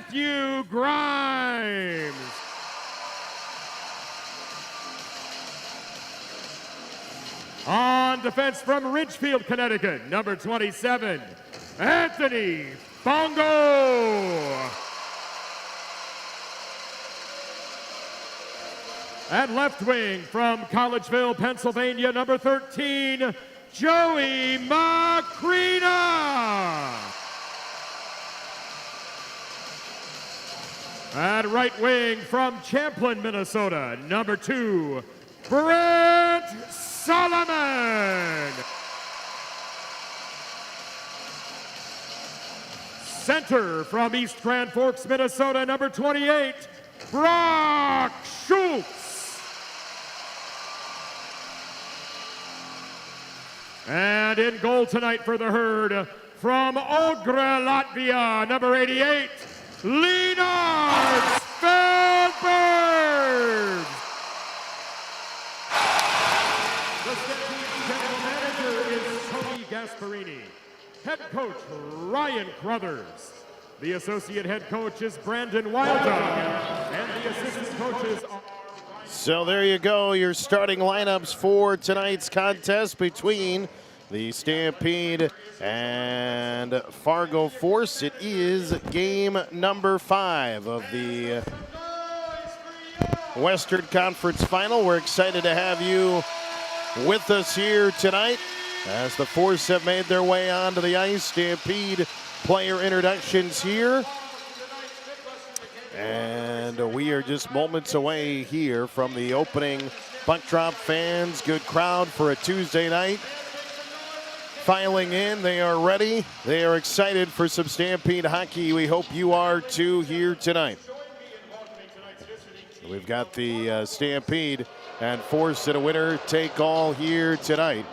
Matthew Grimes. On defense from Ridgefield, Connecticut, number 27, Anthony Fargo. At left wing from Collegeville, Pennsylvania, number 13, Joey Macrina. At right wing from Champlin, Minnesota, number 2, Brent Solomon. Center from East Grand Forks, Minnesota, number 28, Brock Schultz. And in goal tonight for the Herd, from Ogre, Latvia, number 88, Leonard Feldberg. The Stampede general manager is Tony Gasparini. Head coach, Ryan Crothers. The associate head coach is Brandon Wildung. And the assistant coaches are... So there you go, your starting lineups for tonight's contest between the Stampede and Fargo Force. It is game number 5 of the Western Conference Final. We're excited to have you with us here tonight as the Force have made their way onto the ice. Stampede player introductions here. And we are just moments away here from the opening puck drop. Fans, good crowd for a Tuesday night. Filing in, they are ready. They are excited for some Stampede hockey. We hope you are too here tonight. We've got the Stampede and Force at a winner take all here tonight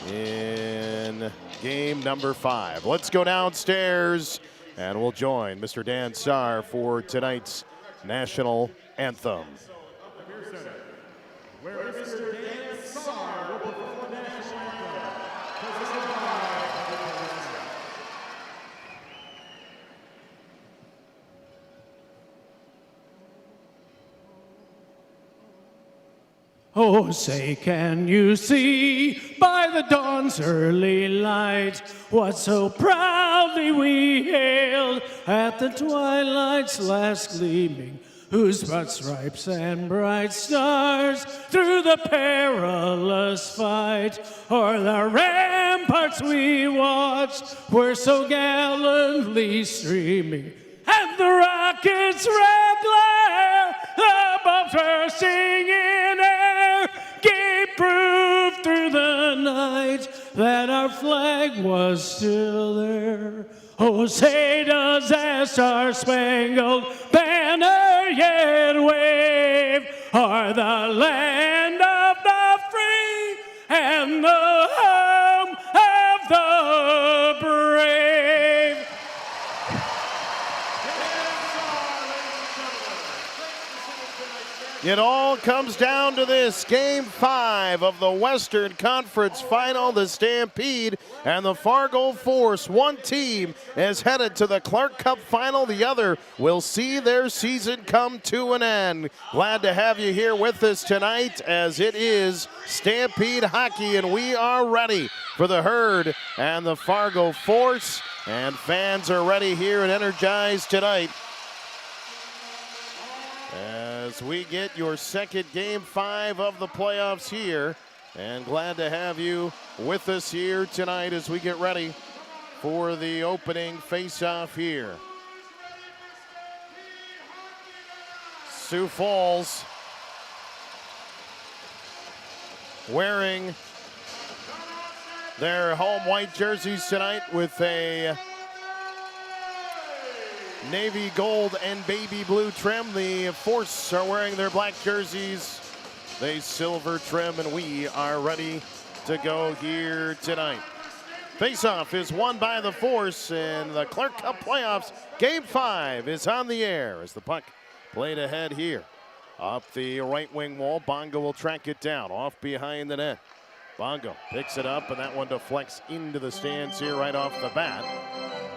in game number 5. Let's go downstairs and we'll join Mr. Dan Saar for tonight's national anthem. Where Mr. Dan Saar will perform the national anthem. Oh, say, can you see by the dawn's early light what so proudly we hailed at the twilight's last gleaming, whose broad stripes and bright stars through the perilous fight o'er the ramparts we watched were so gallantly streaming, and the rocket's red glare above bursting in air gave proof through the night that our flag was still there. Oh, say does that star-spangled banner yet wave o'er the land of the free and the home of the brave? It all comes down to this, game 5 of the Western Conference Final. The Stampede and the Fargo Force. One team is headed to the Clark Cup Final. The other will see their season come to an end. Glad to have you here with us tonight as it is Stampede hockey, and we are ready for the Herd and the Fargo Force. And fans are ready here and energized tonight as we get your second game 5 of the playoffs here. And glad to have you with us here tonight as we get ready for the opening face-off here. Sioux Falls wearing their home white jerseys tonight with a navy gold and baby blue trim. The Force are wearing their black jerseys, they silver trim, and we are ready to go here tonight. Faceoff is won by the Force, and the Clark Cup playoffs game 5 is on the air as the puck played ahead here. Up the right wing wall, Bongo will track it down off behind the net. Bongo picks it up, and that one deflects into the stands here right off the bat.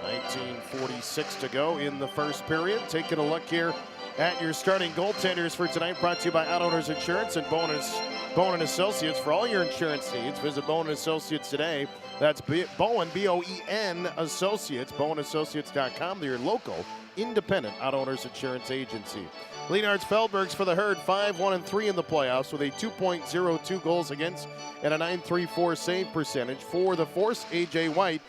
19:46 to go in the first period. Taking a look here at your starting goaltenders for tonight, brought to you by Out Owners Insurance and Bowen Associates. For all your insurance needs, visit Bowen Associates today. That's Bowen, B-O-E-N Associates, BowenAssociates.com. They're your local independent Out Owners Insurance agency. Leonards Feldbergs for the Herd, 5-1-3 in the playoffs with a 2.02 goals against and a .934 save percentage. For the Force, A.J. White,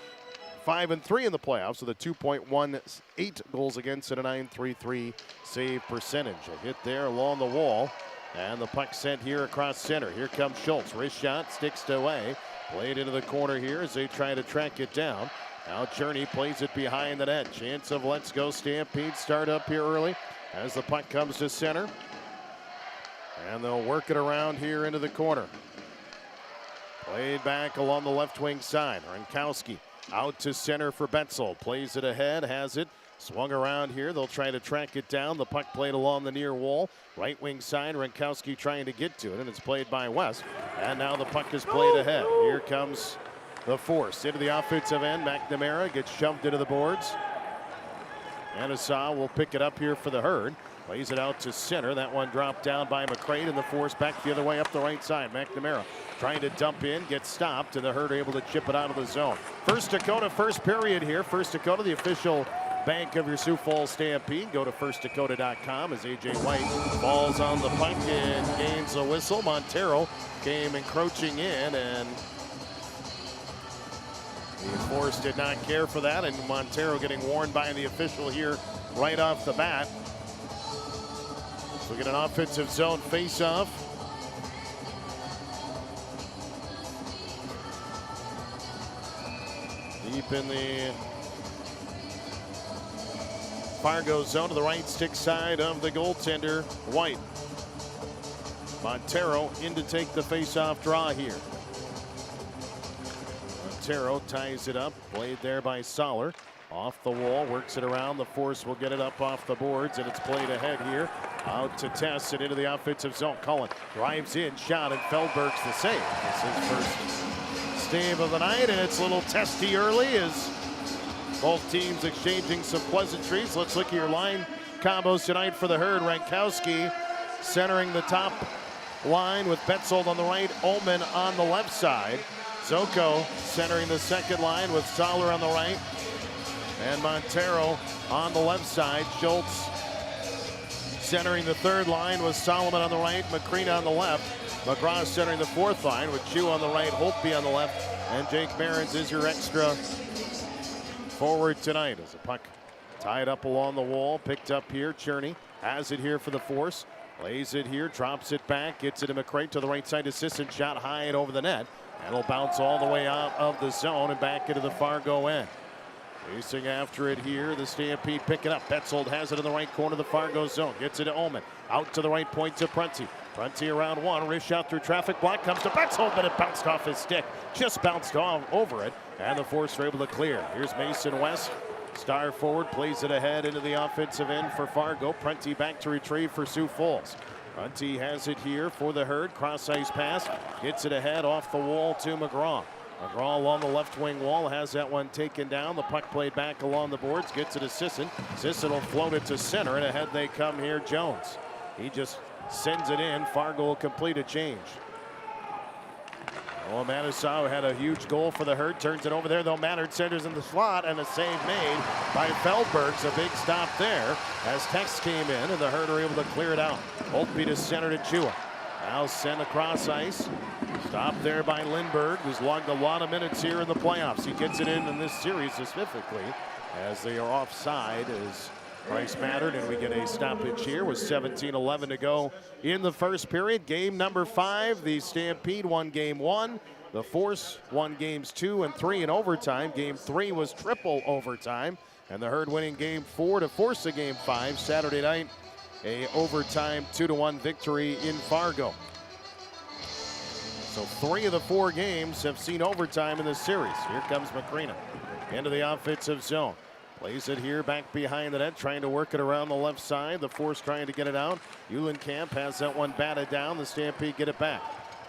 5-3 in the playoffs with a 2.18 goals against and a .933 save percentage. A hit there along the wall, and the puck sent here across center. Here comes Schultz. Wrist shot, sticks away. Played into the corner here as they try to track it down. Now Journey plays it behind the net. Chance of Let's Go Stampede start up here early as the puck comes to center. And they'll work it around here into the corner. Played back along the left wing side. Rankowski out to center for Betzel. Plays it ahead, has it. Swung around here. They'll try to track it down. The puck played along the near wall. Right wing side. Rankowski trying to get to it, and it's played by West. And now the puck is played ahead. Here comes the Force into the offensive end. McNamara gets shoved into the boards. Anasaw will pick it up here for the Herd. Plays it out to center. That one dropped down by McCray, and the Force back the other way up the right side. McNamara trying to dump in, gets stopped, and the Herd are able to chip it out of the zone. First Dakota, first period here. First Dakota, the official bank of your Sioux Falls Stampede. Go to firstdakota.com as A.J. White falls on the puck and gains a whistle. Montero came encroaching in, and the Force did not care for that, and Montero getting warned by the official here right off the bat. So we get an offensive zone face-off. Deep in the Fargo zone to the right stick side of the goaltender, White. Montero in to take the face-off draw here. Montero ties it up, played there by Soller. Off the wall, works it around. The Force will get it up off the boards, and it's played ahead here. Out to Tess and into the offensive zone. Cullen drives in, shot, and Feldberg's the save. This is first save of the night, and it's a little testy early as both teams exchanging some pleasantries. Let's look at your line combos tonight for the Herd. Rankowski centering the top line with Betzold on the right, Ullman on the left side. Zoko centering the second line with Soller on the right, and Montero on the left side. Schultz centering the third line with Solomon on the right, McCreena on the left. McGraw centering the fourth line with Chu on the right, Holtby on the left, and Jake Behrens is your extra forward tonight. As the puck tied up along the wall, picked up here. Cherney has it here for the Force. Lays it here, drops it back, gets it to McCray to the right side. Assistant shot high and over the net. And it'll bounce all the way out of the zone and back into the Fargo end. Racing after it here, the Stampede picking up. Betzold has it in the right corner of the Fargo zone. Gets it to Ullman. Out to the right point to Prunty. Prunty around one. Wrist shot through traffic block. Comes to Betzold, but it bounced off his stick. Just bounced off over it. And the Force are able to clear. Here's Mason West. Star forward. Plays it ahead into the offensive end for Fargo. Prunty back to retrieve for Sioux Falls. Prunty has it here for the Herd. Cross ice pass. Gets it ahead off the wall to McGraw. McGraw along the left wing wall has that one taken down. The puck played back along the boards. Gets it to Sisson. Sisson will float it to center, and ahead they come here. Jones. He just sends it in. Fargo will complete a change. Oh, Manassau had a huge goal for the Herd. Turns it over there, though. Maynard centers in the slot, and a save made by Feldbergs. A big stop there as Tex came in, and the Herd are able to clear it out. Holtby to center to Chua. Now sent across ice. Stopped there by Lindbergh, who's logged a lot of minutes here in the playoffs. He gets it in this series specifically as they are offside as Price mattered, and we get a stoppage here with 17:11 to go in the first period. Game number 5, the Stampede won game 1. The Force won games 2 and 3 in overtime. Game 3 was triple overtime, and the Herd winning game 4 to force a game 5 Saturday night. A overtime 2-1 victory in Fargo. So 3 of the 4 games have seen overtime in this series. Here comes McCreena into the offensive zone. Plays it here back behind the net, trying to work it around the left side. The Force trying to get it out. Eulenkamp has that one batted down. The Stampede get it back.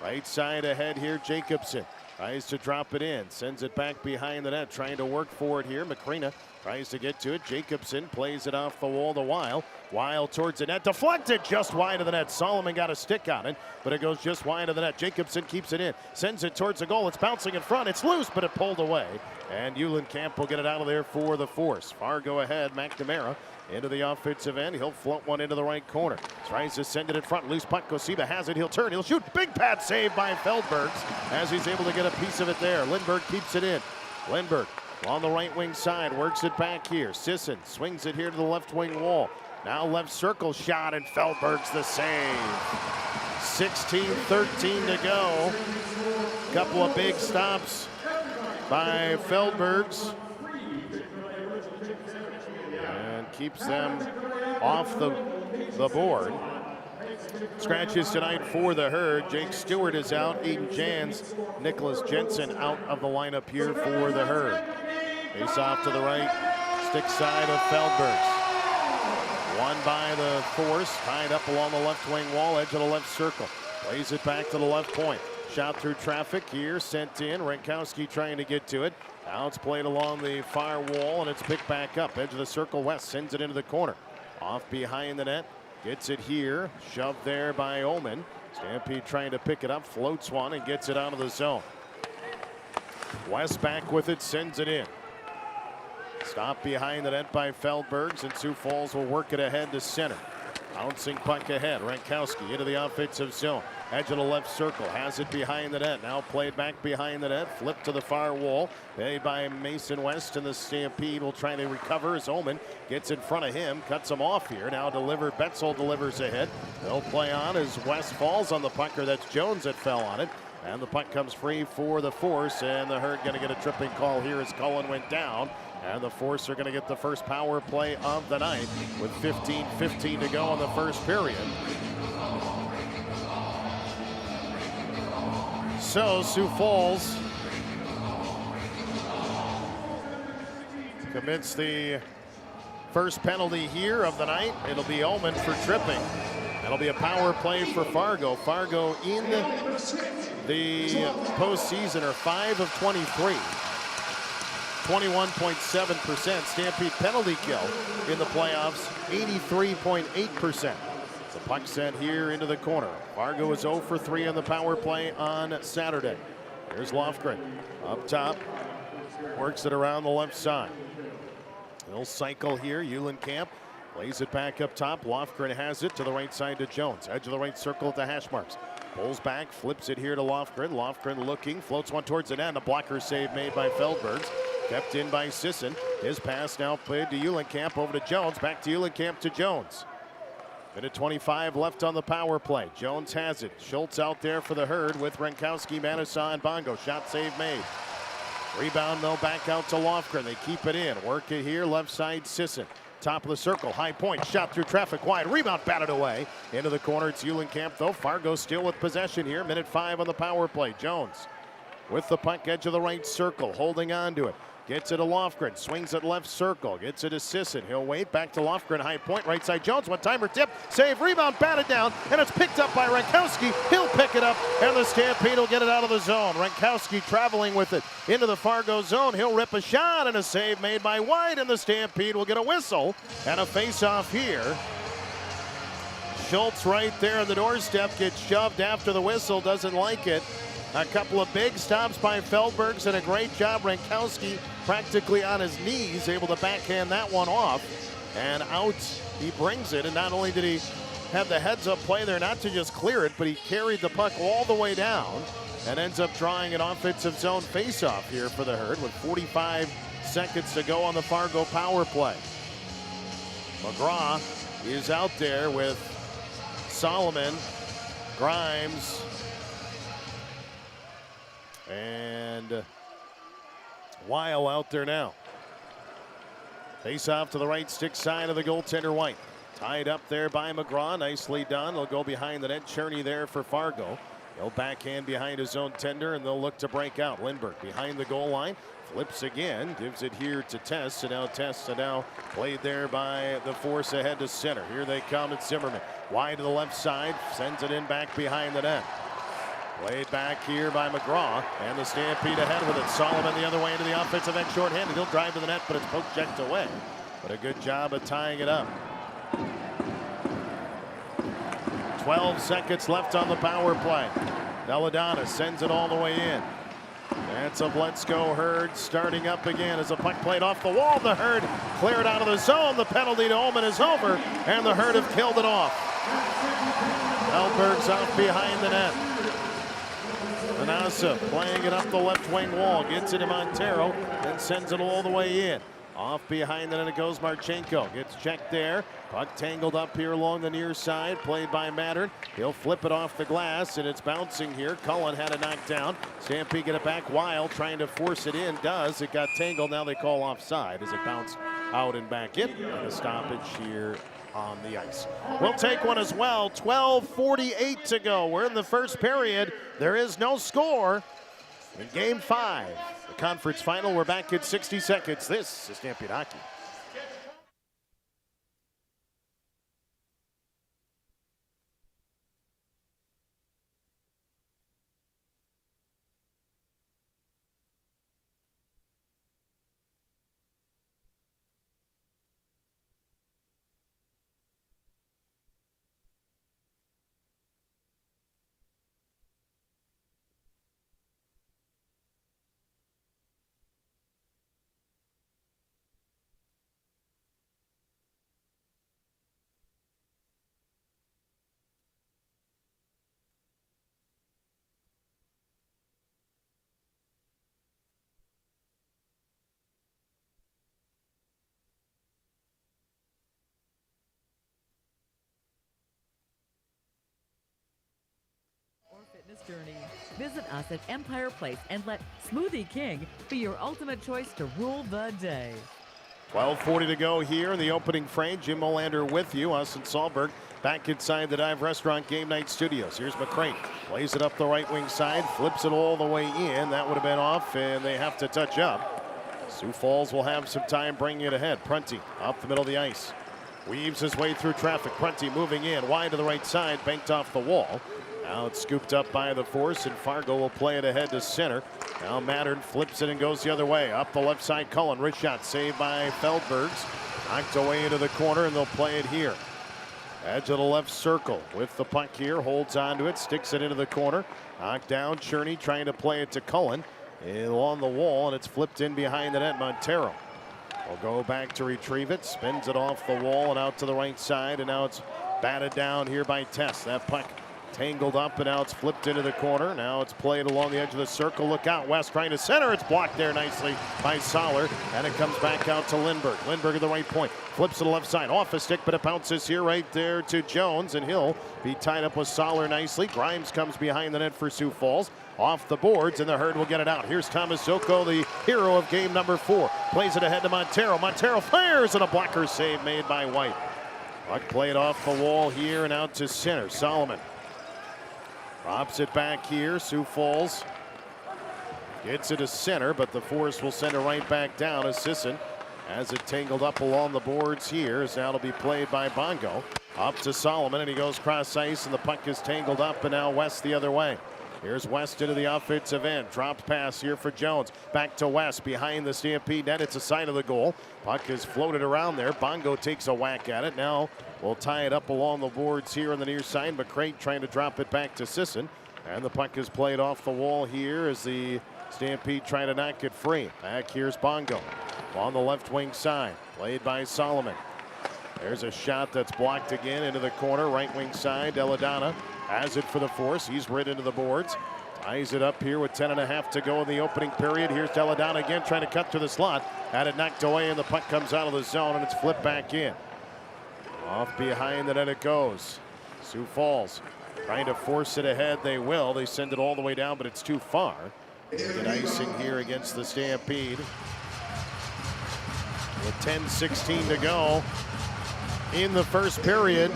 Right side ahead here, Jacobson tries to drop it in. Sends it back behind the net, trying to work for it here. McCreena Tries to get to it. Jacobson plays it off the wall to Weil. Weil towards the net. Deflected just wide of the net. Solomon got a stick on it, but it goes just wide of the net. Jacobson keeps it in. Sends it towards the goal. It's bouncing in front. It's loose, but it pulled away. And Eulenkamp will get it out of there for the Force. Fargo ahead. McNamara into the offensive end. He'll float one into the right corner. Tries to send it in front. Loose puck. Kosiba has it. He'll turn. He'll shoot. Big pad save by Feldbergs as he's able to get a piece of it there. Lindbergh keeps it in. Lindbergh on the right wing side, works it back here. Sisson swings it here to the left wing wall. Now left circle shot, and Feldberg's the save. 16-13 to go. Couple of big stops by Feldbergs. And keeps them off the board. Scratches tonight for the Herd. Jake Stewart is out. Aiden Jans, Nicholas Jensen out of the lineup here for the Herd. Face off to the right, stick side of Feldbergs. Won by the Force, tied up along the left wing wall, edge of the left circle. Plays it back to the left point. Shot through traffic here, sent in. Rankowski trying to get to it. Now it's played along the far wall, and it's picked back up. Edge of the circle west, sends it into the corner. Off behind the net. Gets it here, shoved there by Omen. Stampede trying to pick it up, floats one and gets it out of the zone. West back with it, sends it in. Stop behind the net by Feldbergs, and Sioux Falls will work it ahead to center. Bouncing puck ahead, Rankowski into the offensive zone. Edge of the left circle, has it behind the net. Now played back behind the net, flipped to the far wall. Made by Mason West, and the Stampede will try to recover as Omen gets in front of him, cuts him off here. Now delivered, Betzel delivers ahead. They'll play on as West falls on the puck, or that's Jones that fell on it. And the puck comes free for the Force, and the Herd gonna get a tripping call here as Cullen went down. And the Force are going to get the first power play of the night with 15:15 to go in the first period. So Sioux Falls commits the first penalty here of the night. It'll be Omen for tripping. That'll be a power play for Fargo. Fargo in the postseason are 5 of 23. 21.7%. Stampede penalty kill in the playoffs, 83.8%. The puck sent here into the corner. Fargo is 0 for 3 on the power play on Saturday. Here's Lofgren up top, works it around the left side. He'll cycle here. Eulenkamp plays it back up top. Lofgren has it to the right side to Jones. Edge of the right circle at the hash marks. Pulls back, flips it here to Lofgren. Lofgren looking, floats one towards the net. A blocker save made by Feldbergs. Kept in by Sisson. His pass now played to Eulenkamp, over to Jones. Back to Eulenkamp to Jones. Minute 25 left on the power play. Jones has it. Schultz out there for the Herd with Rankowski, Manassa, and Bongo. Shot save made. Rebound though back out to Lofgren. They keep it in. Work it here. Left side Sisson. Top of the circle. High point. Shot through traffic wide. Rebound batted away. Into the corner. It's Eulenkamp though. Fargo still with possession here. Minute 5 on the power play. Jones with the puck, edge of the right circle. Holding on to it. Gets it to Lofgren, swings it left circle, gets it to Sisson. He'll wait, back to Lofgren, high point, right side Jones, one-timer tip, save, rebound, batted down, and it's picked up by Rankowski. He'll pick it up, and the Stampede will get it out of the zone. Rankowski traveling with it into the Fargo zone. He'll rip a shot, and a save made by White, and the Stampede will get a whistle and a face-off here. Schultz right there on the doorstep gets shoved after the whistle, doesn't like it. A couple of big stops by Feldbergs and a great job. Rankowski practically on his knees, able to backhand that one off. And out he brings it. And not only did he have the heads-up play there not to just clear it, but he carried the puck all the way down and ends up drawing an offensive zone face-off here for the Herd with 45 seconds to go on the Fargo power play. McGraw is out there with Solomon, Grimes, and Weil out there now. Face off to the right stick side of the goaltender White. Tied up there by McGraw. Nicely done. They'll go behind the net. Cherney there for Fargo. They'll backhand behind his own tender, and they'll look to break out. Lindbergh behind the goal line. Flips again. Gives it here to Tess. And now Tess now played there by the Force ahead to center. Here they come. It's Zimmerman. Wide to the left side. Sends it in back behind the net. Played back here by McGraw, and the Stampede ahead with it. Solomon the other way into the offensive end, short-handed. He'll drive to the net, but it's poke checked away. But a good job of tying it up. 12 seconds left on the power play. Deladonna sends it all the way in. That's a Bledsoe Hurd starting up again as a puck played off the wall. The Hurd cleared out of the zone. The penalty to Ullman is over, and the Hurd have killed it off. Elberg's off behind the net. Manassa playing it up the left wing wall. Gets it to Montero and sends it all the way in. Off behind the net it goes Marchenko. Gets checked there. Puck tangled up here along the near side. Played by Mattern. He'll flip it off the glass, and it's bouncing here. Cullen had it knocked down. Stampede get it back. Wild trying to force it in. Does. It got tangled. Now they call offside as it bounced out and back in. And a stoppage here on the ice. We'll take one as well. 12:48 to go. We're in the first period. There is no score in Game 5. The conference final. We're back in 60 seconds. This is Stampede Hockey. Fitness journey. Visit us at Empire Place and let Smoothie King be your ultimate choice to rule the day. 12:40 to go here in the opening frame. Jim Molander with you. Us and Sahlberg back inside the Dive Restaurant Game Night Studios. Here's McCray. Plays it up the right wing side. Flips it all the way in. That would have been off, and they have to touch up. Sioux Falls will have some time bringing it ahead. Prunty up the middle of the ice. Weaves his way through traffic. Prunty moving in. Wide to the right side. Banked off the wall. Now it's scooped up by the Force, and Fargo will play it ahead to center. Now Mattern flips it and goes the other way. Up the left side, Cullen. Wrist shot saved by Feldbergs. Knocked away into the corner, and they'll play it here. Edge of the left circle with the puck here. Holds onto it, sticks it into the corner. Knocked down. Cherney trying to play it to Cullen. Along the wall, and it's flipped in behind the net. Montero will go back to retrieve it. Spins it off the wall and out to the right side, and now it's batted down here by Tess. That puck tangled up, and now it's flipped into the corner. Now it's played along the edge of the circle. Look out, West trying to center. It's blocked there nicely by Soller, and it comes back out to Lindberg. Lindberg at the right point. Flips to the left side. Off a stick, but it bounces here right there to Jones, and he'll be tied up with Soller nicely. Grimes comes behind the net for Sioux Falls. Off the boards, and the Herd will get it out. Here's Thomas Soko, the hero of game number 4. Plays it ahead to Montero. Montero fires, and a blocker save made by White. Puck played off the wall here and out to center. Solomon drops it back here. Sioux Falls gets it to center, but the Force will send it right back down as Sisson has it tangled up along the boards here. As now it'll be played by Bongo. Up to Solomon, and he goes cross ice, and the puck is tangled up, and now West the other way. Here's West into the offensive end. Dropped pass here for Jones. Back to West behind the Stampede net. It's a side of the goal. Puck is floated around there. Bongo takes a whack at it. Now we'll tie it up along the boards here on the near side. McCray trying to drop it back to Sisson. And the puck is played off the wall here as the Stampede trying to knock it free. Back here's Bongo on the left wing side. Played by Solomon. There's a shot that's blocked again into the corner. Right wing side. Deladonna has it for the Force. He's rid into the boards. Ties it up here with 10.5 to go in the opening period. Here's Deladonna again trying to cut to the slot. Had it knocked away, and the puck comes out of the zone, and it's flipped back in. Off behind the net it goes. Sioux Falls trying to force it ahead. They will. They send it all the way down, but it's too far. They get icing here against the Stampede. With 10:16 to go in the first period.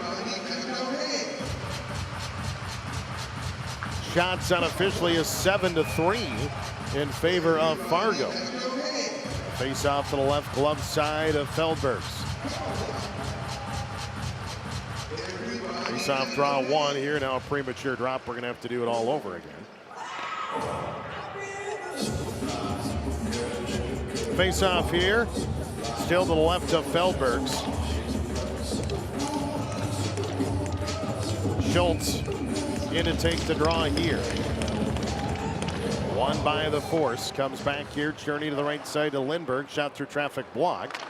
Shots unofficially is 7-3 in favor of Fargo. Face off to the left glove side of Feldbergs. Face-off draw 1 here. Now a premature drop. We're going to have to do it all over again. Face-off here. Still to the left of Feldbergs. Schultz in to take the draw here. Won by the Force. Comes back here. Journey to the right side to Lindbergh. Shot through traffic blocked.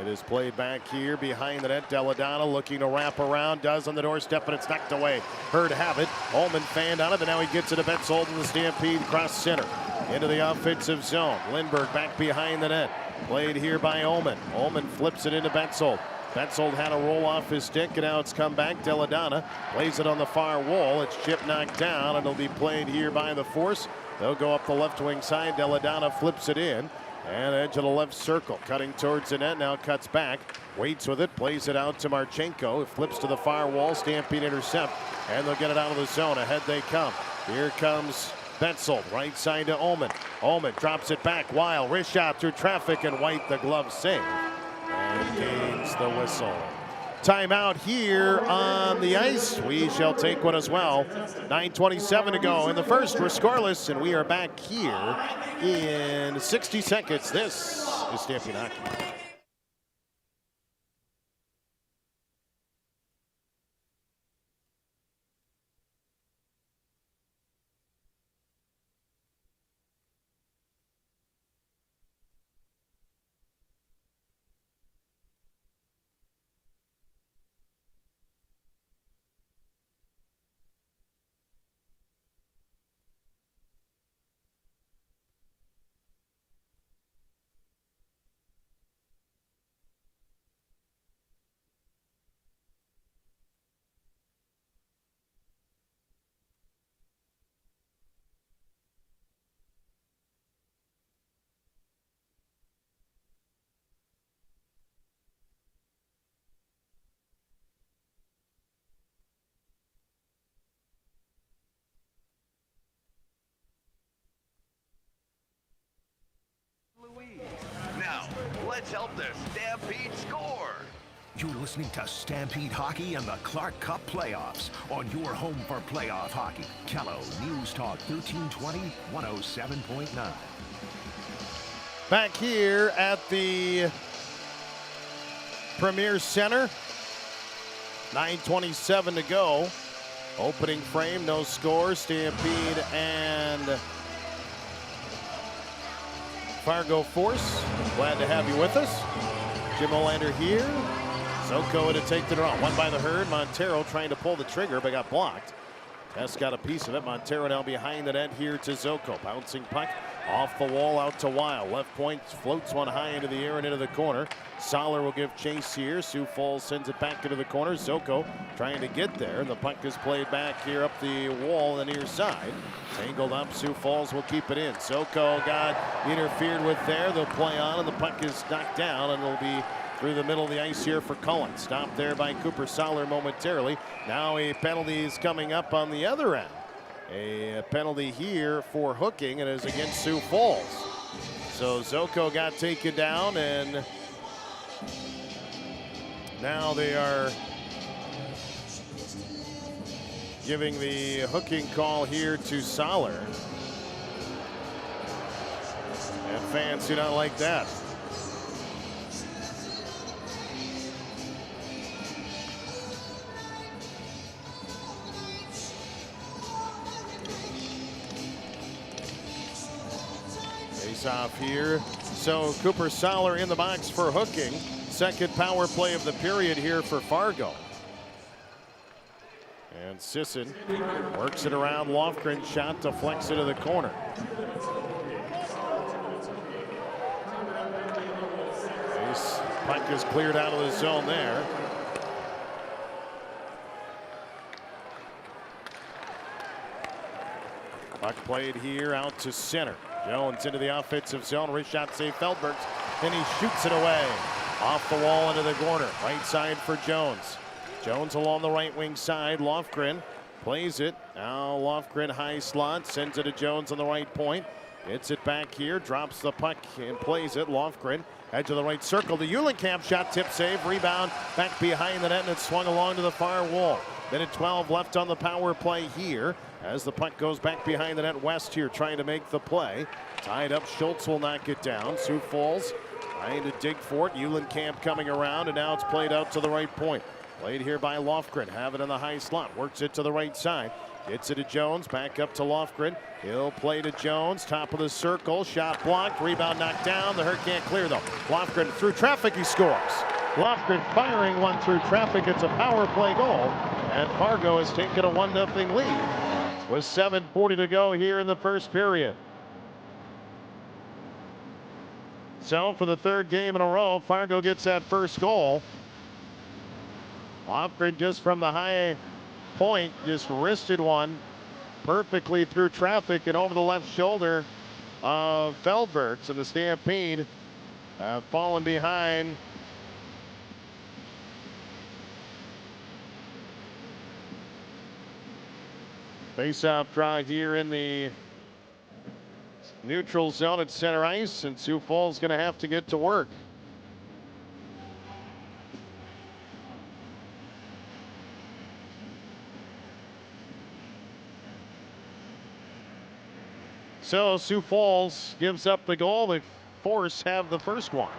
It is played back here behind the net. Deladonna looking to wrap around. Does on the doorstep, but it's knocked away. Hurd have it. Ullman fanned on it, but now he gets it to Betzold in the Stampede cross center. Into the offensive zone. Lindbergh back behind the net. Played here by Ullman. Ullman flips it into Betzold. Betzold had a roll off his stick, and now it's come back. Deladonna plays it on the far wall. It's chip knocked down, and it'll be played here by the Force. They'll go up the left wing side. Deladonna flips it in. And edge of the left circle, cutting towards the net, now cuts back, waits with it, plays it out to Marchenko. It flips to the far wall, Stampede intercept, and they'll get it out of the zone. Ahead they come. Here comes Betzold, right side to Ullman. Ullman drops it back, Weil, wrist shot through traffic, and White the glove save. And gains the whistle. Timeout here on the ice. We shall take one as well. 9:27 to go in the first. We're scoreless, and we are back here in 60 seconds. This is Stampede Hockey. Now, let's help the Stampede score. You're listening to Stampede Hockey and the Clark Cup Playoffs on your home for playoff hockey. Kello News Talk 1320, 107.9. Back here at the Premier Center. 9:27 to go. Opening frame, no score. Stampede and Fargo Force. Glad to have you with us. Jim Olander here. Zoko to take the draw. Won by the Herd. Montero trying to pull the trigger, but got blocked. Tess got a piece of it. Montero now behind the net here to Zoko. Bouncing puck off the wall out to Weil. Left point floats one high into the air and into the corner. Soller will give chase here. Sioux Falls sends it back into the corner. Zoko trying to get there. The puck is played back here up the wall on the near side. Tangled up. Sioux Falls will keep it in. Zoko got interfered with there. They'll play on, and the puck is knocked down, and it'll be through the middle of the ice here for Cullen. Stopped there by Cooper Soller momentarily. Now a penalty is coming up on the other end. A penalty here for hooking, and it is against Sioux Falls. So Zoko got taken down, and now they are giving the hooking call here to Soller. And fans do not like that. Off here. So Cooper Soller in the box for hooking. Second power play of the period here for Fargo. And Sisson works it around. Lofgren shot deflects into the corner. This puck is cleared out of the zone there. Puck played here out to center. Jones into the offensive zone. Wrist shot save Feldbergs. Then he shoots it away. Off the wall into the corner. Right side for Jones. Jones along the right wing side. Lofgren plays it. Now Lofgren high slot. Sends it to Jones on the right point. Gets it back here. Drops the puck and plays it. Lofgren edge of the right circle. The Eulenkamp shot tip save. Rebound back behind the net, and it's swung along to the far wall. Minute 12 left on the power play here as the puck goes back behind the net. West here trying to make the play. Tied up, Schultz will knock it down. Sioux Falls trying to dig for it. Eulenkamp coming around, and now it's played out to the right point. Played here by Lofgren. Have it in the high slot. Works it to the right side. Gets it to Jones. Back up to Lofgren. He'll play to Jones. Top of the circle. Shot blocked. Rebound knocked down. The Hurt can't clear though. Lofgren through traffic. He scores. Lofgren firing one through traffic. It's a power play goal. And Fargo has taken a 1-0 lead with 7:40 to go here in the first period. So for the third game in a row, Fargo gets that first goal. Lofgren just from the high point, just wristed one perfectly through traffic and over the left shoulder of Feldbergs. And the Stampede have fallen behind. Face-off draw here in the neutral zone at center ice, and Sioux Falls going to have to get to work. So Sioux Falls gives up the goal. The Force have the first one.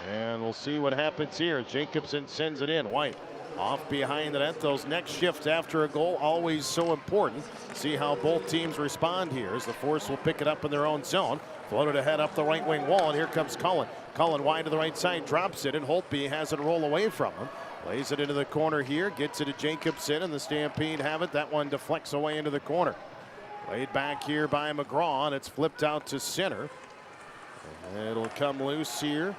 And we'll see what happens here. Jacobson sends it in. White off behind the net. Those next shifts after a goal always so important. See how both teams respond here as the Force will pick it up in their own zone. Floated ahead up the right wing wall, and here comes Cullen. Cullen wide to the right side, drops it, and Holtby has it roll away from him. Lays it into the corner here, gets it to Jacobson, and the Stampede have it. That one deflects away into the corner. Laid back here by McGraw, and it's flipped out to center. And it'll come loose here.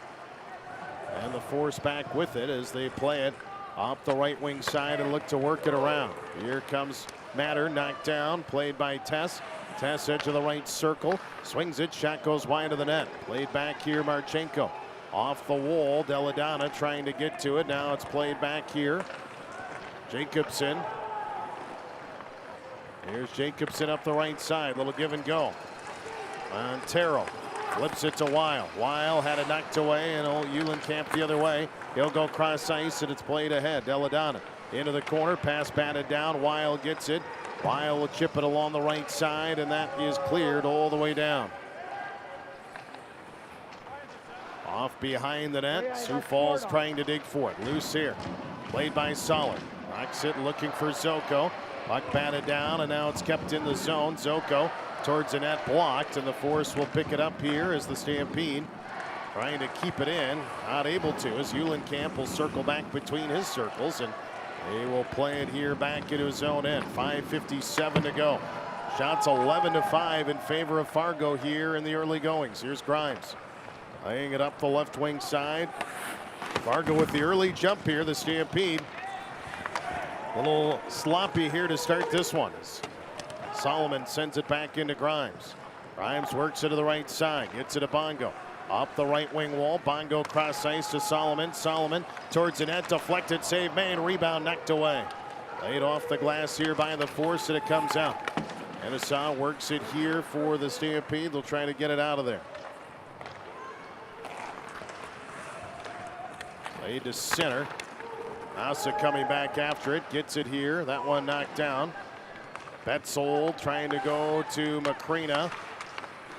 And the Force back with it as they play it off the right wing side and look to work it around. Here comes Matter, knocked down, played by Tess. Tess edge of the right circle, swings it, shot goes wide of the net. Played back here, Marchenko. Off the wall, Deladonna trying to get to it. Now it's played back here. Jacobson. Here's Jacobson up the right side, little give and go. Montero flips it to Weil. Weil had it knocked away, and old Eulenkamp the other way. He'll go cross ice, and it's played ahead. Deladonna into the corner, pass batted down. Weil gets it. Weil will chip it along the right side, and that is cleared all the way down. Off behind the net. Sioux Falls trying to dig for it. Loose here. Played by Soller. Knocks it, looking for Zoko. Puck batted down, and now it's kept in the zone. Zoko towards the net, blocked, and the Force will pick it up here as the Stampede trying to keep it in. Not able to, as Eulenkamp will circle back between his circles, and he will play it here back into his own end. 5:57 to go. Shots 11-5 in favor of Fargo here in the early goings. Here's Grimes laying it up the left wing side. Fargo with the early jump here. The Stampede a little sloppy here to start this one. Solomon sends it back into Grimes. Grimes works it to the right side, gets it to Bongo. Up the right wing wall, Bongo cross ice to Solomon. Solomon towards the net, deflected, save made, rebound knocked away. Laid off the glass here by the Force, and it comes out. Ennisau works it here for the Stampede. They'll try to get it out of there. Laid to center. Asa coming back after it, gets it here. That one knocked down. Betzold trying to go to Macrina.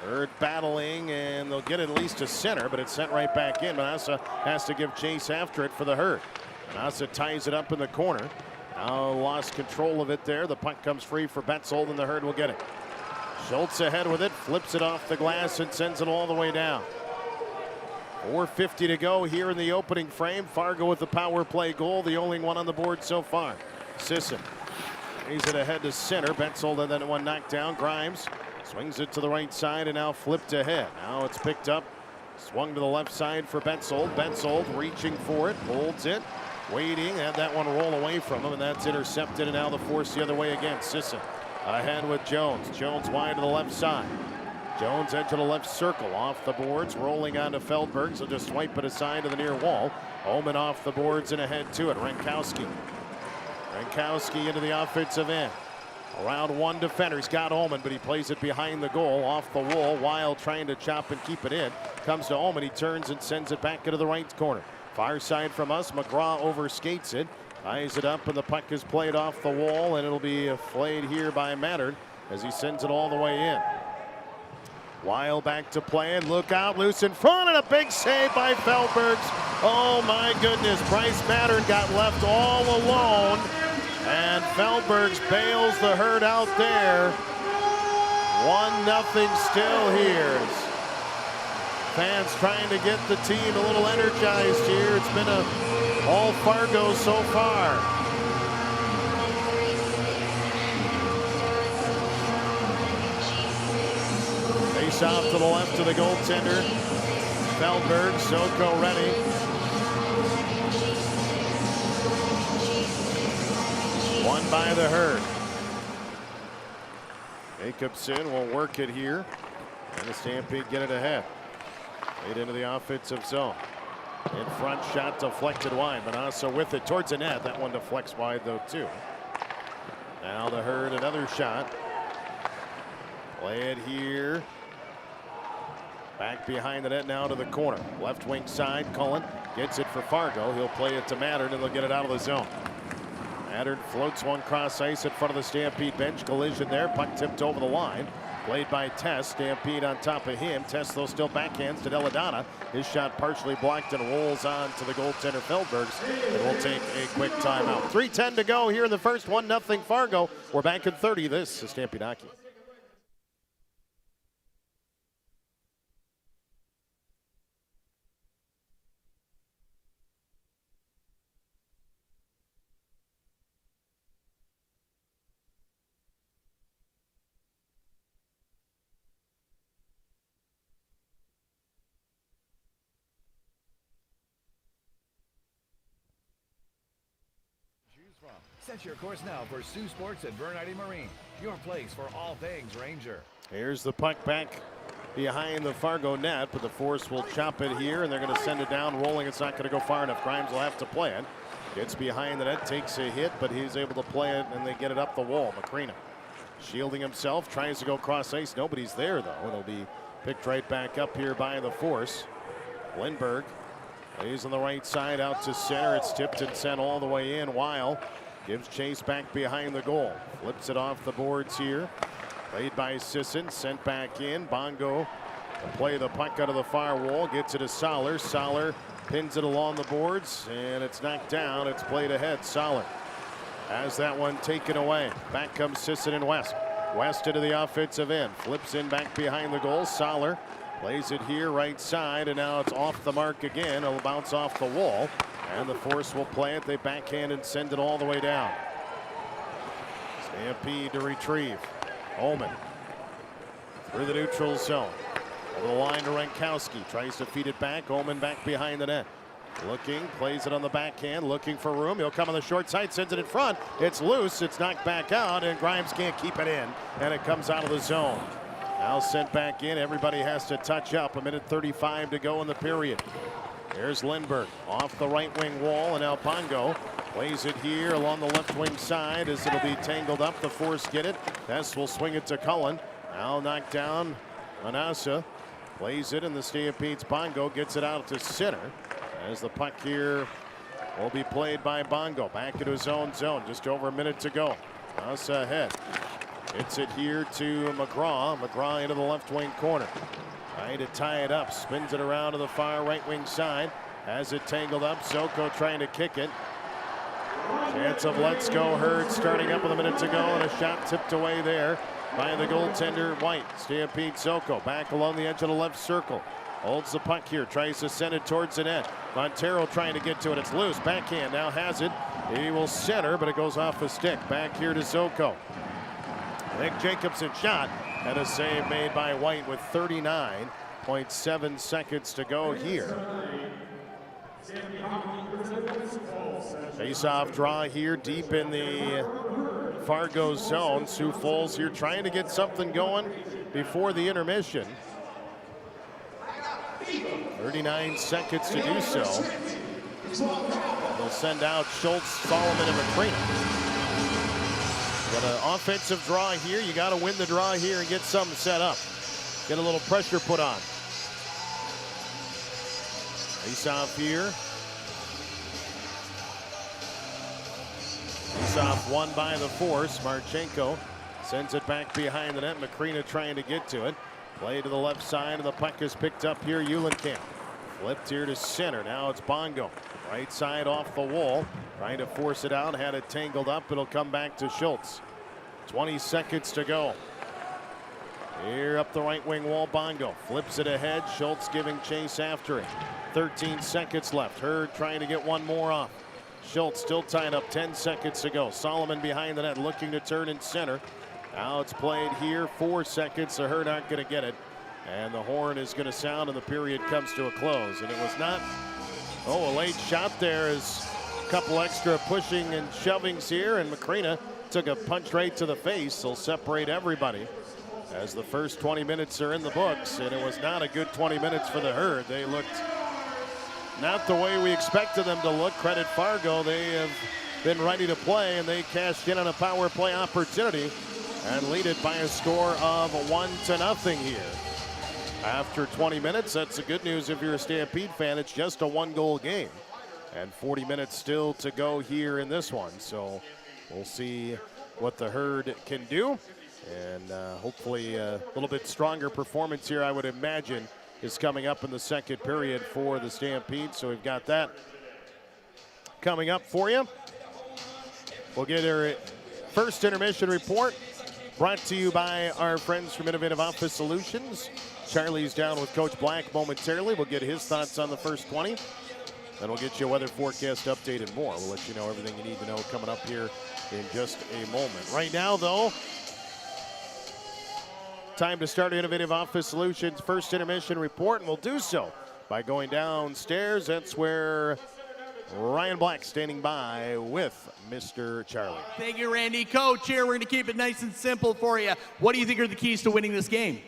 Hurt battling, and they'll get it at least to center, but it's sent right back in. Asa has to give chase after it for the Hurt. Asa ties it up in the corner. Now lost control of it there. The puck comes free for Betzold, and the Herd will get it. Schultz ahead with it, flips it off the glass and sends it all the way down. 4:50 to go here in the opening frame. Fargo with the power play goal, the only one on the board so far. Sisson lays it ahead to center. Betzold and then one knocked down. Grimes swings it to the right side and now flipped ahead. Now it's picked up, swung to the left side for Betzold. Betzold reaching for it, holds it, waiting, had that one roll away from him, and that's intercepted, and now the Force the other way again. Sisson ahead with Jones. Jones wide to the left side. Jones edge of the left circle, off the boards, rolling onto Feldberg, so just swipe it aside to the near wall. Omen off the boards and ahead to it. Rankowski into the offensive end. Around one defender, he's got Omen, but he plays it behind the goal, off the wall. Weil trying to chop and keep it in. Comes to Omen, he turns and sends it back into the right corner. Far side from us, McGraw overskates it. Ties it up, and the puck is played off the wall, and it'll be flayed here by Mattern as he sends it all the way in. Wild back to play, and look out, loose in front, and a big save by Feldbergs. Oh my goodness, Bryce Mattern got left all alone, and Feldbergs bails the herd out there. 1-0 still here. Fans trying to get the team a little energized here. It's been all Fargo so far. Face off to the left to the goaltender. Feldberg, Soko ready. Won by the herd. Jacobson will work it here. And the Stampede get it ahead. Late into the offensive zone. In front, shot deflected wide. Manassa with it towards the net. That one deflects wide though too. Now the herd, another shot. Play it here. Back behind the net now to the corner. Left wing side, Cullen gets it for Fargo. He'll play it to Mattern and they'll get it out of the zone. Mattern floats one cross ice in front of the Stampede bench. Collision there. Puck tipped over the line. Played by Tess. Stampede on top of him. Tess though still backhands to Deladonna. His shot partially blocked and rolls on to the goaltender Feldbergs. And we'll take a quick timeout. 3:10 to go here in the first. 1-0 Fargo. We're back in 30. This is Stampede Hockey. Set your course now for Sioux Sports at Bernardi Marine, your place for all things Ranger. Here's the puck back behind the Fargo net, but the Force will chop it here, and they're going to send it down rolling. It's not going to go far enough. Grimes will have to play it. Gets behind the net, takes a hit, but he's able to play it, and they get it up the wall. Macrina shielding himself, tries to go cross ice. Nobody's there, though. It'll be picked right back up here by the Force. Lindbergh plays on the right side out to center. It's tipped and sent all the way in. Weil gives chase back behind the goal. Flips it off the boards here. Played by Sisson. Sent back in. Bongo to play the puck out of the far wall. Gets it to Soller. Soller pins it along the boards. And it's knocked down. It's played ahead. Soller has that one taken away. Back comes Sisson and West. West into the offensive end. Flips in back behind the goal. Soller plays it here right side. And now it's off the mark again. It'll bounce off the wall. And the Force will play it. They backhand and send it all the way down. Stampede to retrieve. Ullman through the neutral zone. Over the line to Rankowski. Tries to feed it back. Ullman back behind the net. Looking, plays it on the backhand. Looking for room. He'll come on the short side. Sends it in front. It's loose. It's knocked back out. And Grimes can't keep it in. And it comes out of the zone. Now sent back in. Everybody has to touch up. 1:35 to go in the period. There's Lindbergh off the right wing wall, and now Bongo plays it here along the left wing side as it'll be tangled up. The Force get it. Ness will swing it to Cullen. Now knocked down. Manassa plays it, and the Stampede's Bongo gets it out to center as the puck here will be played by Bongo. Back into his own zone. Just over a minute to go. Manassa ahead. Hits it here to McGraw. McGraw into the left wing corner. Trying to tie it up, spins it around to the far right wing side. Has it tangled up. Soko trying to kick it. Chance of let's go. Herd starting up with a minute to go, and a shot tipped away there by the goaltender White. Stampede Soko back along the edge of the left circle. Holds the puck here, tries to send it towards the net. Montero trying to get to it. It's loose. Backhand now has it. He will center, but it goes off a stick. Back here to Soko. Nick Jacobson shot. And a save made by White with 39.7 seconds to go here. Face-off draw here deep in the Fargo zone. Sioux Falls here trying to get something going before the intermission. 39 seconds to do so. They'll send out Schultz, Solomon, and Macrina. Got an offensive draw here. You got to win the draw here and get something set up. Get a little pressure put on. Face off here. It's off one by the Force. Marchenko sends it back behind the net. Macrina trying to get to it. Play to the left side, and the puck is picked up here. Eulenkamp flipped here to center. Now it's Bongo. Right side off the wall. Trying to force it out. Had it tangled up. It'll come back to Schultz. 20 seconds to go. Here up the right wing wall, Bongo flips it ahead. Schultz giving chase after it. 13 seconds left. Hurd trying to get one more off. Schultz still tied up. 10 seconds to go. Solomon behind the net looking to turn in center. Now it's played here. 4 seconds. So Hurd aren't going to get it. And the horn is going to sound and the period comes to a close. And it was not, a late shot there is a couple extra pushing and shovings here. And Macrina took a punch right to the face. He'll separate everybody as the first 20 minutes are in the books. And it was not a good 20 minutes for the Herd. They looked not the way we expected them to look. Credit Fargo. They have been ready to play, and they cashed in on a power play opportunity and lead it by a score of 1-0 here. After 20 minutes, that's the good news if you're a Stampede fan. It's just a 1-goal game. And 40 minutes still to go here in this one. So we'll see what the Herd can do. And hopefully a little bit stronger performance here, I would imagine, is coming up in the second period for the Stampede. So we've got that coming up for you. We'll get our first intermission report brought to you by our friends from Innovative Office Solutions. Charlie's down with Coach Black momentarily. We'll get his thoughts on the first 20. Then we'll get you a weather forecast update and more. We'll let you know everything you need to know coming up here in just a moment. Right now, though, time to start Innovative Office Solutions' first intermission report, and we'll do so by going downstairs. That's where Ryan Black standing by with Mr. Charlie. Thank you, Randy. Coach, here we're going to keep it nice and simple for you. What do you think are the keys to winning this game?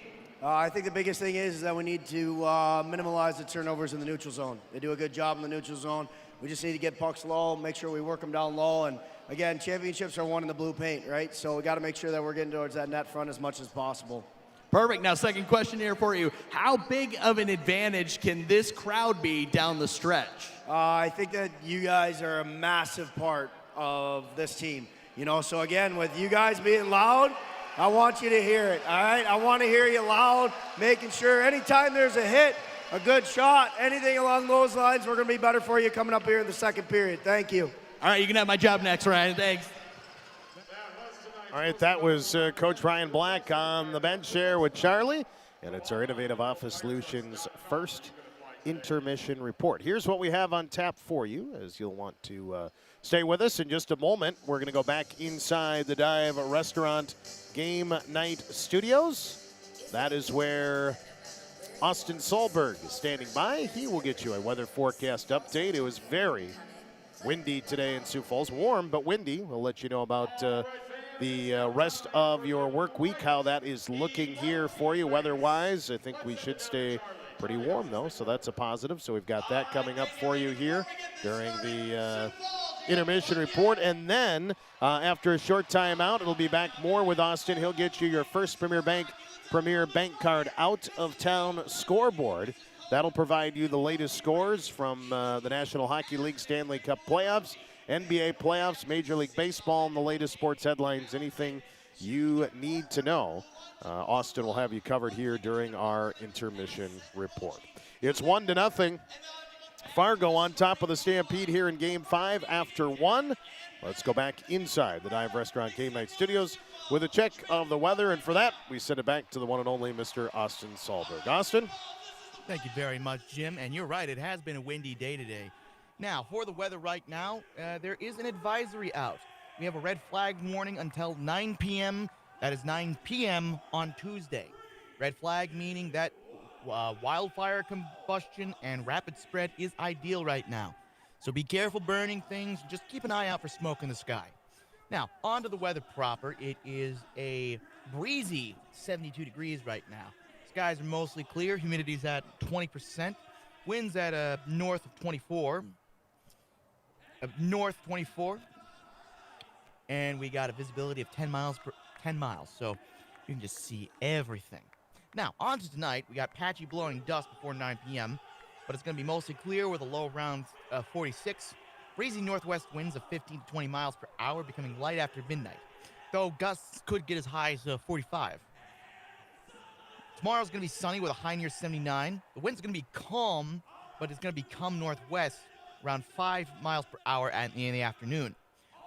I think the biggest thing is that we need to minimize the turnovers in the neutral zone. They do a good job in the neutral zone. We just need to get pucks low, make sure we work them down low. And again, championships are won in the blue paint, right? So we got to make sure that we're getting towards that net front as much as possible. Perfect. Now, second question here for you. How big of an advantage can this crowd be down the stretch? I think that you guys are a massive part of this team. You know, so again, with you guys being loud, I want you to hear it, all right? I want to hear you loud, making sure anytime there's a hit, a good shot, anything along those lines, we're going to be better for you coming up here in the second period. Thank you. All right, you can have my job next, Ryan. Thanks. All right, that was Coach Ryan Black on the bench there with Charlie, and it's our Innovative Office Solutions first intermission report. Here's what we have on tap for you, as you'll want to stay with us in just a moment. We're going to go back inside the Dive Restaurant Game Night Studios. That is where Austin Solberg is standing by. He will get you a weather forecast update. It was very windy today in Sioux Falls. Warm, but windy. We'll let you know about the rest of your work week, how that is looking here for you weather-wise. I think we should stay pretty warm, though, so that's a positive. So we've got that coming up for you here during the intermission report. And then after a short timeout, it'll be back more with Austin. He'll get you your first Premier Bank card out of town scoreboard. That'll provide you the latest scores from the National Hockey League Stanley Cup playoffs, NBA playoffs, Major League Baseball, and the latest sports headlines, anything you need to know. Austin will have you covered here during our intermission report. It's 1-0. Fargo on top of the Stampede here in Game 5 after 1. Let's go back inside the Dive Restaurant Game Night Studios with a check of the weather, and for that, we send it back to the one and only Mr. Austin Solberg. Austin? Thank you very much, Jim, and you're right, it has been a windy day today. Now, for the weather right now, there is an advisory out. We have a red flag warning until 9 p.m. That is 9 p.m. on Tuesday. Red flag meaning that wildfire combustion and rapid spread is ideal right now. So be careful burning things. Just keep an eye out for smoke in the sky. Now, on to the weather proper. It is a breezy 72 degrees right now. Skies are mostly clear. Humidity's at 20%. Winds at north of 24. North 24. And we got a visibility of 10 miles, so you can just see everything. Now, on to tonight, we got patchy blowing dust before 9 p.m., but it's going to be mostly clear with a low around 46. Breezy northwest winds of 15 to 20 miles per hour, becoming light after midnight, though gusts could get as high as 45. Tomorrow's going to be sunny with a high near 79. The wind's going to be calm, but it's going to become northwest around 5 miles per hour in the afternoon.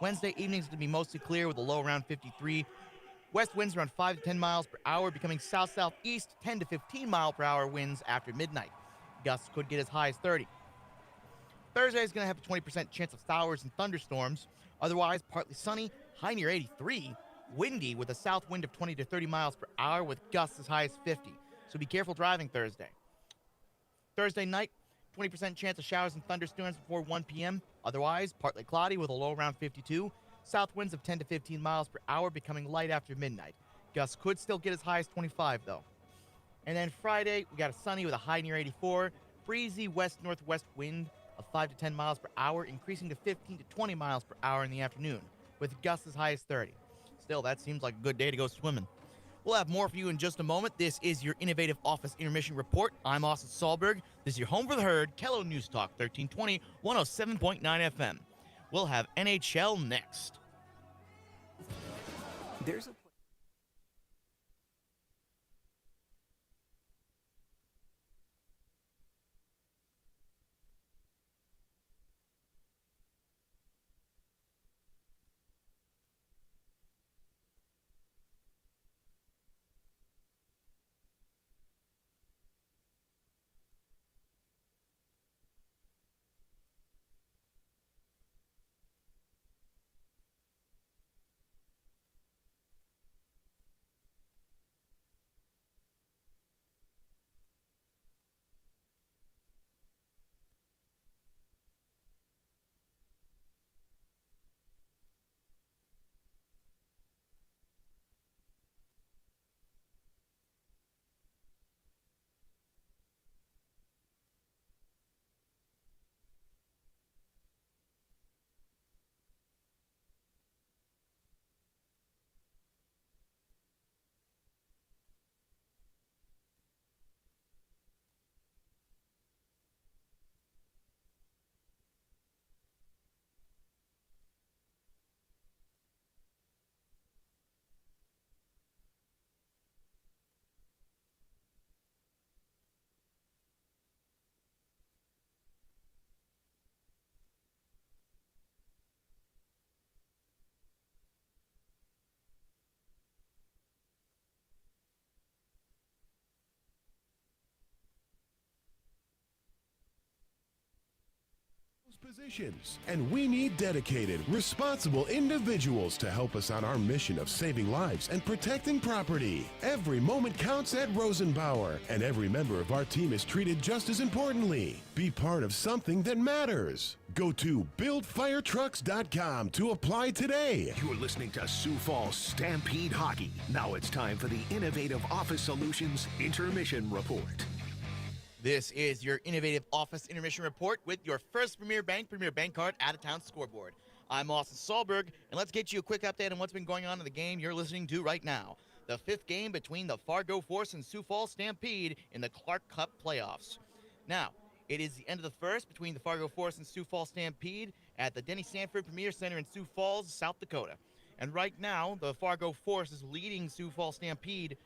Wednesday evening's going to be mostly clear with a low around 53. West winds around 5 to 10 miles per hour, becoming south-southeast 10 to 15 mile per hour winds after midnight. Gusts could get as high as 30. Thursday is going to have a 20% chance of showers and thunderstorms. Otherwise, partly sunny, high near 83. Windy with a south wind of 20 to 30 miles per hour with gusts as high as 50. So be careful driving Thursday. Thursday night, 20% chance of showers and thunderstorms before 1 p.m. Otherwise, partly cloudy with a low around 52. South winds of 10 to 15 miles per hour, becoming light after midnight. Gusts could still get as high as 25, though. And then Friday, we got a sunny with a high near 84. Breezy west-northwest wind of 5 to 10 miles per hour, increasing to 15 to 20 miles per hour in the afternoon, with gusts as high as 30. Still, that seems like a good day to go swimming. We'll have more for you in just a moment. This is your Innovative Office Intermission Report. I'm Austin Sahlberg. This is your home for the herd, Kello News Talk 1320, 107.9 FM. We'll have NHL next. There's a positions, and we need dedicated, responsible individuals to help us on our mission of saving lives and protecting property. Every moment counts at Rosenbauer, and every member of our team is treated just as importantly. Be part of something that matters. Go to buildfiretrucks.com to apply today. You're listening to Sioux Falls Stampede Hockey. Now it's time for the Innovative Office Solutions Intermission Report. This is your Innovative Office Intermission Report with your first Premier Bank Card out-of-town scoreboard. I'm Austin Sahlberg, and let's get you a quick update on what's been going on in the game you're listening to right now. The fifth game between the Fargo Force and Sioux Falls Stampede in the Clark Cup playoffs. Now, it is the end of the first between the Fargo Force and Sioux Falls Stampede at the Denny Sanford Premier Center in Sioux Falls, South Dakota. And right now, the Fargo Force is leading Sioux Falls Stampede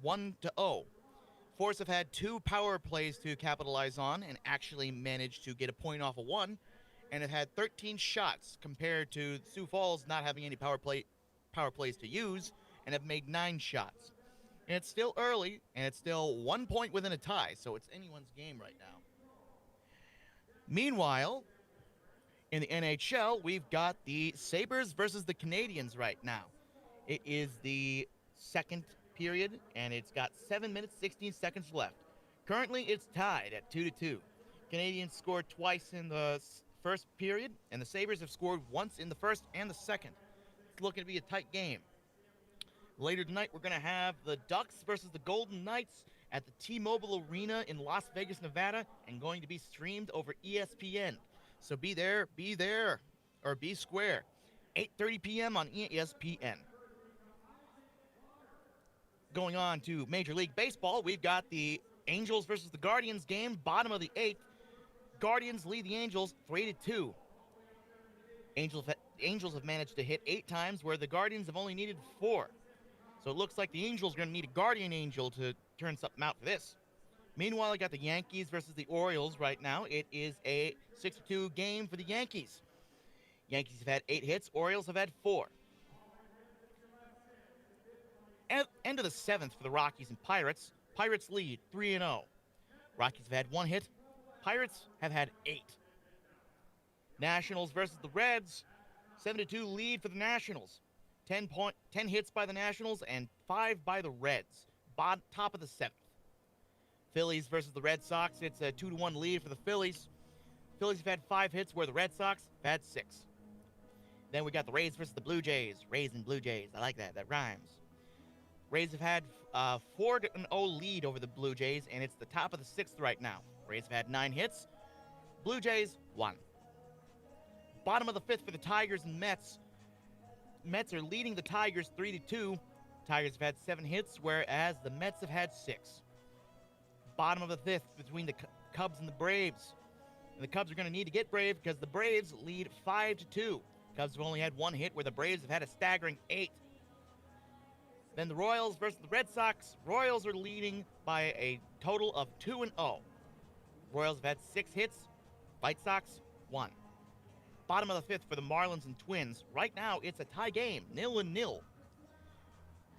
1-0. Force have had 2 power plays to capitalize on and actually managed to get a point off of 1, and have had 13 shots compared to Sioux Falls not having any power plays to use and have made 9 shots. And it's still early, and it's still 1 point within a tie, so it's anyone's game right now. Meanwhile, in the NHL, we've got the Sabres versus the Canadiens right now. It is the second period, and it's got 7 minutes, 16 seconds left. Currently, it's tied at 2-2. Canadiens scored twice in the first period, and the Sabres have scored once in the first and the second. It's looking to be a tight game. Later tonight, we're going to have the Ducks versus the Golden Knights at the T-Mobile Arena in Las Vegas, Nevada, and going to be streamed over ESPN. So be there, or be square. 8:30 p.m. on ESPN. Going on to Major League Baseball, we've got the Angels versus the Guardians game, bottom of the 8th. Guardians lead the Angels 3-2. Angels have managed to hit 8 times, where the Guardians have only needed 4. So it looks like the Angels are going to need a Guardian Angel to turn something out for this. Meanwhile, I got the Yankees versus the Orioles right now. It is a 6-2 game for the Yankees. Yankees have had 8 hits. Orioles have had 4. End of the 7th for the Rockies and Pirates. Pirates lead 3-0. Rockies have had 1 hit. Pirates have had 8. Nationals versus the Reds. 7-2 lead for the Nationals. 10 hits by the Nationals and 5 by the Reds. Top of the 7th. Phillies versus the Red Sox. It's a 2-1 lead for the Phillies. Phillies have had 5 hits, where the Red Sox have had 6. Then we got the Rays versus the Blue Jays. Rays and Blue Jays. I like that. That rhymes. Rays have had a 4-0 lead over the Blue Jays, and it's the top of the 6th right now. Rays have had 9 hits. Blue Jays, 1. Bottom of the 5th for the Tigers and Mets. Mets are leading the Tigers 3-2. Tigers have had 7 hits, whereas the Mets have had 6. Bottom of the 5th between the Cubs and the Braves. And the Cubs are going to need to get brave because the Braves lead 5-2. Cubs have only had 1 hit, where the Braves have had a staggering 8. Then the Royals versus the Red Sox. Royals are leading by a total of 2-0. Royals have had 6 hits. White Sox, 1. Bottom of the 5th for the Marlins and Twins. Right now, it's a tie game, 0-0.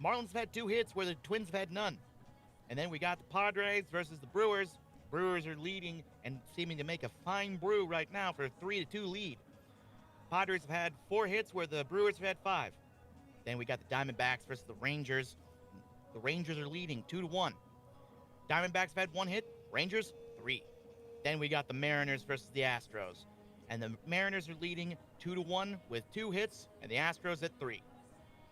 Marlins have had 2 hits, where the Twins have had none. And then we got the Padres versus the Brewers. Brewers are leading and seeming to make a fine brew right now for a 3-2 lead. Padres have had 4 hits, where the Brewers have had 5. Then we got the Diamondbacks versus the Rangers. The Rangers are leading 2-1. Diamondbacks have had 1 hit, Rangers 3. Then we got the Mariners versus the Astros. And the Mariners are leading 2-1 with 2 hits, and the Astros at 3.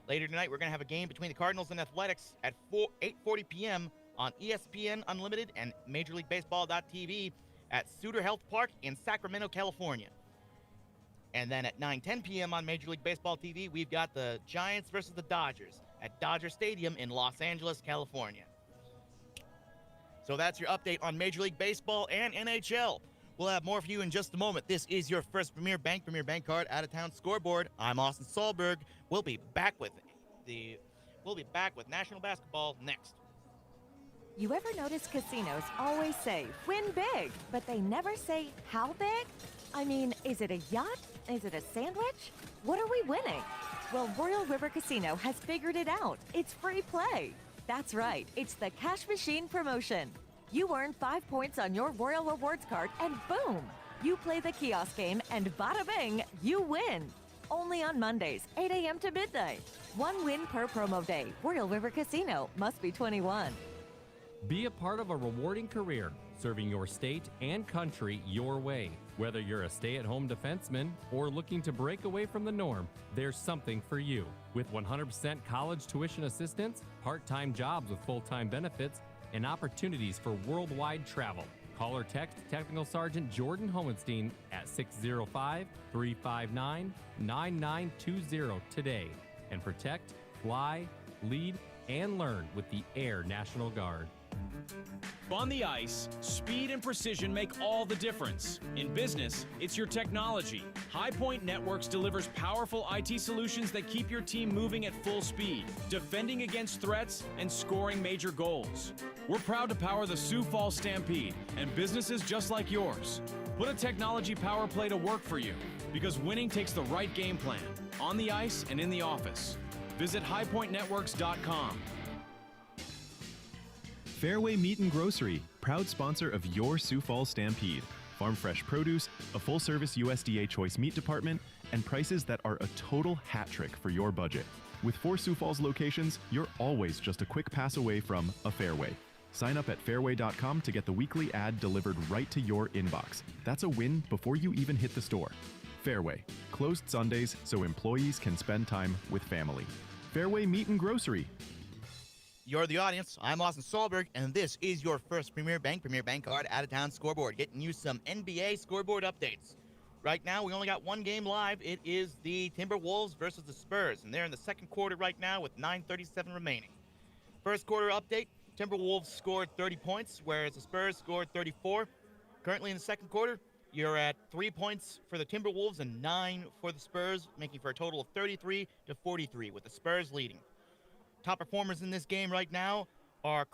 Later tonight, we're going to have a game between the Cardinals and Athletics at 8:40 p.m. on ESPN Unlimited and Major League Baseball.tv at Suter Health Park in Sacramento, California. And then at 9:10 p.m. on Major League Baseball TV, we've got the Giants versus the Dodgers at Dodger Stadium in Los Angeles, California. So that's your update on Major League Baseball and NHL. We'll have more for you in just a moment. This is your first Premier Bank Card out-of-town scoreboard. I'm Austin Solberg. We'll be back with National Basketball next. You ever notice casinos always say, win big, but they never say, how big? I mean, is it a yacht? Is it a sandwich? What are we winning? Well, Royal River Casino has figured it out. It's free play. That's right. It's the Cash Machine promotion. You earn 5 points on your Royal Rewards card, and boom! You play the kiosk game, and bada bing, you win. Only on Mondays, 8 a.m. to midnight. 1 win per promo day. Royal River Casino. Must be 21. Be a part of a rewarding career, serving your state and country your way. Whether you're a stay-at-home defenseman or looking to break away from the norm, there's something for you. With 100% college tuition assistance, part-time jobs with full-time benefits, and opportunities for worldwide travel. Call or text Technical Sergeant Jordan Hohenstein at 605-359-9920 today and protect, fly, lead, and learn with the Air National Guard. On the ice, speed and precision make all the difference. In business, it's your technology. High Point Networks delivers powerful IT solutions that keep your team moving at full speed, defending against threats, and scoring major goals. We're proud to power the Sioux Falls Stampede and businesses just like yours. Put a technology power play to work for you, because winning takes the right game plan, on the ice and in the office. Visit highpointnetworks.com. Fairway Meat and Grocery, proud sponsor of your Sioux Falls Stampede. Farm fresh produce, a full-service USDA choice meat department, and prices that are a total hat trick for your budget. With 4 Sioux Falls locations, you're always just a quick pass away from a Fairway. Sign up at fairway.com to get the weekly ad delivered right to your inbox. That's a win before you even hit the store. Fairway, closed Sundays so employees can spend time with family. Fairway Meat and Grocery. You're the audience. I'm Austin Solberg, and this is your first Premier Bank Card out-of-town scoreboard, getting you some NBA scoreboard updates. Right now, we only got 1 game live. It is the Timberwolves versus the Spurs, and they're in the second quarter right now with 9:37 remaining. First quarter update, Timberwolves scored 30 points, whereas the Spurs scored 34. Currently in the second quarter, You're at 3 points for the Timberwolves and 9 for the Spurs, making for a total of 33-43, with the Spurs leading. Top performers in this game right now are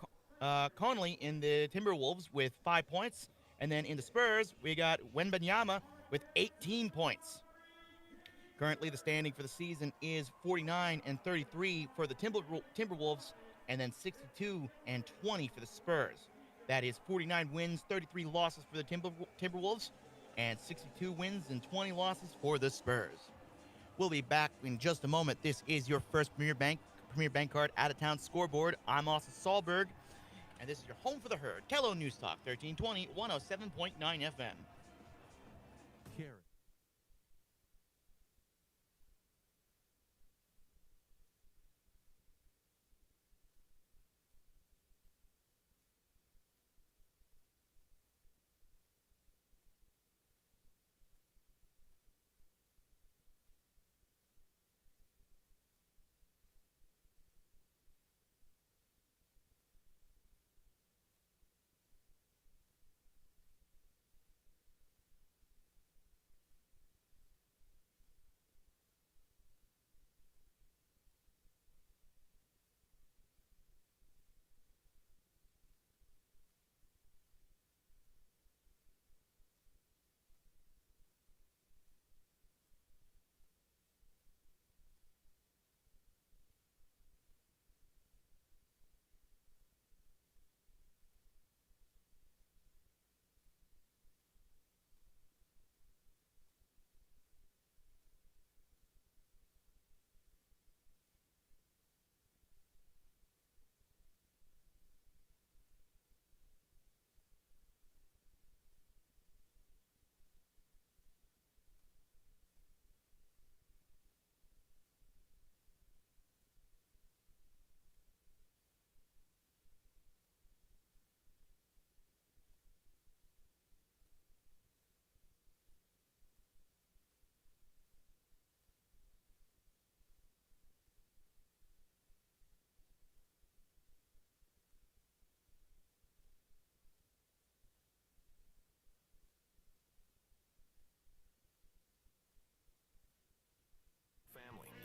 Conley in the Timberwolves with 5 points, and then in the Spurs, we got Wembanyama with 18 points. Currently, the standing for the season is 49-33 for the Timberwolves, and then 62-20 for the Spurs. That is 49 wins, 33 losses for the Timberwolves, and 62 wins and 20 losses for the Spurs. We'll be back in just a moment. This is your first Premier Bank Card out-of-town scoreboard. I'm Austin Sahlberg, and this is your home for the herd. Kello News Talk, 1320, 107.9 FM.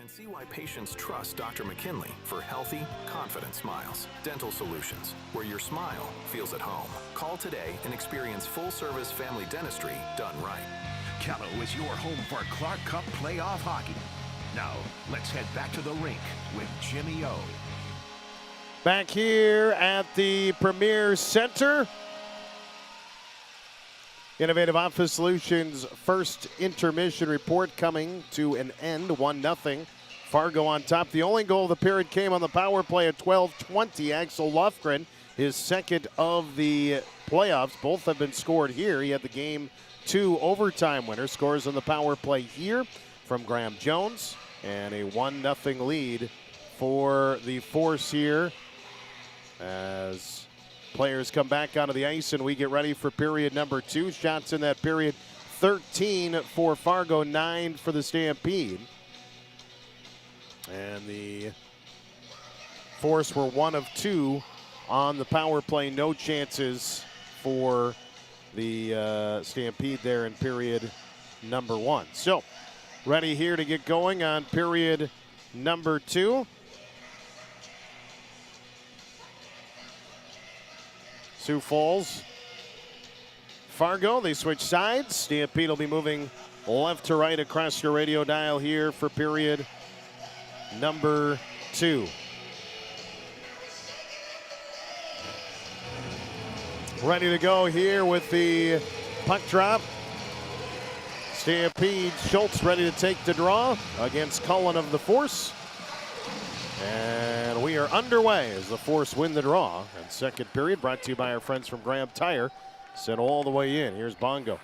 And see why patients trust Dr. McKinley for healthy, confident smiles. Dental Solutions, where your smile feels at home. Call today and experience full-service family dentistry done right. Callow is your home for Clark Cup playoff hockey. Now, let's head back to the rink with Jimmy O. Back here at the Premier Center. Innovative Office Solutions first intermission report coming to an end, 1-0. Fargo on top. The only goal of the period came on the power play at 12:20. Axel Lofgren, his second of the playoffs. Both have been scored here. He had the Game 2 overtime winner. Scores on the power play here from Graham Jones. And a 1-0 lead for the Force here as players come back onto the ice and we get ready for period number 2. Shots in that period, 13 for Fargo, 9 for the Stampede. And the Force were 1 of 2 on the power play. No chances for the Stampede there in period number 1. So, ready here to get going on period number 2. Sioux Falls, Fargo, they switch sides. Stampede will be moving left to right across your radio dial here for period number 2. Ready to go here with the puck drop. Stampede, Schultz ready to take the draw against Cullen of the Force. And we are underway as the Force win the draw. And second period brought to you by our friends from Graham Tire. Sent all the way in. Here's Bongo.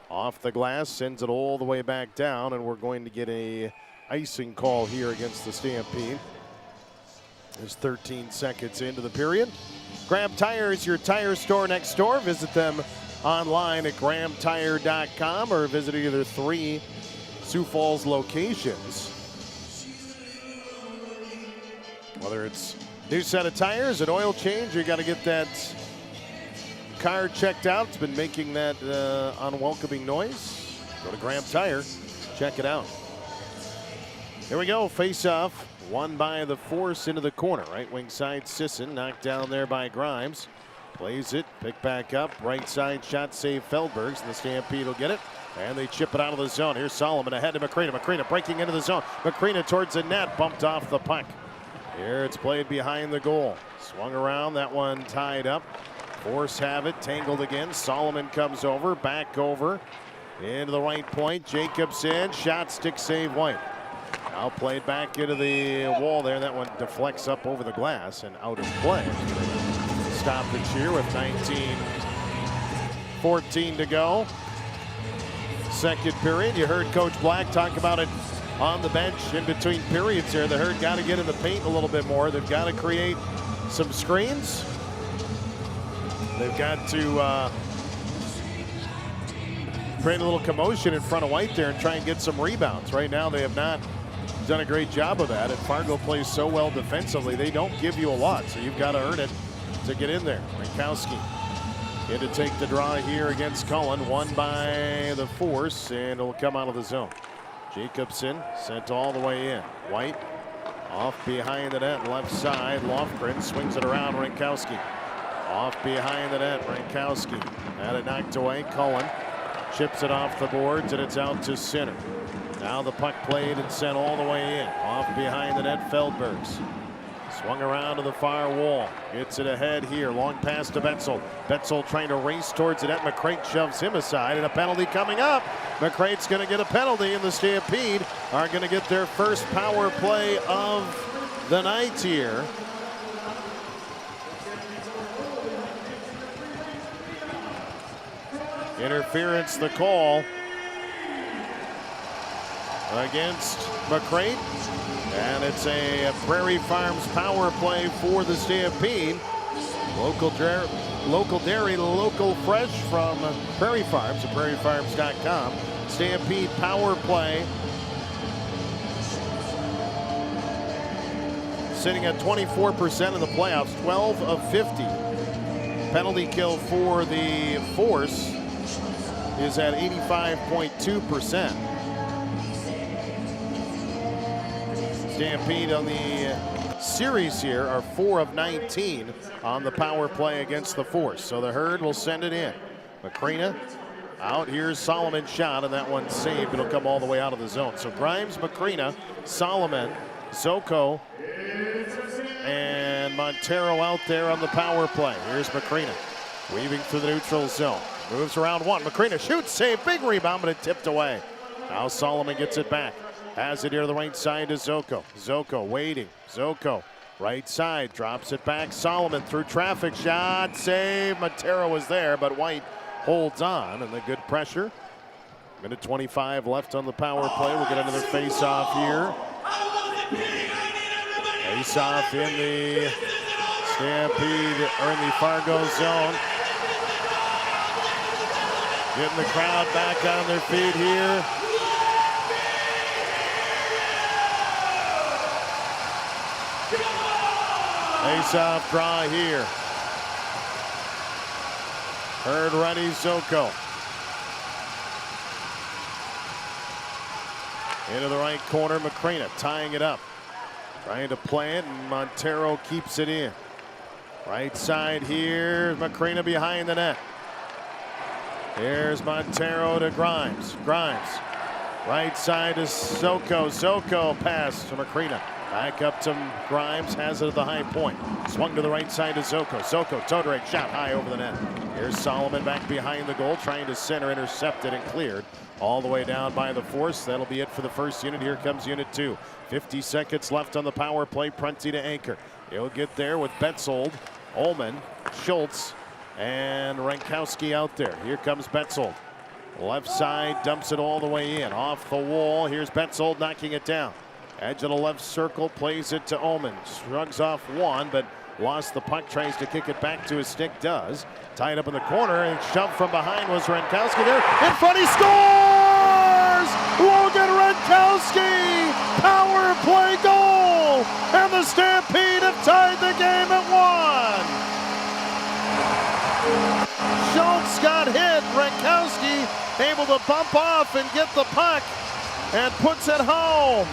Off the glass, sends it all the way back down, and we're going to get a icing call here against the Stampede. There's 13 seconds into the period. Graham Tire is your tire store next door. Visit them online at grahamtire.com or visit either 3 Sioux Falls locations. Whether it's new set of tires, an oil change, you got to get that car checked out. It's been making that unwelcoming noise. Go to Graham Tire, check it out. Here we go, face-off. Won by the Force into the corner. Right wing side, Sisson knocked down there by Grimes. Plays it, pick back up. Right side shot save Feldbergs, and the Stampede will get it. And they chip it out of the zone. Here's Solomon ahead to McCrina. McCrina breaking into the zone. McCrina towards the net, bumped off the puck. Here it's played behind the goal. Swung around, that one tied up. Force have it, tangled again. Solomon comes over, back over. Into the right point, Jacobson, shot, stick save, White. Now played back into the wall there. That one deflects up over the glass and out of play. Stoppage here with 19:14 to go. Second period. You heard Coach Black talk about it on the bench in between periods here. The Herd got to get in the paint a little bit more. They've got to create some screens. They've got to create a little commotion in front of White there and try and get some rebounds. Right now they have not done a great job of that, and Fargo plays so well defensively, they don't give you a lot, so you've got to earn it to get in there. Rankowski in to take the draw here against Cullen, won by the Force, and it'll come out of the zone. Jacobson sent all the way in. White off behind the net, left side. Lofgren swings it around. Rankowski off behind the net. Rankowski had it knocked away. Cullen chips it off the boards, and it's out to center. Now the puck played and sent all the way in. Off behind the net, Feldbergs. Swung around to the far wall. Gets it ahead here. Long pass to Betzel. Betzel trying to race towards the net. McCrate shoves him aside, and a penalty coming up. McCrate's going to get a penalty, and the Stampede are going to get their first power play of the night here. Interference, the call against McCrate, and it's a Prairie Farms power play for the Stampede. Local dairy, local fresh from Prairie Farms at prairiefarms.com. Stampede power play sitting at 24% in the playoffs, 12 of 50. Penalty kill for the Force is at 85.2%. Stampede on the series here are 4 of 19 on the power play against the Force. So the Herd will send it in. McCrina out. Here's Solomon's shot, and that one's saved. It'll come all the way out of the zone. So Grimes, McCrina, Solomon, Zoko, and Montero out there on the power play. Here's McCrina weaving through the neutral zone. Moves around one. McCrina shoots, save, big rebound, but it tipped away. Now Solomon gets it back. Has it here to the right side to Zoko. Zoko waiting. Zoko right side, drops it back. Solomon through traffic, shot, save. Montero was there, but White holds on, and the good pressure. Minute 25 left on the power play. We'll get another face-off here. Face-off in the Stampede, or in the Fargo zone. Getting the crowd back on their feet here. Face-off draw here. Herd ready, Zoko. Into the right corner, McCrina tying it up. Trying to play it, and Montero keeps it in. Right side here, McCrina behind the net. Here's Montero to Grimes. Grimes, right side to Zoko. Zoko pass to McCrina. Back up to Grimes, has it at the high point. Swung to the right side to Zoko. Zoko, toe drag, shot high over the net. Here's Solomon back behind the goal, trying to center, intercepted and cleared. All the way down by the Force. That'll be it for the first unit. Here comes unit 2. 50 seconds left on the power play. Prunty to anchor. He'll get there with Betzold, Ullman, Schultz, and Rankowski out there. Here comes Betzold. Left side, dumps it all the way in. Off the wall, here's Betzold knocking it down. Edge of the left circle, plays it to Ullman. Shrugs off one, but lost the puck, tries to kick it back to his stick, does. Tied up in the corner, and shoved from behind was Rankowski there. In front, he scores! Logan Rankowski! Power play goal! And the Stampede have tied the game at 1! able to bump off and get the puck and puts it home.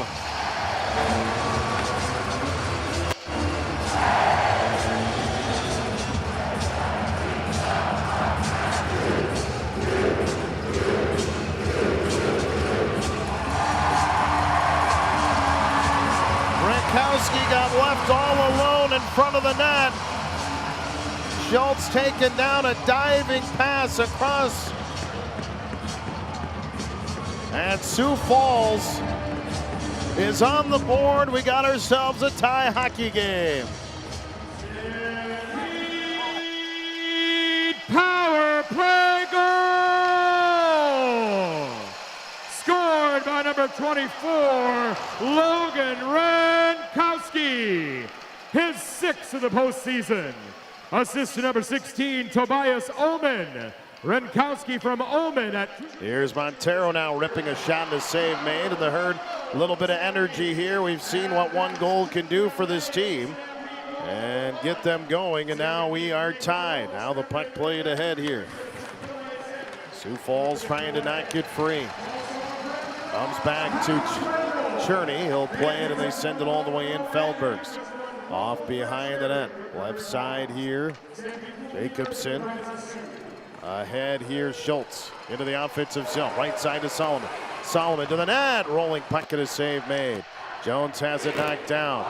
Gronkowski got left all alone in front of the net. Schultz taking down a diving pass across. And Sioux Falls is on the board. We got ourselves a tie hockey game. Power play goal! Scored by number 24, Logan Gronkowski. His 6th of the postseason. Assist to number 16, Tobias Ullman. Gronkowski from Ullman at... Here's Montero now ripping a shot and a save made, and the Herd, a little bit of energy here. We've seen what one goal can do for this team and get them going, and now we are tied. Now the puck played ahead here. Sioux Falls trying to not get free. Comes back to Cherney. He'll play it, and they send it all the way in. Feldbergs off behind the net. Left side here, Jacobson. Ahead here, Schultz into the offensive zone. Right side to Solomon. Solomon to the net. Rolling puck and a save made. Jones has it knocked down.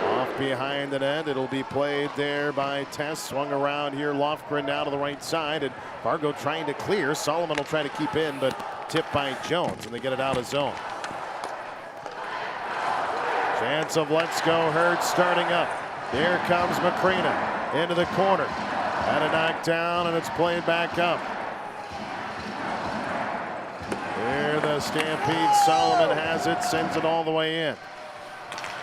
Off behind the net. It'll be played there by Tess. Swung around here. Lofgren now to the right side. And Fargo trying to clear. Solomon will try to keep in, but tipped by Jones, and they get it out of zone. Chance of Let's Go Herd starting up. Here comes Macrina into the corner. Had a knockdown, and it's played back up. Here the Stampede. Solomon has it, sends it all the way in.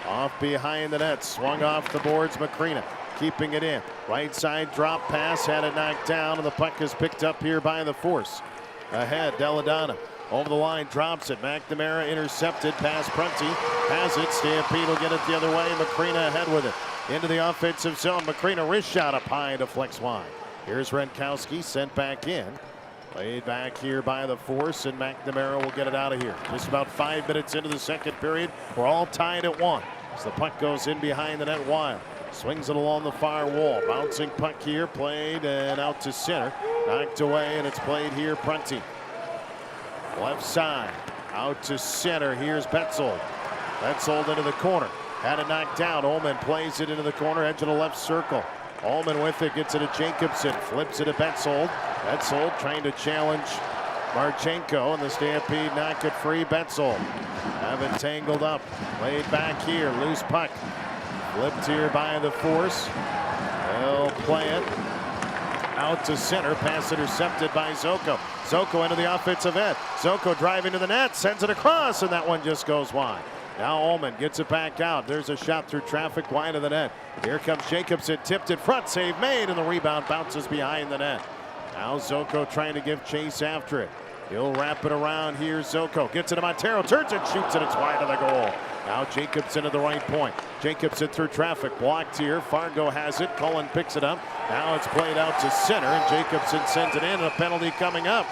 Off behind the net, swung off the boards. Macrina keeping it in. Right side drop pass, had it knocked down, and the puck is picked up here by the Force. Ahead, Deladonna over the line, drops it. McNamara intercepted, pass Prunty, has it. Stampede will get it the other way. Macrina ahead with it. Into the offensive zone. Macrina wrist shot up high to flex wide. Here's Gronkowski sent back in. Played back here by the Force, and McNamara will get it out of here. Just about 5 minutes into the second period. We're all tied at 1. As the puck goes in behind the net. Wild swings it along the far wall. Bouncing puck here, played and out to center. Knocked away, and it's played here. Prunty. Left side, out to center. Here's Betzold. Betzold into the corner. Had it knocked down. Ullman plays it into the corner, edge of the left circle. Ullman with it, gets it to Jacobson, flips it to Betzold. Betzold trying to challenge Marchenko, and the Stampede knock it free. Betzold have it tangled up. Laid back here, loose puck. Flipped here by the Force. They'll play it out to center. Pass intercepted by Zoko. Zoko into the offensive end. Zoko driving to the net, sends it across, and that one just goes wide. Now Ullman gets it back out. There's a shot through traffic wide of the net. Here comes Jacobson, tipped in front, save made, and the rebound bounces behind the net. Now Zoko trying to give chase after it. He'll wrap it around here. Zoko gets it to Montero, turns it, shoots it, it's wide of the goal. Now Jacobson at the right point. Jacobson through traffic, blocked here. Fargo has it, Cullen picks it up. Now it's played out to center, and Jacobson sends it in, and a penalty coming up.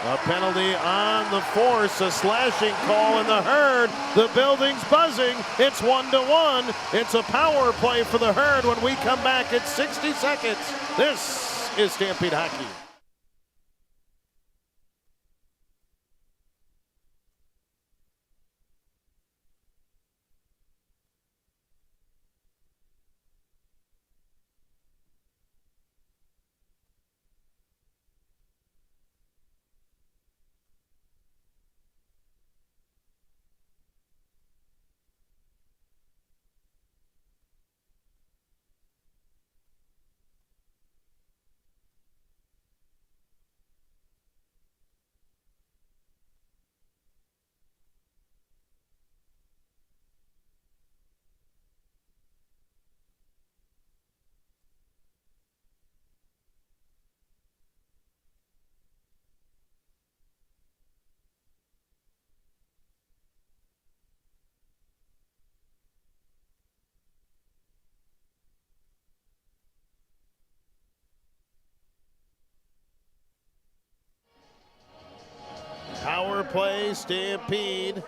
A penalty on the Force, a slashing call in the Herd. The building's buzzing. It's 1-1. It's a power play for the Herd when we come back at 60 seconds. This is Stampede Hockey. play, Stampede.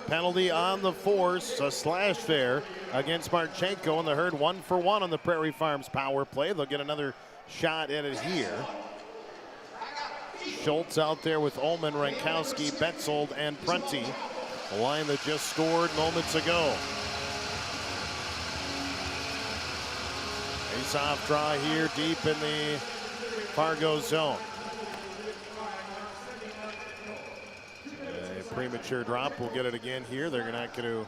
Penalty on the force, a slash there against Marchenko, and the Herd 1-for-1 on the Prairie Farms power play. They'll get another shot at it here. Schultz out there with Ullman, Rankowski, Betzold, and Prunty. A line that just scored moments ago. Face-off draw here deep in the Fargo zone. A premature drop. We'll get it again here. They're not going to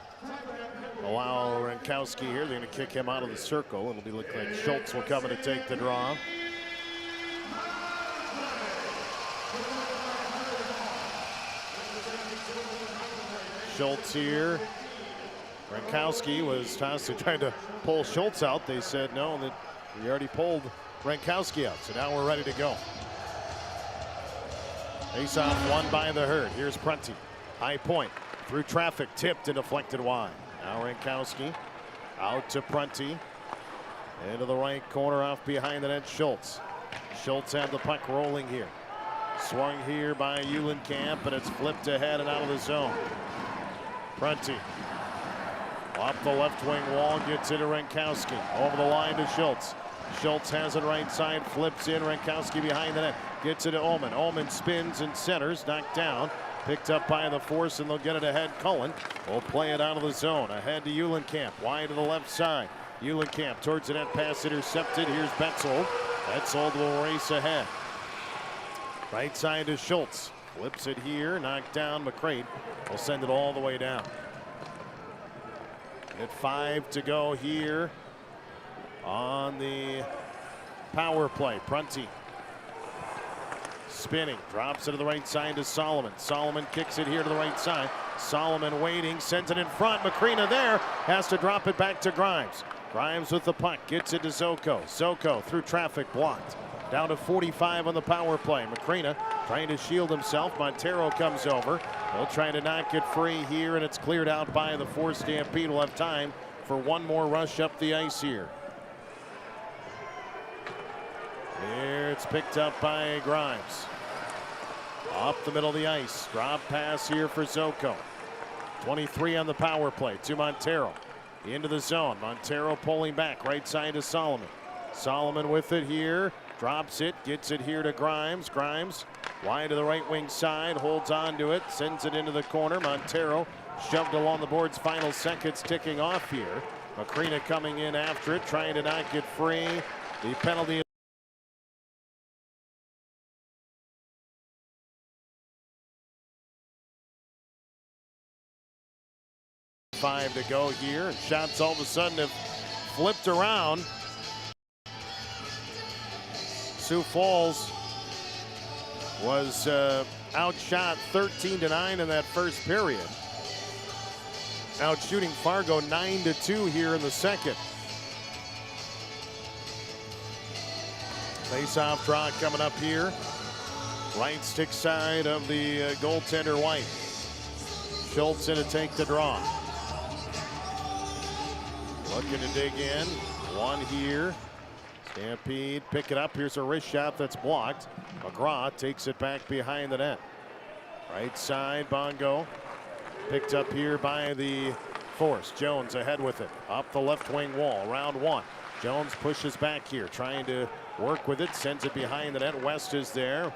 allow Rankowski here. They're going to kick him out of the circle. It'll be looking like Schultz will come in to take the draw. Schultz here. Rankowski was constantly trying to pull Schultz out. They said no, that we already pulled Rankowski out. So now we're ready to go. Face-off won by the Herd. Here's Prunty. High point. Through traffic. Tipped and deflected wide. Now Rankowski out to Prunty. Into the right corner off behind the net. Schultz. Schultz had the puck rolling here. Swung here by Eulenkamp, and it's flipped ahead and out of the zone. Prunty off the left wing wall, gets it to Rankowski. Over the line to Schultz. Schultz has it right side, flips in. Rankowski behind the net, gets it to Ullman. Ullman spins and centers, knocked down. Picked up by the force, and they'll get it ahead. Cullen will play it out of the zone. Ahead to Eulenkamp, wide to the left side. Eulenkamp towards the net, pass intercepted. Here's Betzold. Betzold will race ahead. Right side to Schultz. Flips it here, knocked down. McCrate will send it all the way down. At 5 to go here on the power play. Prunty spinning, drops it to the right side to Solomon. Solomon kicks it here to the right side. Solomon waiting, sends it in front. Macrina there, has to drop it back to Grimes. Grimes with the puck, gets it to Zoko. Zoko through traffic, blocked. Down to 45 on the power play. Macrina trying to shield himself. Montero comes over. They'll try to knock it free here, and it's cleared out by the force. Stampede will have time for one more rush up the ice here. Here it's picked up by Grimes. Off the middle of the ice. Drop pass here for Zoko. 23 on the power play to Montero. Into the zone. Montero pulling back. Right side to Solomon. Solomon with it here. Drops it. Gets it here to Grimes. Grimes wide to the right wing side. Holds on to it. Sends it into the corner. Montero shoved along the boards. Final seconds ticking off here. Macrina coming in after it. Trying to knock it free. The penalty. 5 to go here, and shots all of a sudden have flipped around. Sioux Falls was outshot 13-9 in that first period. Out shooting Fargo 9-2 here in the second. Face-off draw coming up here. Right stick side of the goaltender White. Schultz in to take the draw. Looking to dig in. One here. Stampede pick it up. Here's a wrist shot that's blocked. McGraw takes it back behind the net. Right side, Bongo. Picked up here by the force. Jones ahead with it. Up the left wing wall. Round one. Jones pushes back here. Trying to work with it. Sends it behind the net. West is there.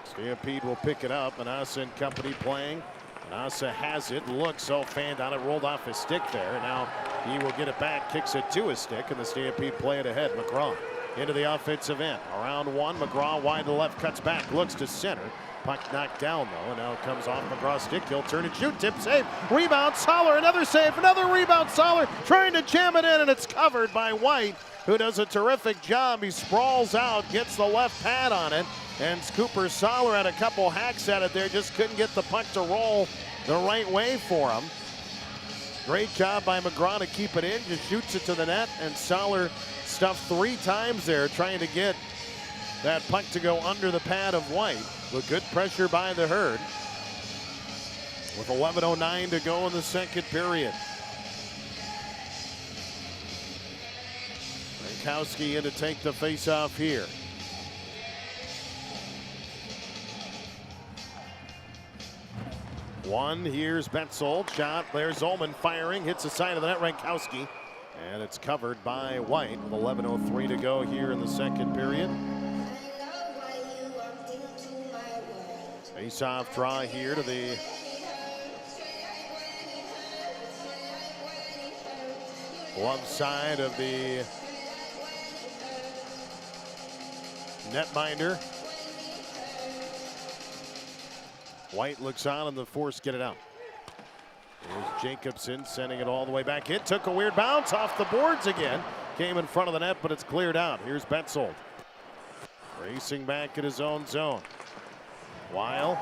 Stampede will pick it up. Manassa and company playing. Manassa has it. Looks so fanned on it. Rolled off his stick there. Now he will get it back. Kicks it to his stick. And the Stampede play it ahead. McGraw into the offensive end. Around one. McGraw wide to left. Cuts back. Looks to center. Puck knocked down though. And now it comes off McGraw's stick. He'll turn and shoot. Tip save. Rebound. Soller. Another save. Another rebound. Soller trying to jam it in. And it's covered by White, who does a terrific job. He sprawls out. Gets the left pad on it. And Cooper Soller had a couple hacks at it there. Just couldn't get the puck to roll the right way for him. Great job by McGraw to keep it in. Just shoots it to the net. And Soller stuffed 3 times there trying to get that puck to go under the pad of White. With good pressure by the Herd. With 11:09 to go in the second period. Rankowski in to take the face-off here. One, here's Betzold, shot, there's Ullman firing, hits the side of the net, Rankowski, and it's covered by White with 11:03 to go here in the second period. Face-off draw here to the glove side of the netminder. White looks on and the Force get it out. There's Jacobson sending it all the way back in. Took a weird bounce off the boards again. Came in front of the net, but it's cleared out. Here's Betzold. Racing back at his own zone. Weil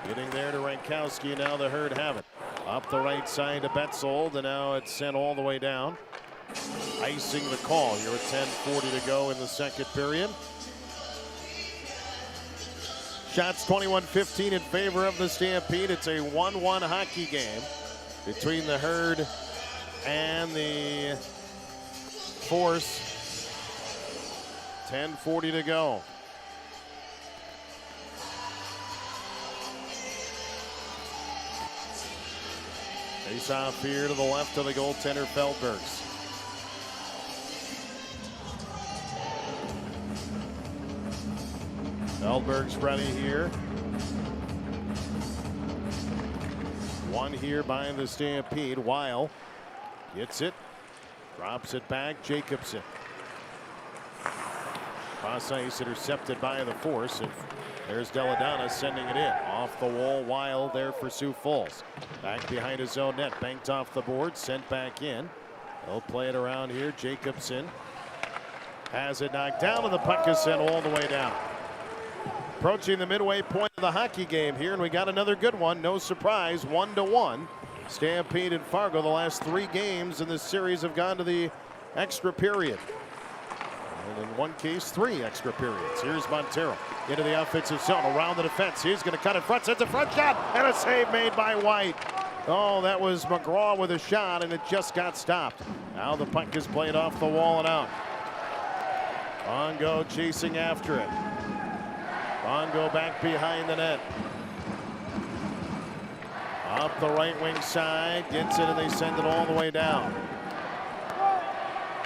getting there to Rankowski, and now the Herd have it. Up the right side to Betzold, and now it's sent all the way down. Icing the call here with 10:40 to go in the second period. Shots 21-15 in favor of the Stampede. It's a 1-1 hockey game between the Herd and the Force. 10:40 to go. Face off here to the left of the goaltender, Feldbergs. Feldberg's ready here. One here by the Stampede. Weil gets it, drops it back. Jacobson. Cross ice intercepted by the Force. And there's Deladonna sending it in. Off the wall, Weil there for Sioux Falls. Back behind his own net, banked off the board, sent back in. They'll play it around here. Jacobson has it knocked down, and the puck is sent all the way down. Approaching the midway point of the hockey game here, and we got another good one. No surprise, 1-1. Stampede and Fargo, the last 3 games in this series have gone to the extra period. And in one case, 3 extra periods. Here's Montero into the offensive zone, around the defense. He's going to cut in front, sends a front shot, and a save made by White. Oh, that was McGraw with a shot, and it just got stopped. Now the puck is played off the wall and out. Bongo chasing after it. Bongo back behind the net. Up the right wing side, gets it, and they send it all the way down.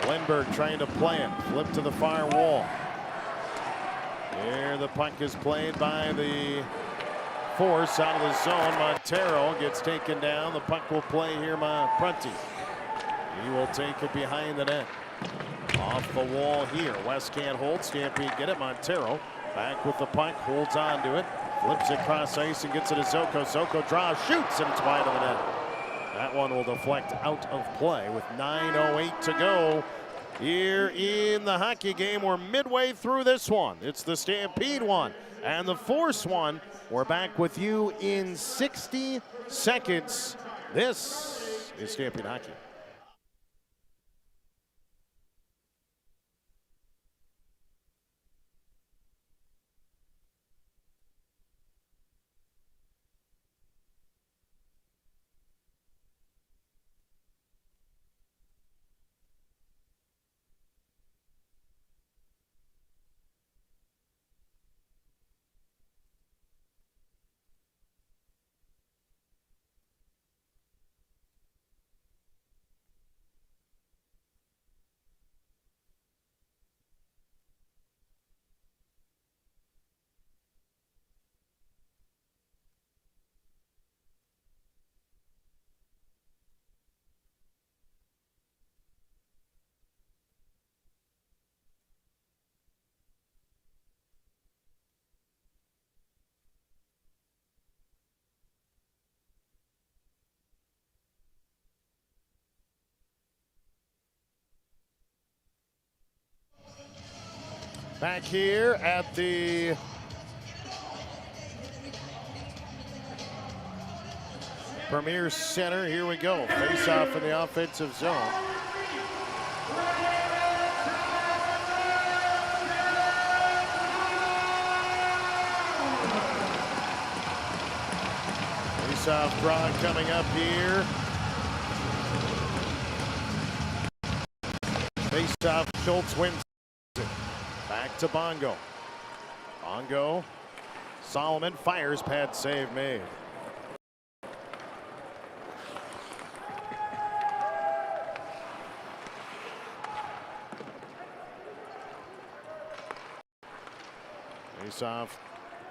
Lindbergh trying to play it, flip to the far wall. Here the puck is played by the Force out of the zone. Montero gets taken down. The puck will play here by Prunty. He will take it behind the net. Off the wall here. West can't hold. Stampede get it. Montero back with the puck, holds on to it, flips it cross ice and gets it to Zoko. Zoko draws, shoots, and it's wide of the net. That one will deflect out of play with 9:08 to go here in the hockey game. We're midway through this one. It's the Stampede one and the Force one. We're back with you in 60 seconds. This is Stampede Hockey. Back here at the Premier Center. Here we go. Face off in the offensive zone. Face off draw coming up here. Face off, Schultz wins. Back to Bongo. Bongo. Solomon fires, pad save made. Face off,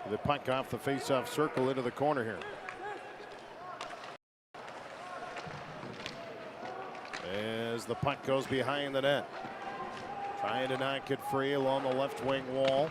the puck off the face off circle into the corner here. As the puck goes behind the net. Trying to knock it free along the left wing wall.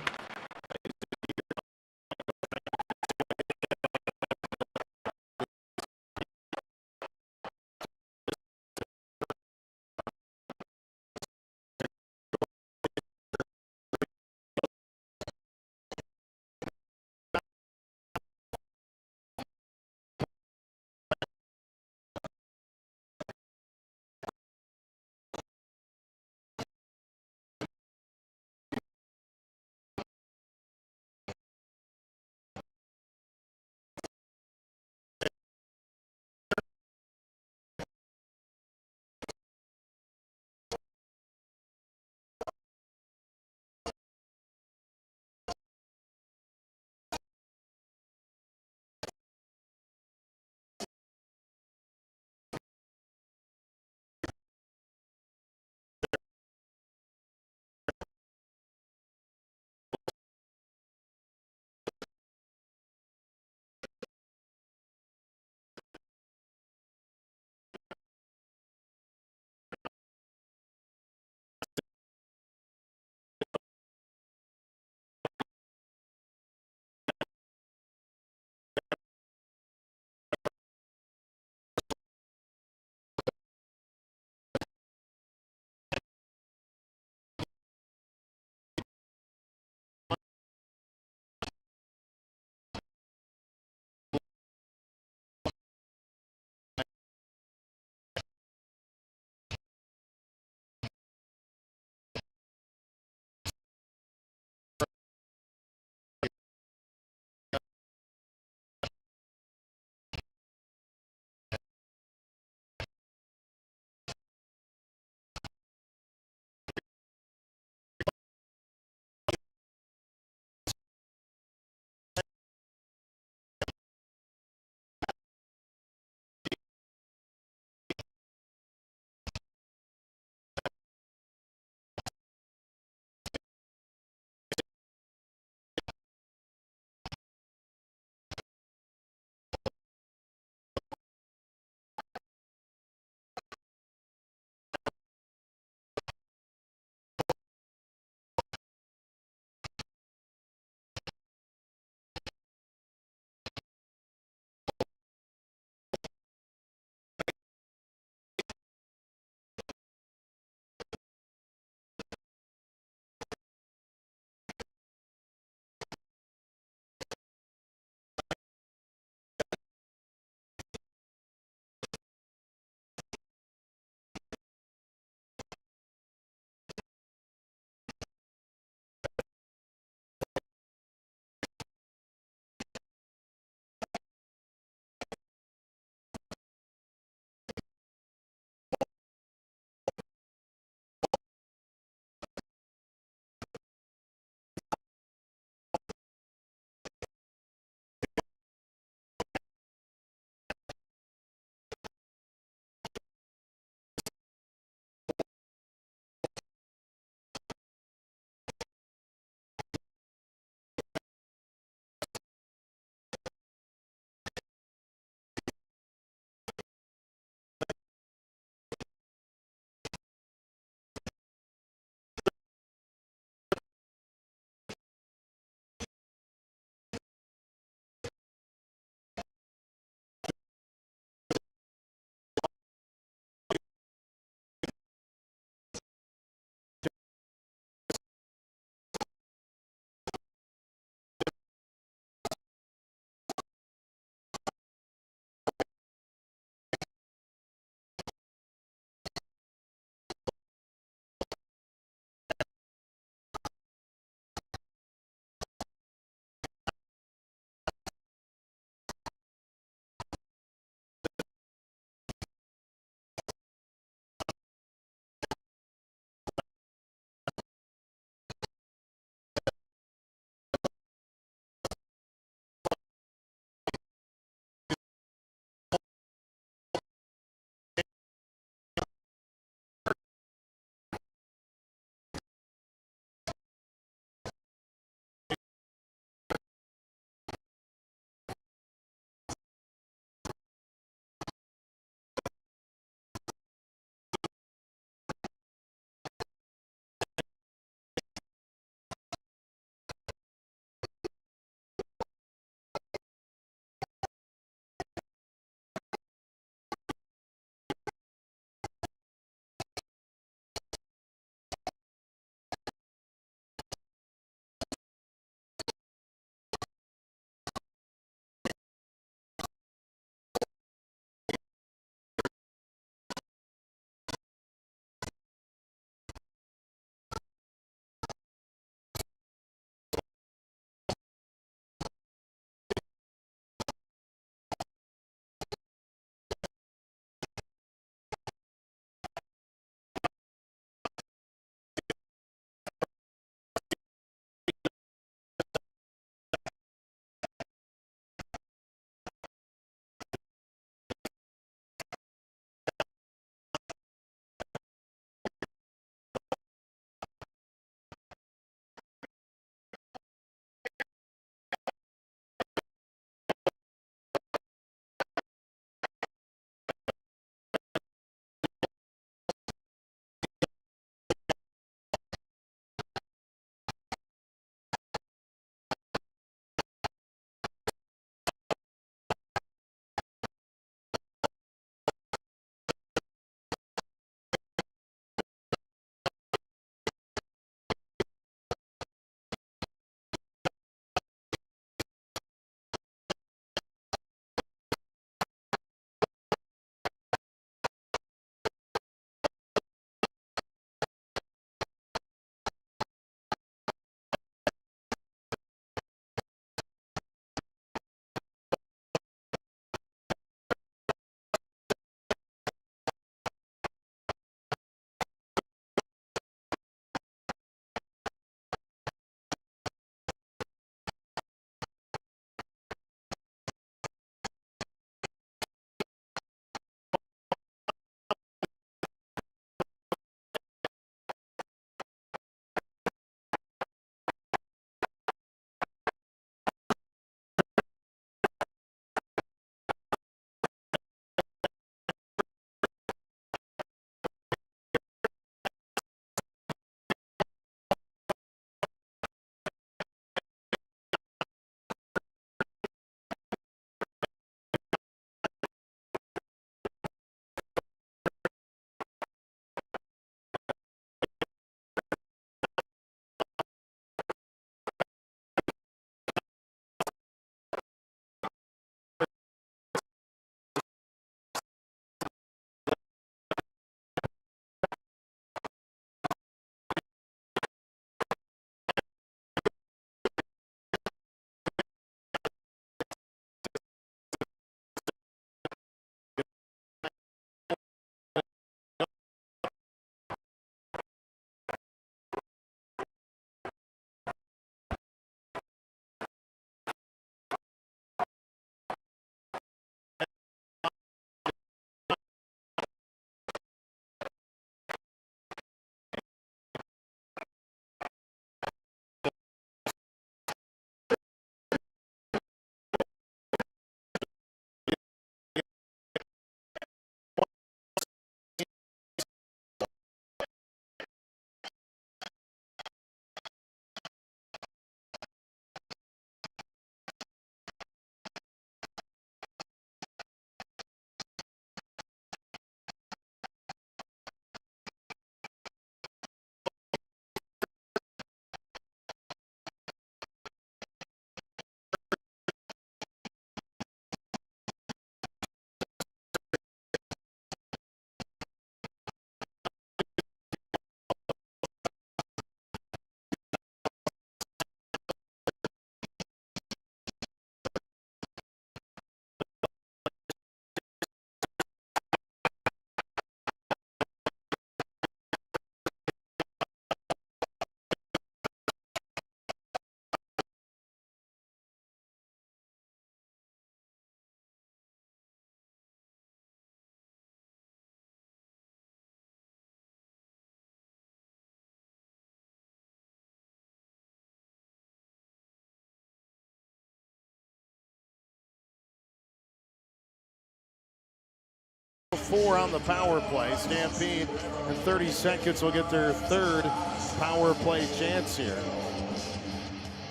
4 on the power play. Stampede in 30 seconds will get their 3rd power play chance here.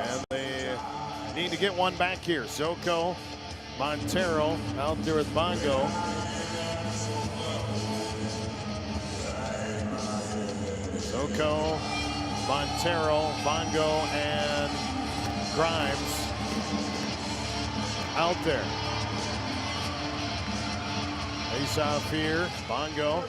And they need to get one back here. Zoko, Montero out there with Bongo. Zoko, Montero, Bongo, and Grimes out there. Face off here. Bongo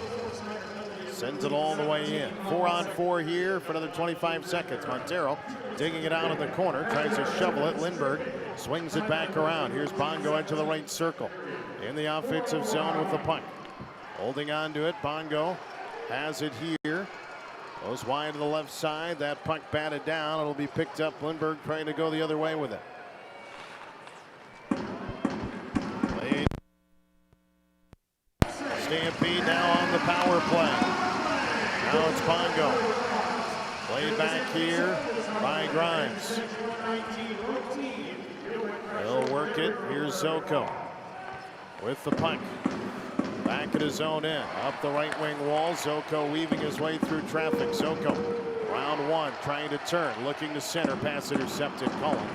sends it all the way in. 4-on-4 here for another 25 seconds. Montero digging it out in the corner. Tries to shovel it. Lindbergh swings it back around. Here's Bongo into the right circle. In the offensive zone with the puck. Holding on to it. Bongo has it here. Goes wide to the left side. That puck batted down. It'll be picked up. Lindbergh trying to go the other way with it. Stampede now on the power play. Now it's Bongo. Played back here by Grimes. He'll work it. Here's Zoko with the puck. Back at his own end. Up the right wing wall. Zoko weaving his way through traffic. Zoko, round 1, trying to turn. Looking to center. Pass intercepted. Cullen.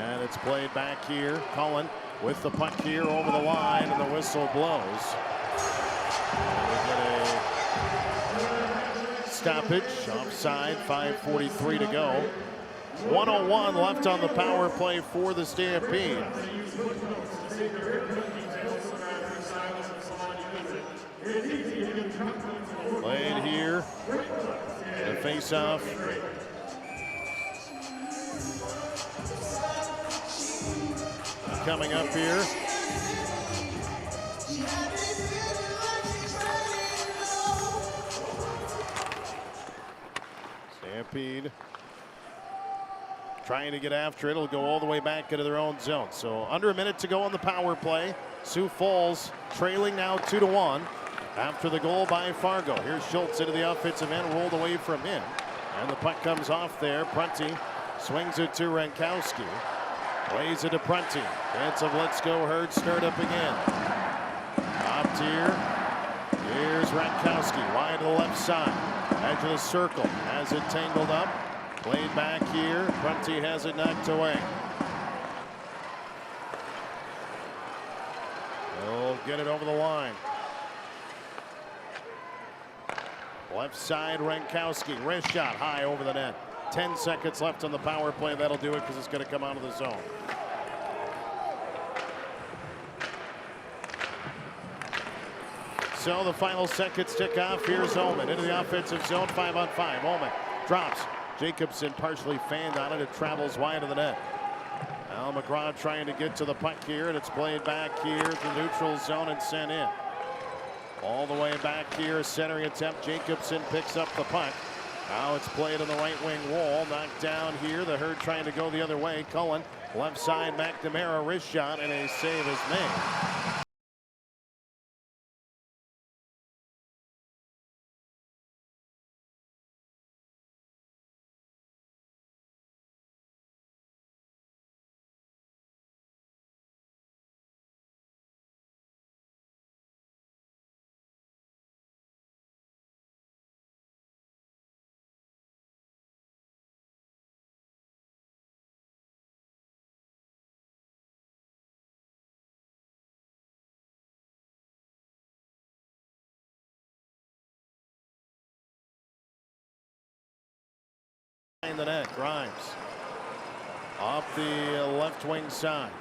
And it's played back here. Cullen with the puck here over the line, and the whistle blows. We get a stoppage, offside, 5:43 to go. 1:01 left on the power play for the Stampede. Played here, the face-off. Coming up here. Stampede trying to get after it. It'll go all the way back into their own zone. So under a minute to go on the power play. Sioux Falls trailing now 2-1 after the goal by Fargo. Here's Schultz into the offensive end, rolled away from him. And the puck comes off there. Prunty swings it to Rankowski. Plays it to Prunty. Chance of Let's Go Herd start up again. Top tier. Here's Rankowski wide to the left side. Edge of the circle. Has it tangled up. Played back here. Prunty has it knocked away. He'll get it over the line. Left side, Rankowski. Wrist shot high over the net. 10 seconds left on the power play. That'll do it because it's going to come out of the zone. So the final seconds tick off. Here's Ullman into the offensive zone. 5-on-5. Ullman drops. Jacobson partially fanned on it. It travels wide of the net. Al McGraw trying to get to the puck here, and it's played back here to the neutral zone and sent in. All the way back here, centering attempt. Jacobson picks up the puck. Now it's played on the right wing wall. Knocked down here. The Herd trying to go the other way. Cullen, left side, McNamara, wrist shot, and a save is made. In the net, Grimes off the left wing side.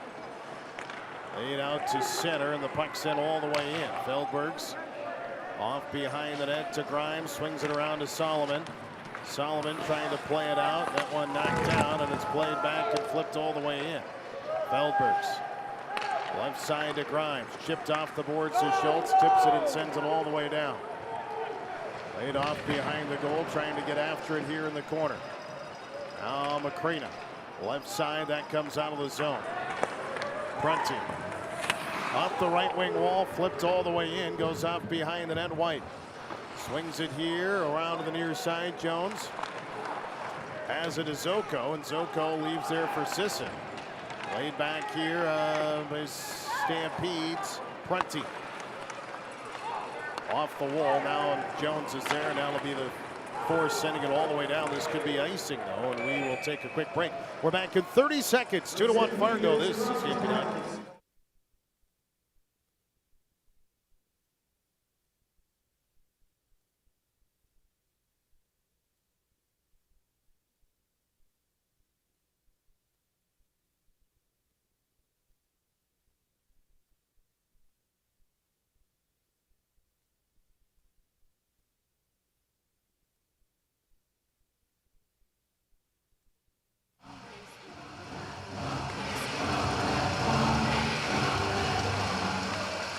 Laid out to center, and the puck sent all the way in. Feldbergs off behind the net to Grimes, swings it around to Solomon. Solomon trying to play it out. That one knocked down, and it's played back and flipped all the way in. Feldbergs left side to Grimes, chipped off the boards to Schultz, tips it and sends it all the way down. Laid off behind the goal, trying to get after it here in the corner. Now Macrina, left side, that comes out of the zone. Prunty, off the right wing wall, flipped all the way in, goes off behind the net. White swings it here, around to the near side. Jones has it to Zoko, and Zoko leaves there for Sisson. Laid back here by Stampede's Prunty. Off the wall now, Jones is there. Now it'll be the Force sending it all the way down. This could be icing, though, and we will take a quick break. We're back in 30 seconds. 2-1 Fargo. This is Stampede Hockey.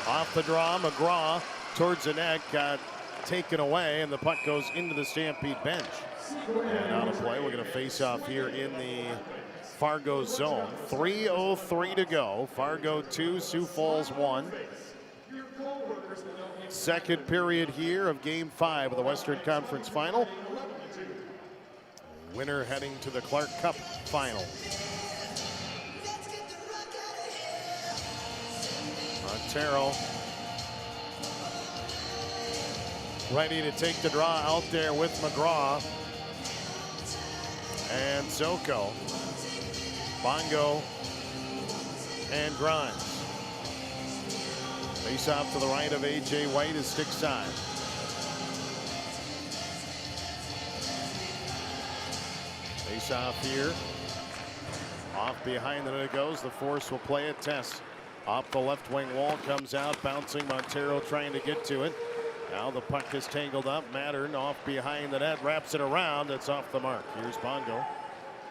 Off the draw, McGraw towards the net, got taken away, and the puck goes into the Stampede bench. And out of play, we're going to face off here in the Fargo zone. 3:03 to go. Fargo 2, Sioux Falls 1. Second period here of Game 5 of the Western Conference Final. Winner heading to the Clark Cup Final. Montero ready to take the draw out there with McGraw and Zoko, Bongo, and Grimes. Face off to the right of A.J. White is stick side. Face off here. Off behind the net it goes. The Force will play it. Tess off the left wing wall, comes out, bouncing. Montero trying to get to it. Now the puck is tangled up. Mattern off behind the net, wraps it around. It's off the mark. Here's Bongo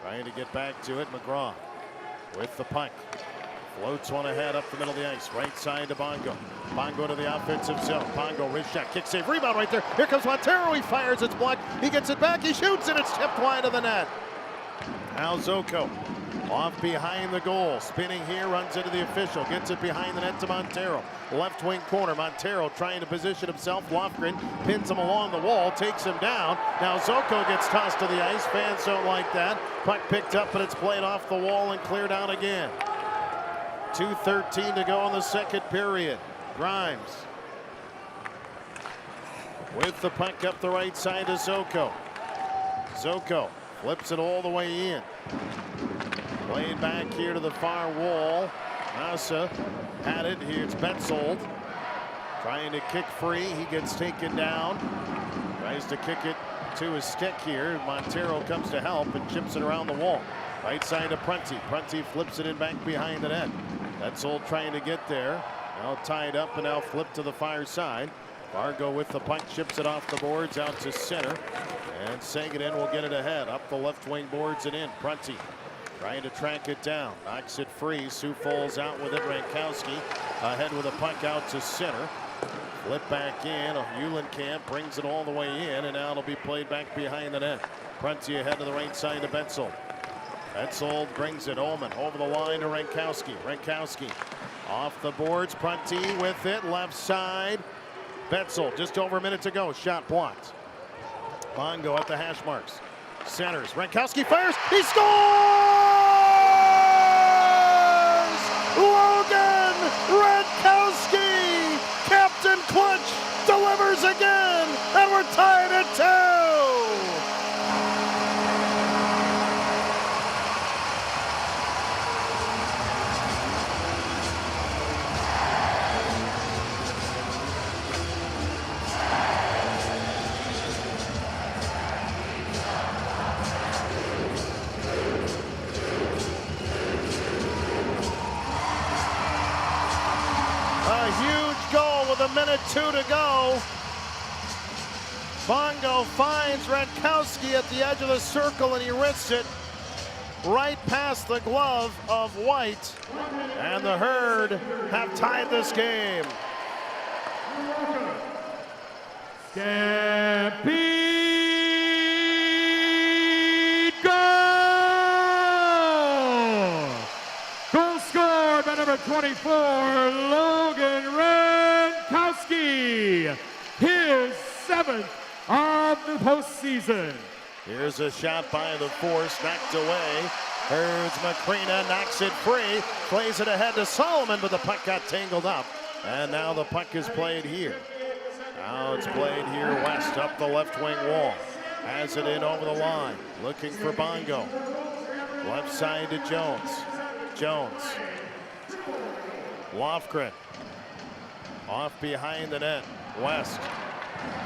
trying to get back to it. McGraw with the puck. Floats one ahead up the middle of the ice. Right side to Bongo. Bongo to the offensive zone. Bongo, wrist shot, kick save, rebound right there. Here comes Montero. He fires, it's blocked. He gets it back, he shoots, and it's tipped wide of the net. Now Zoko off behind the goal. Spinning here, runs into the official. Gets it behind the net to Montero. Left wing corner. Montero trying to position himself. Lofgren pins him along the wall, takes him down. Now Zoko gets tossed to the ice. Fans don't like that. Puck picked up, but it's played off the wall and cleared out again. 2:13 to go in the second period. Grimes with the puck up the right side to Zoko. Zoko flips it all the way in. Played back here to the far wall. Massa had it. Here's Betzold trying to kick free. He gets taken down. Tries to kick it to his stick here. Montero comes to help and chips it around the wall. Right side to Prunty. Prunty flips it in back behind the net. Betzold trying to get there. Now tied up and now flipped to the far side. Fargo with the puck, chips it off the boards out to center. And Sagadin will get it ahead. Up the left wing boards and in. Prunty trying to track it down. Knocks it free. Sioux falls out with it. Rankowski ahead with a puck out to center. Flip back in. Eulenkamp brings it all the way in. And now it'll be played back behind the net. Prunty ahead to the right side to Betzold. Betzold brings it. Ullman over the line to Rankowski. Rankowski off the boards. Prunty with it. Left side. Betzold just over a minute to go. Shot blocked. Bongo at the hash marks. Centers. Rankowski fires. He scores! Logan Rankowski! Captain Clutch delivers again, and we're tied at 2. With a minute 2 to go. Bongo finds Rankowski at the edge of the circle and he wrists it right past the glove of White. And the Herd have tied this game. Stampede goal! Goal scored by number 24, Logan Rankowski, his 7th of the postseason. Here's a shot by the Force, knocked away. Herd's Macrina knocks it free, plays it ahead to Solomon, but the puck got tangled up And now the puck is played here. Now it's played here west up the left wing wall. Has it in over the line. Looking for Bongo. Left side to Jones. Jones. Lofgren. Off behind the net. West.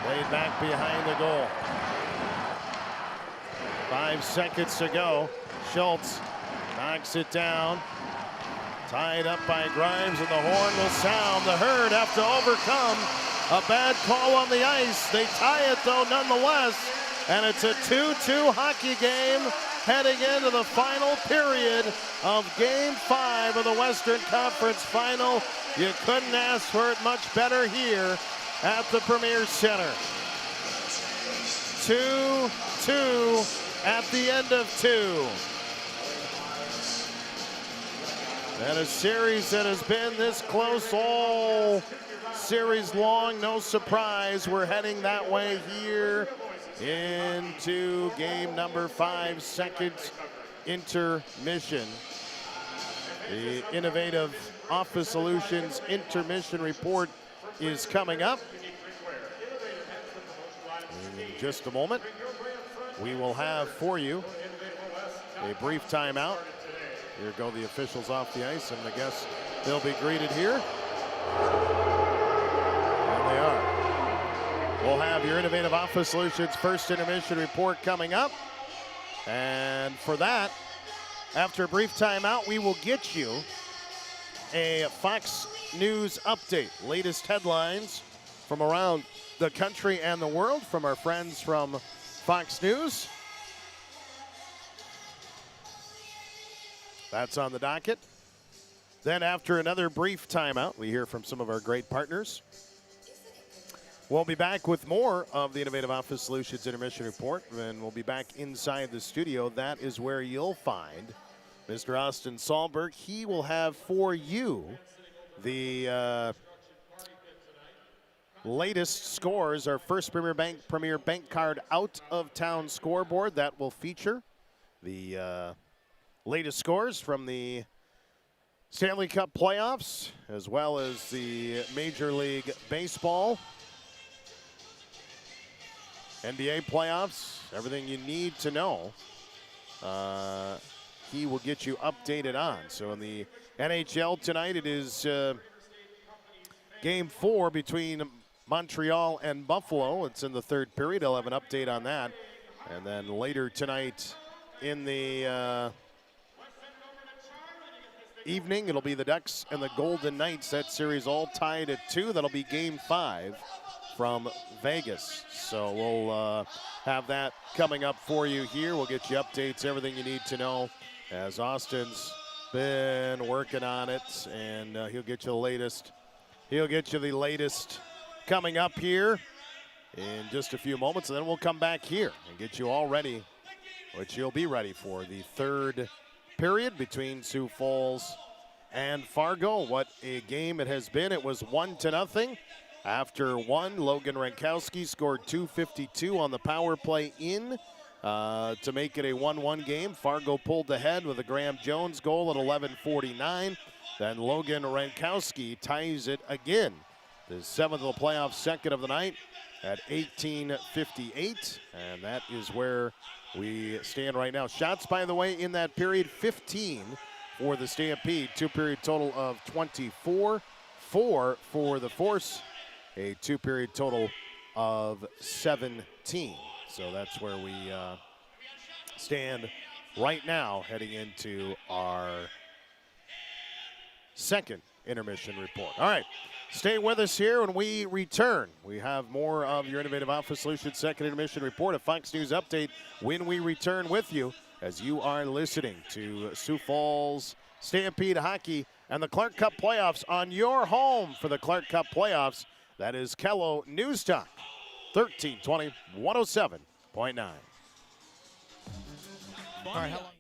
Laid back behind the goal. 5 seconds to go. Schultz knocks it down. Tied up by Grimes, and the horn will sound. The Herd have to overcome a bad call on the ice. They tie it though nonetheless, and it's a 2-2 hockey game heading into the final period of Game 5 of the Western Conference Final. You couldn't ask for it much better here at the Premier Center. 2-2 at the end of 2. And a series that has been this close all series long, no surprise. We're heading that way here into game number 5, second intermission. The Innovative Office Solutions intermission report is coming up. In just a moment, we will have for you a brief timeout. Here go the officials off the ice, and I guess they'll be greeted here. And they are. We'll have your Innovative Office Solutions first intermission report coming up. And for that, after a brief timeout, we will get you a Fox News update. Latest headlines from around the country and the world from our friends from Fox News. That's on the docket. Then after another brief timeout, we hear from some of our great partners. We'll be back with more of the Innovative Office Solutions Intermission Report, and we'll be back inside the studio. That is where you'll find Mr. Austin Sahlberg. He will have for you the latest scores, our first Premier Bank Card out of town scoreboard that will feature the latest scores from the Stanley Cup playoffs, as well as the Major League Baseball, NBA playoffs, everything you need to know. He will get you updated on. So in the NHL tonight, it is Game 4 between Montreal and Buffalo. It's in the third period. I'll have an update on that. And then later tonight in the evening, it'll be the Ducks and the Golden Knights. That series all tied at 2. That'll be Game 5 from Vegas. So we'll have that coming up for you here. We'll get you updates, everything you need to know, as Austin's been working on it, and he'll get you the latest. He'll get you the latest coming up here in just a few moments, and then we'll come back here and get you all ready, which you'll be ready for the third period between Sioux Falls and Fargo. What a game it has been. It was 1-0. After one, Logan Rankowski scored .252 on the power play in to make it a 1-1 game. Fargo pulled ahead with a Graham Jones goal at 11:49. Then Logan Rankowski ties it again. The 7th of the playoffs, second of the night at 18:58. And that is where we stand right now. Shots, by the way, in that period, 15 for the Stampede. 2-period total of 24. 4 for the Force. A 2-period total of 17. So that's where we stand right now, heading into our second intermission report. All right, stay with us here when we return. We have more of your Innovative Office Solutions second intermission report, a Fox News update when we return with you, as you are listening to Sioux Falls Stampede Hockey and the Clark Cup playoffs on your home for the Clark Cup playoffs. That is Kello News Talk, 1320 107.9. All right, how long?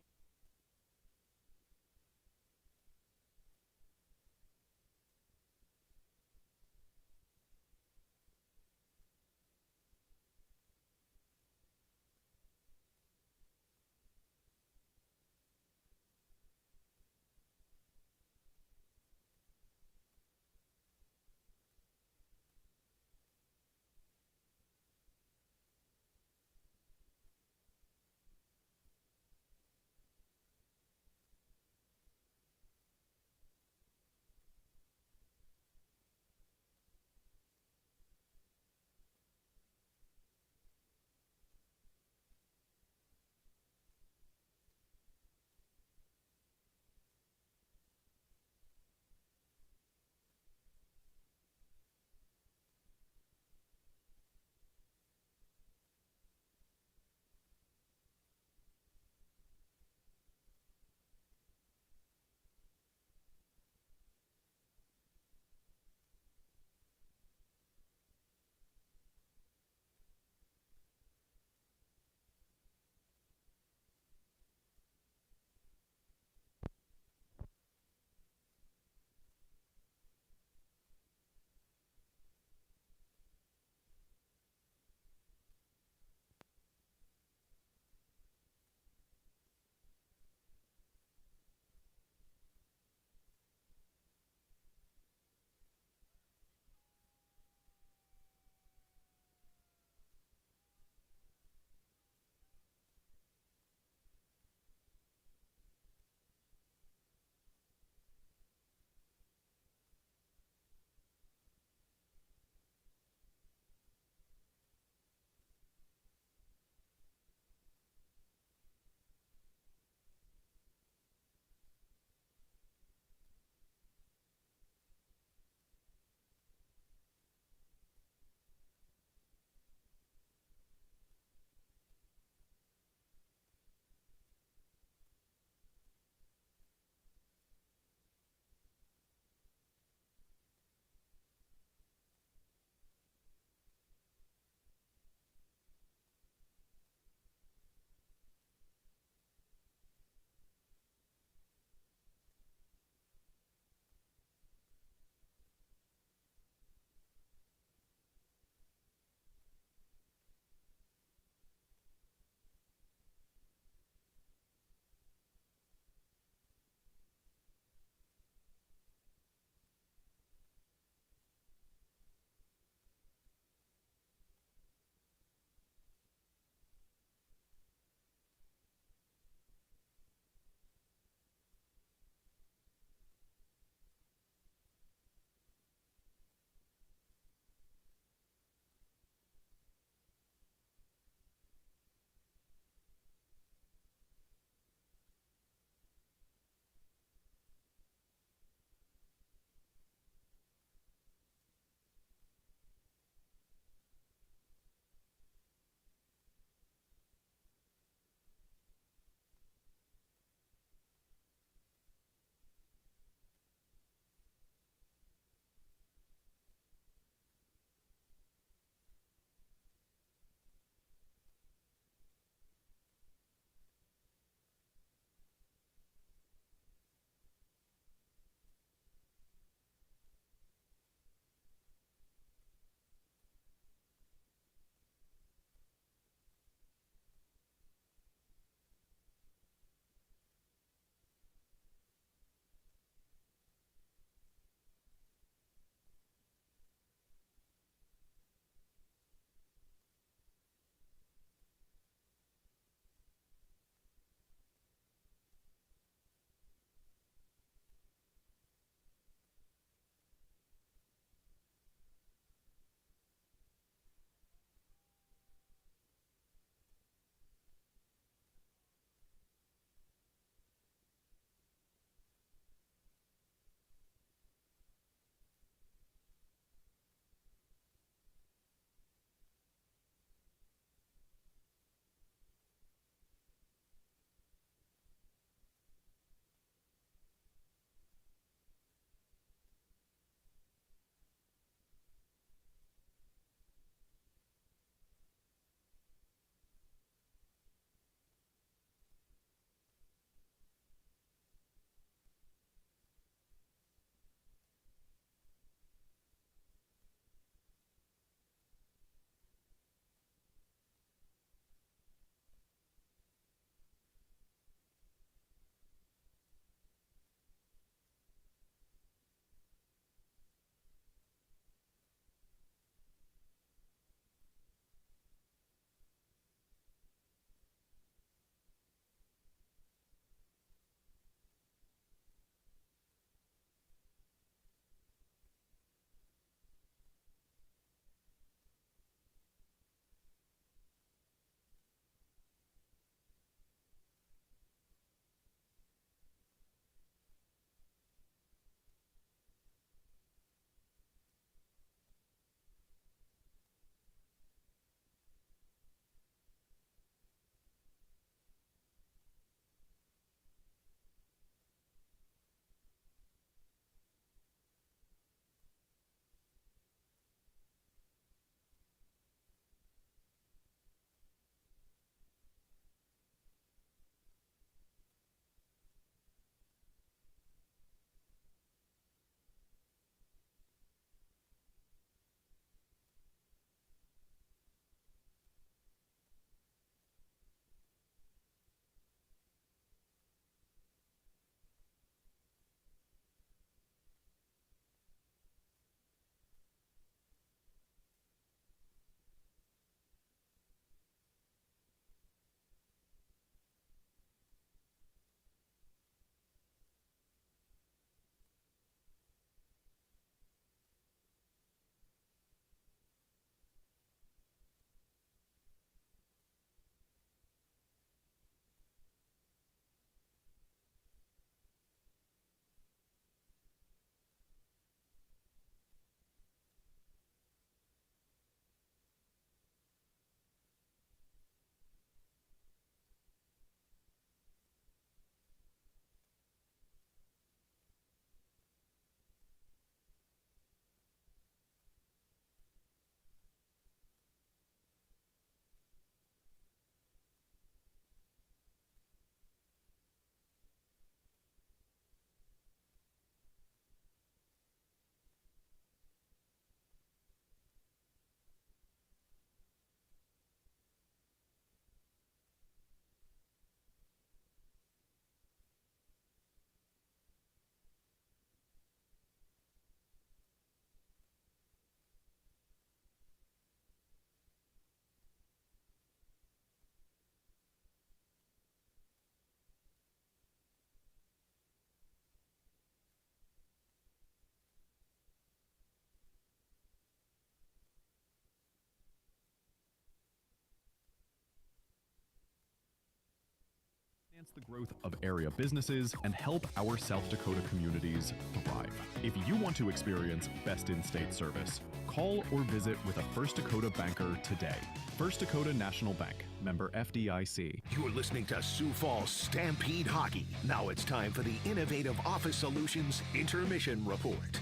advance the growth of area businesses, and help our South Dakota communities thrive. If you want to experience best in-state service, call or visit with a First Dakota banker today. First Dakota National Bank, member FDIC. You're listening to Sioux Falls Stampede Hockey. Now it's time for the Innovative Office Solutions Intermission Report.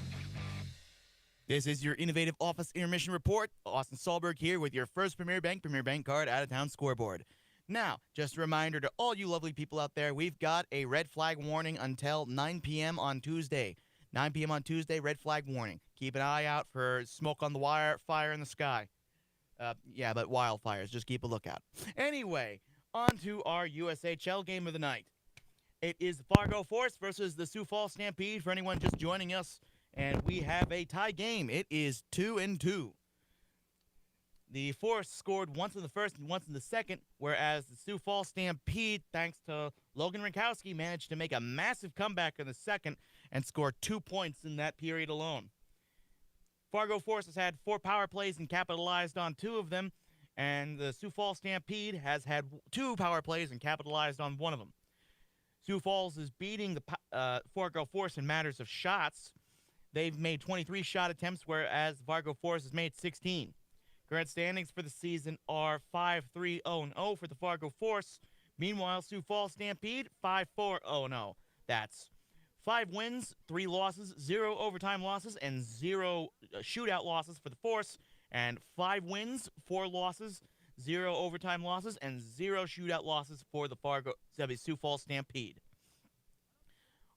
This is your Innovative Office Intermission Report. Austin Solberg here with your first Premier Bank card out-of-town scoreboard. Now, just a reminder to all you lovely people out there, we've got a red flag warning until 9 p.m. on Tuesday. 9 p.m. on Tuesday, red flag warning. Keep an eye out for smoke on the wire, fire in the sky. Yeah, but wildfires. Just keep a lookout. Anyway, on to our USHL game of the night. It is the Fargo Force versus the Sioux Falls Stampede for anyone just joining us. And we have a tie game. It is 2-2. The Force scored once in the first and once in the second, whereas the Sioux Falls Stampede, thanks to Logan Rinkowski, managed to make a massive comeback in the second and score 2 points in that period alone. Fargo Force has had 4 power plays and capitalized on 2 of them, and the Sioux Falls Stampede has had 2 power plays and capitalized on 1 of them. Sioux Falls is beating the Fargo Force in matters of shots. They've made 23 shot attempts, whereas Fargo Force has made 16. Current standings for the season are 5-3-0-0 for the Fargo Force. Meanwhile, Sioux Falls Stampede, 5-4-0-0. That's 5 wins, 3 losses, 0 overtime losses, and 0 shootout losses for the Force, and 5 wins, 4 losses, 0 overtime losses, and 0 shootout losses for the Sioux Falls Stampede.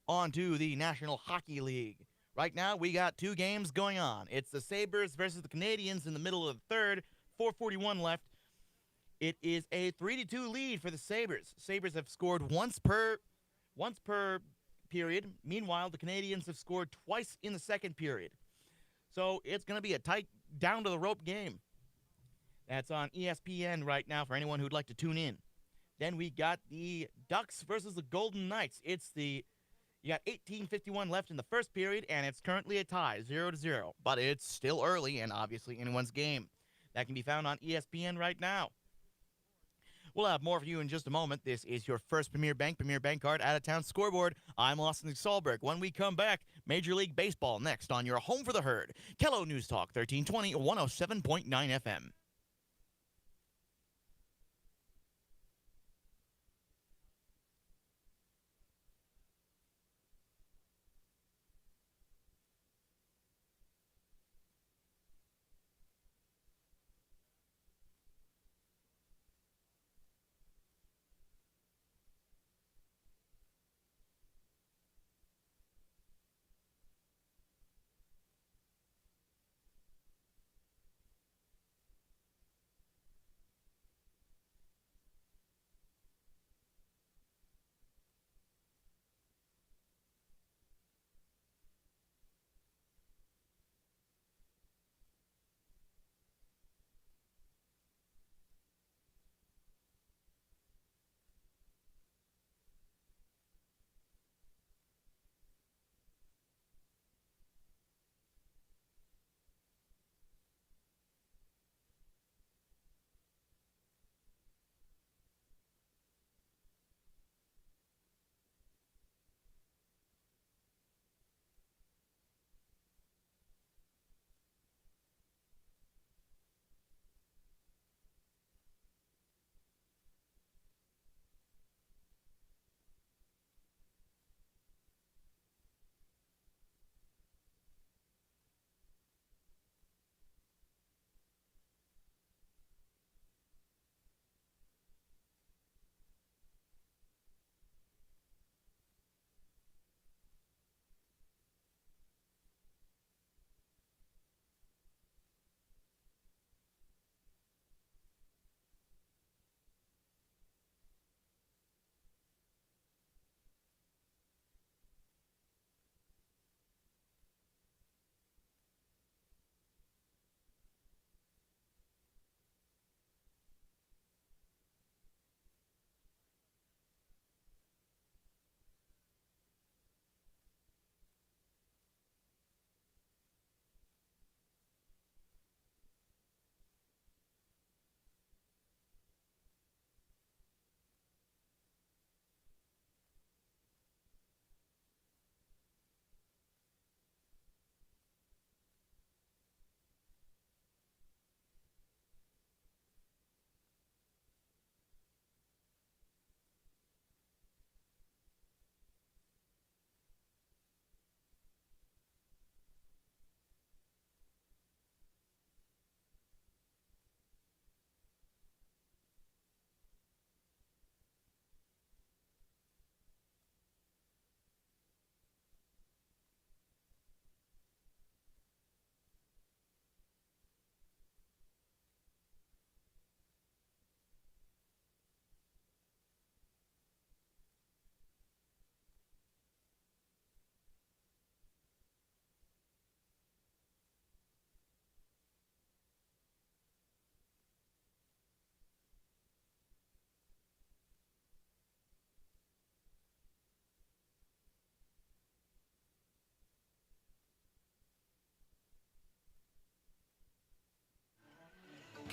On to the National Hockey League. Right now, we got 2 games going on. It's the Sabres versus the Canadiens in the middle of the third, 4:41 left. It is a 3-2 lead for the Sabres. Sabres have scored once per period. Meanwhile, the Canadiens have scored twice in the second period. So it's going to be a tight, down-to-the-rope game. That's on ESPN right now for anyone who'd like to tune in. Then we got the Ducks versus the Golden Knights. You got 18:51 left in the first period, and it's currently a tie, 0-0. But it's still early and obviously anyone's game. That can be found on ESPN right now. We'll have more for you in just a moment. This is your first Premier Bank card out-of-town scoreboard. I'm Austin Solberg. When we come back, Major League Baseball next on your home for the herd. Kello News Talk, 1320, 107.9 FM.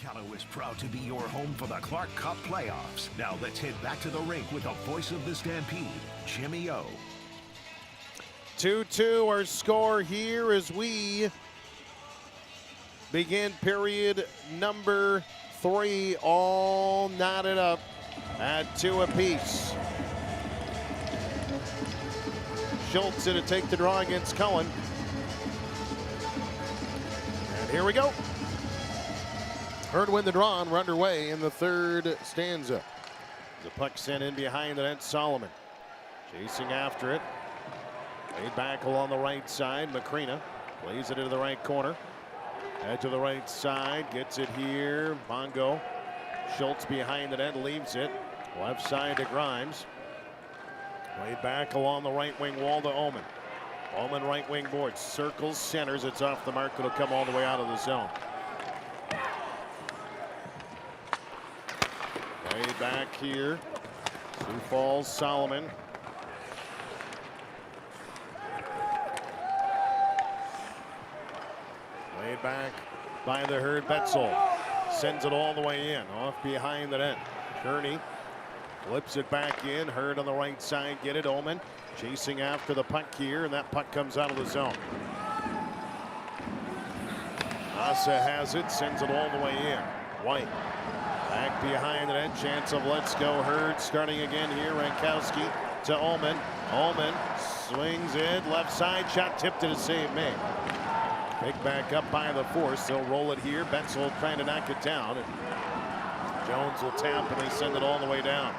Callow is proud to be your home for the Clark Cup playoffs. Now let's head back to the rink with the voice of the Stampede, Jimmy O. 2-2 our score here as we begin period number 3, all knotted up at 2 apiece. Schultz to take the draw against Cullen. And here we go. Herd win the draw, and we're underway in the 3rd stanza. The puck sent in behind the net, Solomon chasing after it. Laid back along the right side, Macrina plays it into the right corner. Edge of the right side, gets it here, Bongo. Schultz behind the net, leaves it. Left side to Grimes. Laid back along the right wing wall to Omen. Omen right wing board, circles, centers, it's off the mark, it'll come all the way out of the zone. Laid back here, Sioux Falls, Solomon. Laid back by the Herd, Betzel. Sends it all the way in, off behind the net. Kearney flips it back in, Herd on the right side, get it, Omen. Chasing after the puck here, and that puck comes out of the zone. Asa has it, sends it all the way in. White back behind the net, chance of let's go Herd starting again here. Rankowski to Ullman. Ullman swings it, left side, shot tipped to the save made. Pick back up by the force, they'll roll it here. Betzel trying to knock it down. And Jones will tap and they send it all the way down.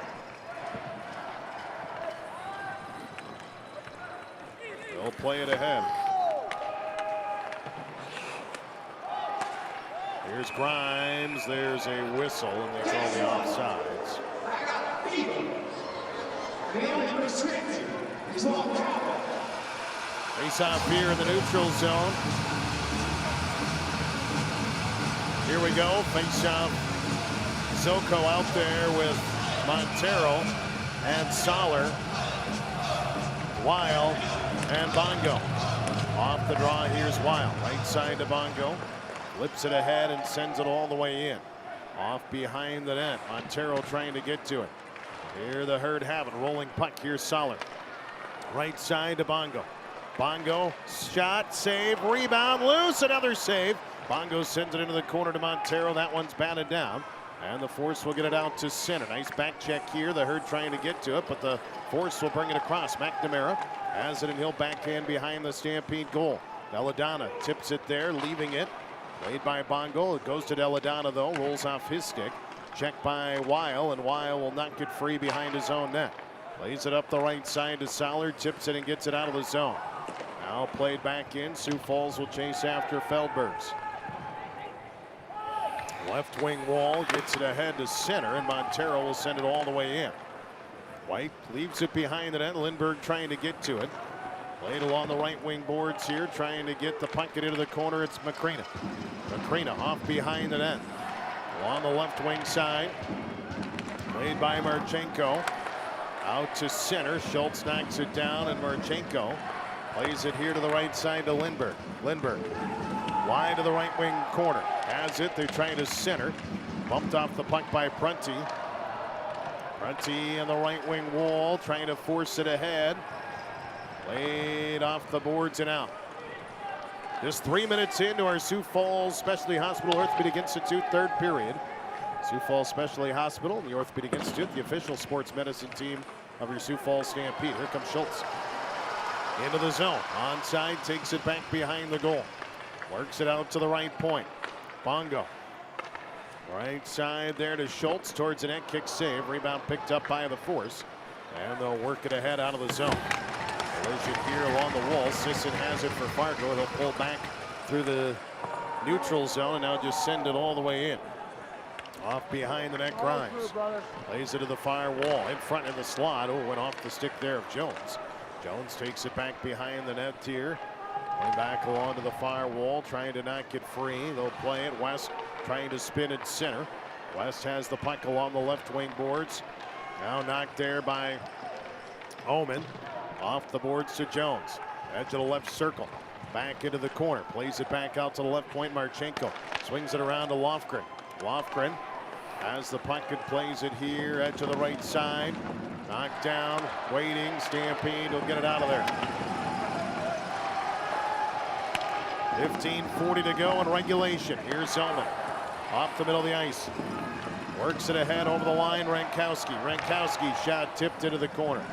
They'll play it ahead. Here's Grimes. There's a whistle, and they call the offsides. Face off here in the neutral zone. Here we go. Face off. Zoko out there with Montero and Soller. Weil and Bongo. Off the draw, here's Weil. Right side to Bongo. Flips it ahead and sends it all the way in. Off behind the net. Montero trying to get to it. Here the Herd have it. Rolling puck. Here's Soller. Right side to Bongo. Bongo, shot, save, rebound, loose, another save. Bongo sends it into the corner to Montero. That one's batted down. And the Force will get it out to center. Nice back check here. The Herd trying to get to it, but the Force will bring it across. McNamara has it, and he'll backhand behind the Stampede goal. Belladonna tips it there, leaving it. Played by Bongo. It goes to Belladonna, though. Rolls off his stick. Checked by Weil, and Weil will not get free behind his own net. Plays it up the right side to Soller. Tips it and gets it out of the zone. Now played back in. Sioux Falls will chase after Feldbergs. Left wing wall gets it ahead to center, and Montero will send it all the way in. White leaves it behind the net. Lindbergh trying to get to it. Played along the right wing boards here, trying to get the puck into the corner. It's Macrina. Macrina off behind the net. Along the left wing side. Played by Marchenko. Out to center. Schultz knocks it down, and Marchenko plays it here to the right side to Lindbergh. Lindbergh wide to the right wing corner. Has it. They're trying to center. Bumped off the puck by Prunty. Prunty in the right wing wall, trying to force it ahead. Laid off the boards and out. Just 3 minutes into our Sioux Falls Specialty Hospital Orthopedic Institute 3rd period. Sioux Falls Specialty Hospital and the Orthopedic Institute, the official sports medicine team of your Sioux Falls Stampede. Here comes Schultz. Into the zone. Onside, takes it back behind the goal. Works it out to the right point. Bongo. Right side there to Schultz towards the net, kick save. Rebound picked up by the Force. And they'll work it ahead out of the zone. Collision here along the wall. Sisson has it for Fargo. He'll pull back through the neutral zone and now just send it all the way in. Off behind the net, Grimes. Plays it to the far wall. In front in the slot. Oh, went off the stick there of Jones. Jones takes it back behind the net here. Going back along to the far wall, trying to not get free. They'll play it. West trying to spin it center. West has the puck along the left wing boards. Now knocked there by Omen. Off the boards to Jones. Edge of the left circle. Back into the corner. Plays it back out to the left point. Marchenko swings it around to Lofgren. Lofgren has the puck and plays it here, edge to the right side. Knocked down, waiting, Stampede will get it out of there. 15:40 to go in regulation. Here's Zellman off the middle of the ice. Works it ahead over the line, Rankowski. Rankowski shot tipped into the corner.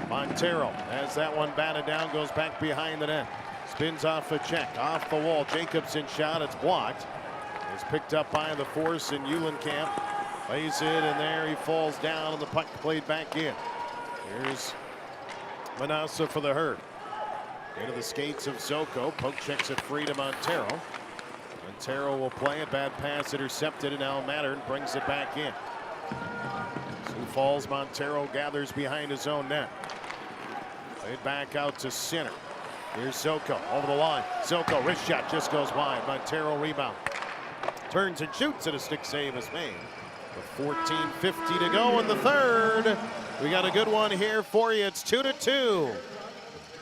Montero has that one batted down, goes back behind the net. Spins off a check, off the wall. Jacobson shot, it's blocked. It's picked up by the force in Eulenkamp. Lays it, and there he falls down, and the puck played back in. Here's Manassa for the Herd. Into the skates of Zoko. Poke checks it free to Montero. Montero will play it. Bad pass intercepted, and now Mattern brings it back in. Sioux Falls, Montero gathers behind his own net. Played back out to center. Here's Zoko over the line. Zoko, wrist shot just goes wide. Montero rebound. Turns and shoots, and a stick save is made. With 14:50 to go in the third. We got a good one here for you. It's 2-2.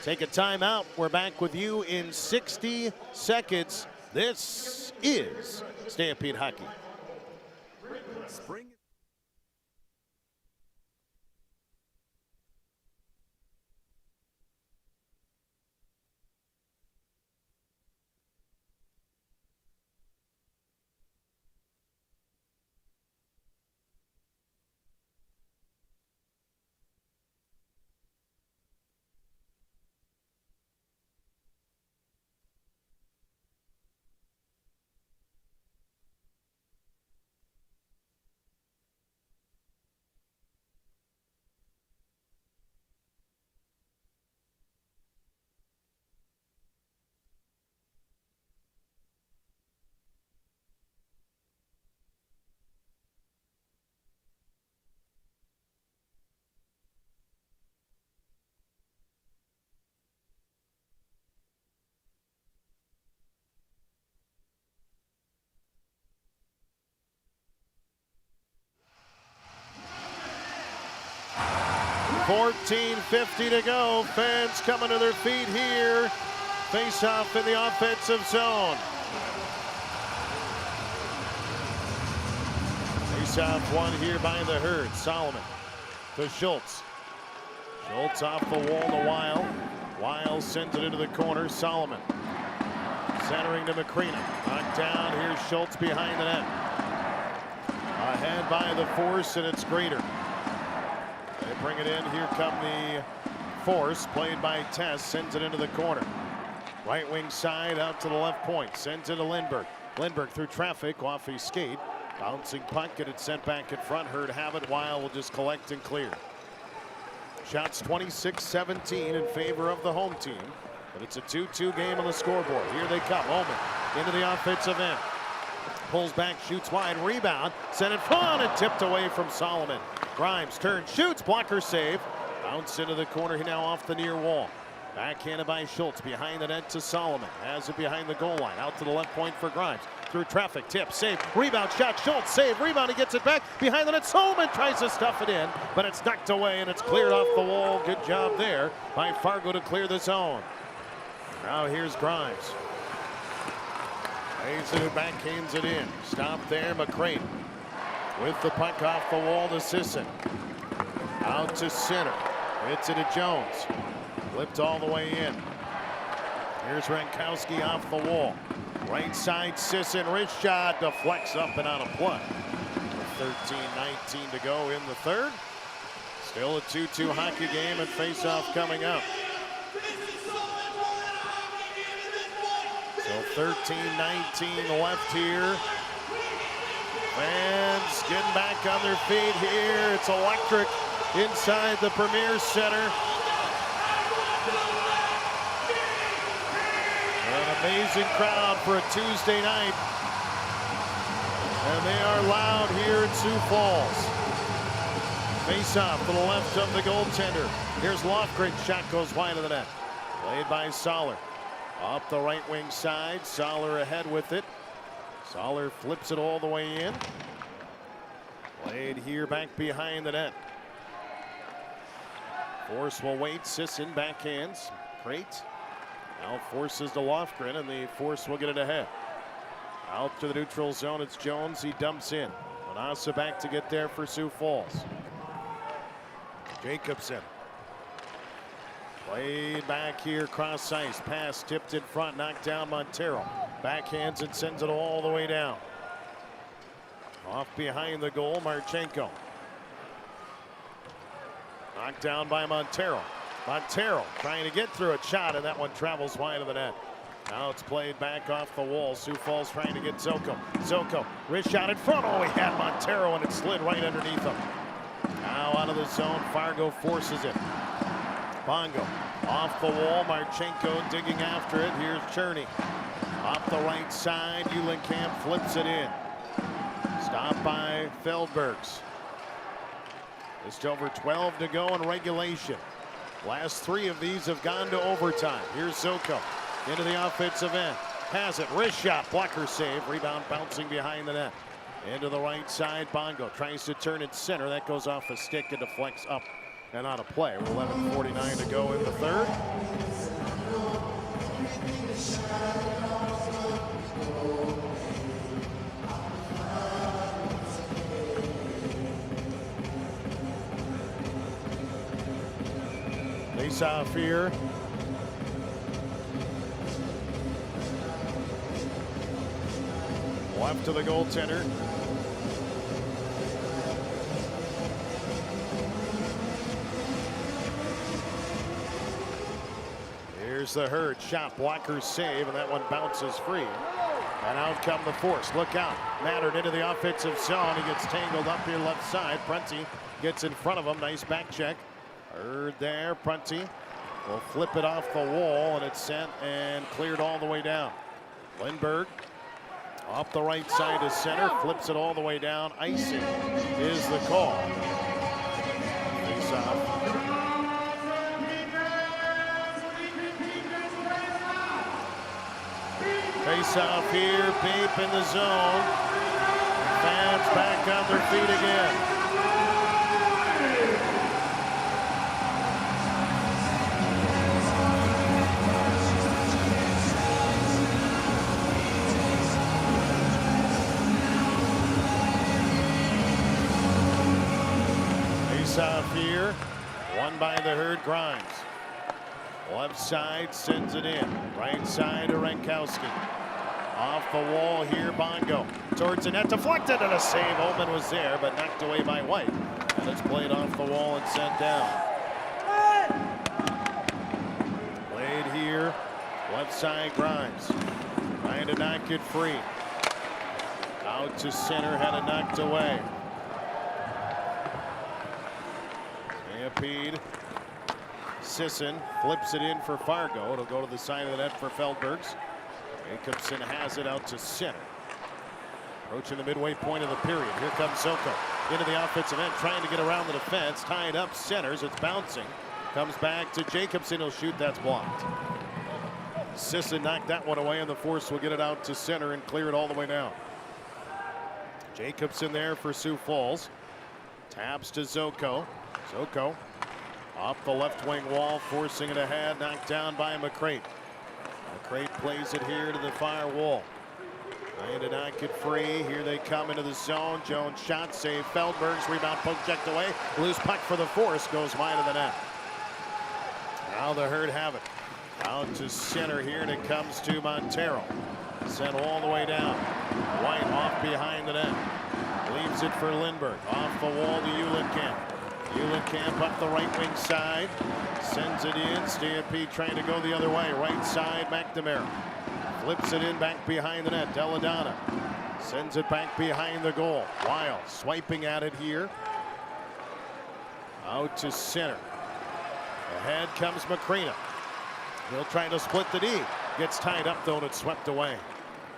Take a timeout. We're back with you in 60 seconds. This is Stampede Hockey. Spring. $14.50 to go. Fans coming to their feet here. Face off in the offensive zone. Face off one here by the Herd. Solomon to Schultz. Schultz off the wall to Weil. Weil sends it into the corner. Solomon centering to McCreena. Knocked down. Here's Schultz behind the net. Ahead by the force, and it's Greeter. They bring it in. Here come the force. Played by Tess. Sends it into the corner. Right wing side out to the left point. Sends it to Lindbergh. Lindbergh through traffic off his skate. Bouncing puck. Get it sent back in front. Herd have it. Weil will just collect and clear. Shots 26-17 in favor of the home team. But it's a 2-2 game on the scoreboard. Here they come. Omen into the offensive end. Pulls back, shoots wide, rebound, sent it front and tipped away from Solomon. Grimes turns, shoots, blocker save. Bounce into the corner, now off the near wall. Backhanded by Schultz, behind the net to Solomon. Has it behind the goal line, out to the left point for Grimes. Through traffic, tip, save, rebound, shot, Schultz, save, rebound, he gets it back. Behind the net, Solomon tries to stuff it in, but it's knocked away and it's cleared off the wall. Good job there by Fargo to clear the zone. Now here's Grimes. Lays it, backhands it in. Stop there, McCrane. With the puck off the wall to Sisson. Out to center. Hits it to Jones. Flipped all the way in. Here's Rankowski off the wall. Right side, Sisson, wrist shot, deflects up and out of play. 13:19 to go in the third. Still a 2-2 hockey game and face-off coming up. So 13:19 left here. Fans getting back on their feet here. It's electric inside the Premier Center. An amazing crowd for a Tuesday night. And they are loud here in Sioux Falls. Face off to the left of the goaltender. Here's Lofgren. Shot goes wide of the net. Played by Soller. Up the right wing side. Soller ahead with it. Soller flips it all the way in. Played here back behind the net. Force will wait. Sisson backhands. Crate. Now forces to Lofgren, and the force will get it ahead. Out to the neutral zone, it's Jones. He dumps in. Manassa back to get there for Sioux Falls. Jacobson. Played back here, cross ice. Pass tipped in front, knocked down Montero. Backhands and sends it all the way down. Off behind the goal, Marchenko. Knocked down by Montero. Montero trying to get through a shot, and that one travels wide of the net. Now it's played back off the wall. Sioux Falls trying to get Zoko. Zoko, wrist shot in front. Oh, he had Montero, and it slid right underneath him. Now out of the zone, Fargo forces it. Bongo off the wall. Marchenko digging after it. Here's Cherney. Off the right side, Uhlenkamp flips it in. Stopped by Feldbergs. Just over 12 to go in regulation. Last 3 of these have gone to overtime. Here's Zoko into the offensive end. Has it, wrist shot, blocker save. Rebound bouncing behind the net. Into the right side, Bongo tries to turn it center. That goes off a stick and deflects up and out of play. 11:49 to go in the third. Face off here. Left to the goaltender. Here's the Herd shot, blocker save, and that one bounces free. And out come the Force. Look out. Mattern into the offensive zone. He gets tangled up here left side. Prunty gets in front of him. Nice back check. Herd there. Prunty will flip it off the wall, and it's sent and cleared all the way down. Lindbergh off the right side to center. Flips it all the way down. Icing is the call. Face off. Face off here, Bape in the zone. Fans back on their feet again. Face off here, won by the Herd. Grimes. Left side sends it in. Right side to Rankowski. Off the wall here, Bongo. Towards the net, deflected, and a save. Ullman was there, but knocked away by White. And it's played off the wall and sent down. Played here, left side, Grimes. Trying to knock it free. Out to center, had it knocked away. Stampede. Sisson flips it in for Fargo. It'll go to the side of the net for Feldbergs. Jacobson has it out to center. Approaching the midway point of the period. Here comes Zoko into the offensive end, trying to get around the defense. Tied up, centers. It's bouncing. Comes back to Jacobson. He'll shoot. That's blocked. Sisson knocked that one away, and the Force will get it out to center and clear it all the way down. Jacobson there for Sioux Falls. Taps to Zoko. Zoko off the left wing wall, forcing it ahead, knocked down by McCrate. McCrate plays it here to the far wall. Trying to knock it free. Here they come into the zone. Jones shot, save. Feldbergs, rebound, poke checked away. Loose puck for the Force, goes wide of the net. Now the Herd have it. Out to center here, and it comes to Montero. Sent all the way down. White off behind the net. Leaves it for Lindbergh. Off the wall to Uhlenkamp. Uhlenkamp up the right wing side. Sends it in. Stampede trying to go the other way. Right side, McNamara. Flips it in back behind the net. Deladonna sends it back behind the goal. Wild swiping at it here. Out to center. Ahead comes McCrina. He'll try to split the D. Gets tied up though, and it's swept away.